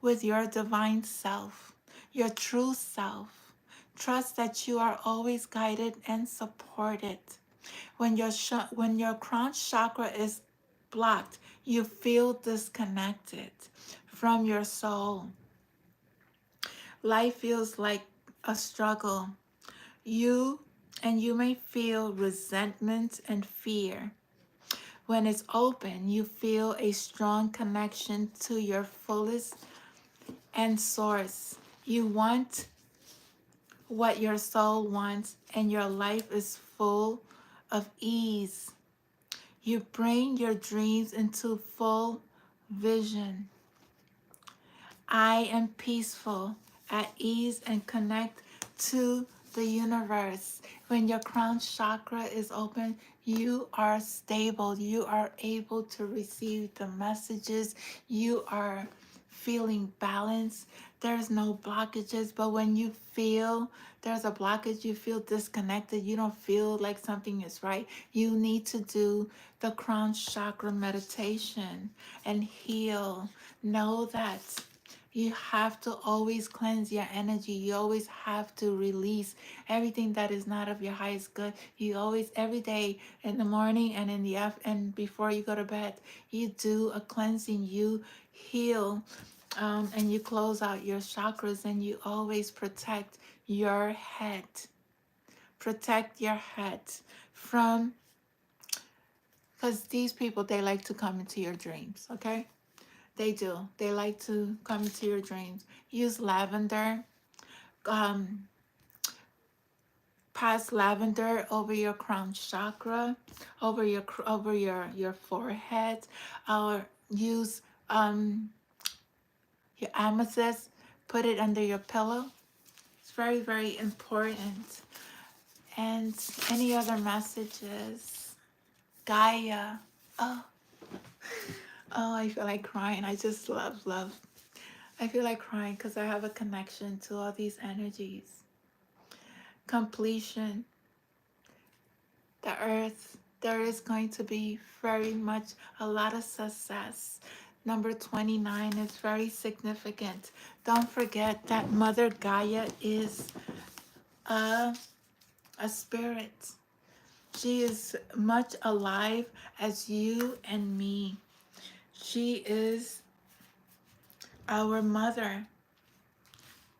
A: with your divine self, your true self. Trust that you are always guided and supported. When your crown chakra is blocked, you feel disconnected from your soul. Life feels like a struggle. You may feel resentment and fear. When it's open, you feel a strong connection to your fullest and source. You want what your soul wants, and your life is full of ease. You bring your dreams into full vision. I am peaceful, at ease, and connect to the universe. When your crown chakra is open, you are stable. You are able to receive the messages. You are feeling balanced. There's no blockages, but when you feel there's a blockage, you feel disconnected, you don't feel like something is right, you need to do the crown chakra meditation and heal. Know that you have to always cleanse your energy. You always have to release everything that is not of your highest good. You always, every day, in the morning and in the and before you go to bed, you do a cleansing. You heal, and you close out your chakras, and you always protect your head. Protect your head from, because these people, they like to come into your dreams, okay? They do. They like to come into your dreams. Use lavender. Um, Pass lavender over your crown chakra, over your forehead, or use your amethyst, put it under your pillow. It's very, very important. And any other messages? Gaia. Oh, oh, I feel like crying. I just love. I feel like crying because I have a connection to all these energies. Completion. The earth. There is going to be very much a lot of success. Number 29 is very significant. Don't forget that Mother Gaia is a, a spirit. She is much alive as you and me. She is our mother.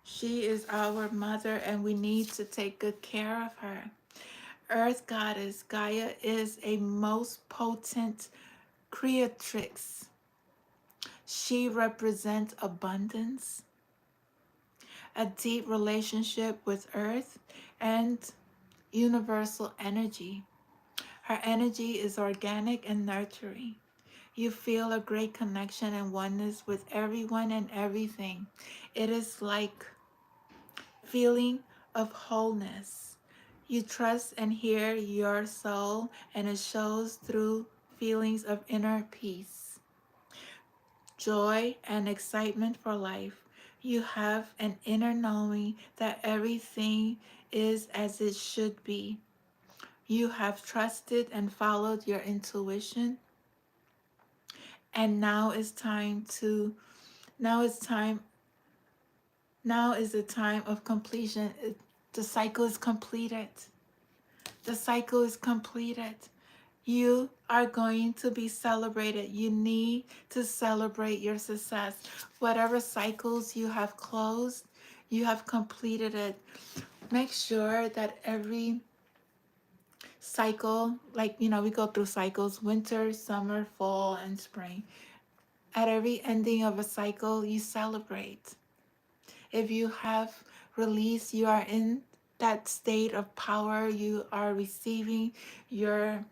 A: She is our mother, and we need to take good care of her. Earth Goddess Gaia is a most potent creatrix. She represents abundance, a deep relationship with Earth, and universal energy. Her energy is organic and nurturing. You feel a great connection and oneness with everyone and everything. It is like feeling of wholeness. You trust and hear your soul, and it shows through feelings of inner peace, joy, and excitement for life. You have an inner knowing that everything is as it should be. You have trusted and followed your intuition, and now it's time now is the time of completion. The cycle is completed. The cycle is completed. You are going to be celebrated. You need to celebrate your success. Whatever cycles you have closed, you have completed it. Make sure that every cycle, like, we go through cycles: winter, summer, fall, and spring. At every ending of a cycle, you celebrate. If you have released, you are in that state of power. You are receiving your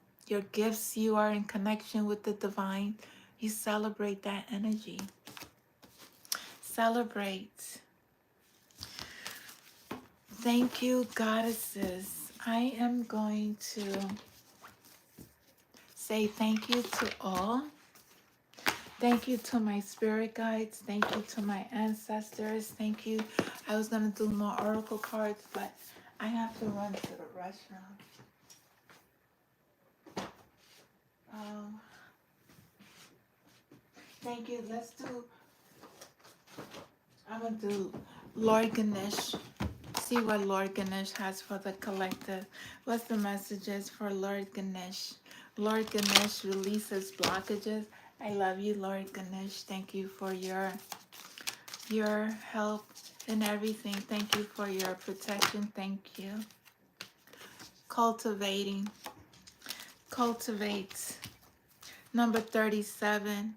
A: gifts. You are in connection with the divine. You celebrate that energy. Celebrate. Thank you, goddesses. I am going to say thank you to all. Thank you to my spirit guides. Thank you to my ancestors. Thank you. I was going to do more oracle cards, but I have to run to the restroom. Um, Thank you. I'm going to do Lord Ganesh. See what Lord Ganesh has for the collective. What's the messages for Lord Ganesh? Lord Ganesh releases blockages. I love you, Lord Ganesh. Thank you for your help and everything. Thank you for your protection. Thank you. Cultivate. Number 37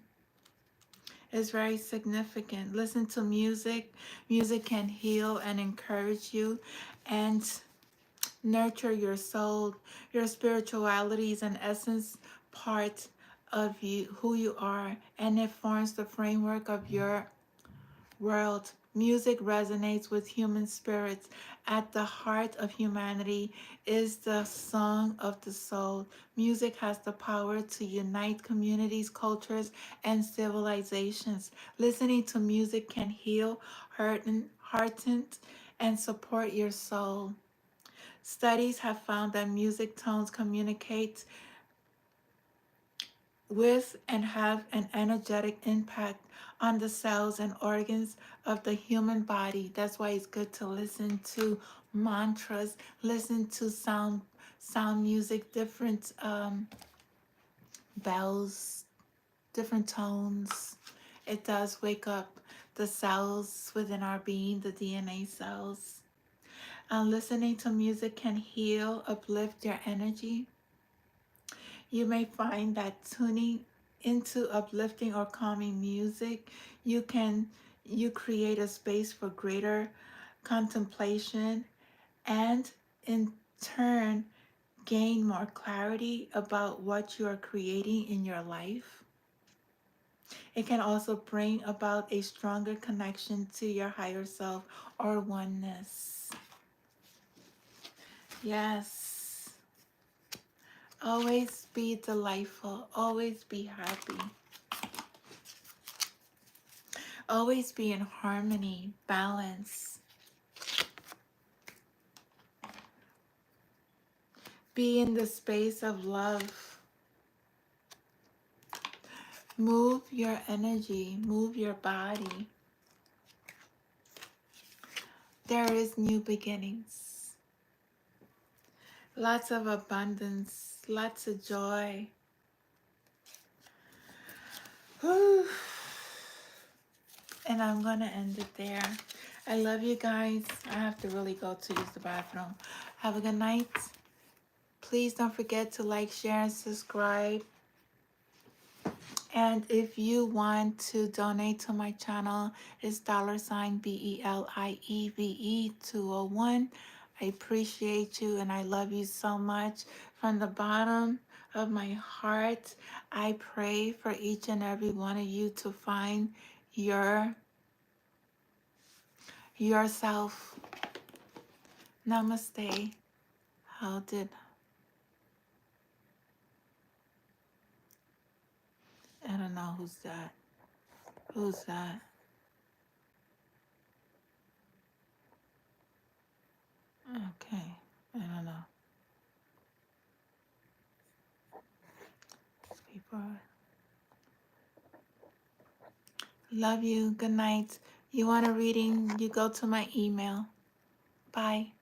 A: is very significant. Listen to music. Music can heal and encourage you and nurture your soul. Your spirituality is an essence part of you, who you are, and it forms the framework of your world. Music resonates with human spirits. At the heart of humanity is the song of the soul. Music has the power to unite communities, cultures, and civilizations. Listening to music can heal, hearten, and support your soul. Studies have found that music tones communicate with and have an energetic impact on the cells and organs of the human body. That's why it's good to listen to mantras, listen to sound music, different bells, different tones. It does wake up the cells within our being, the DNA cells. Listening to music can heal, uplift your energy. You may find that tuning into uplifting or calming music, you create a space for greater contemplation and in turn gain more clarity about what you are creating in your life. It can also bring about a stronger connection to your higher self or oneness. Yes. Always be delightful. Always be happy. Always be in harmony, balance. Be in the space of love. Move your energy. Move your body. There is new beginnings. Lots of abundance. Lots of joy. Whew. And I'm going to end it there. I love you guys. I have to really go to use the bathroom. Have a good night. Please don't forget to like, share, and subscribe. And if you want to donate to my channel, it's $BELIEVE 201. I appreciate you and I love you so much. From the bottom of my heart, I pray for each and every one of you to find yourself. Namaste. How did... I don't know who's that. Who's that? Okay. I don't know. People. Love you. Good night. You want a reading? You go to my email. Bye.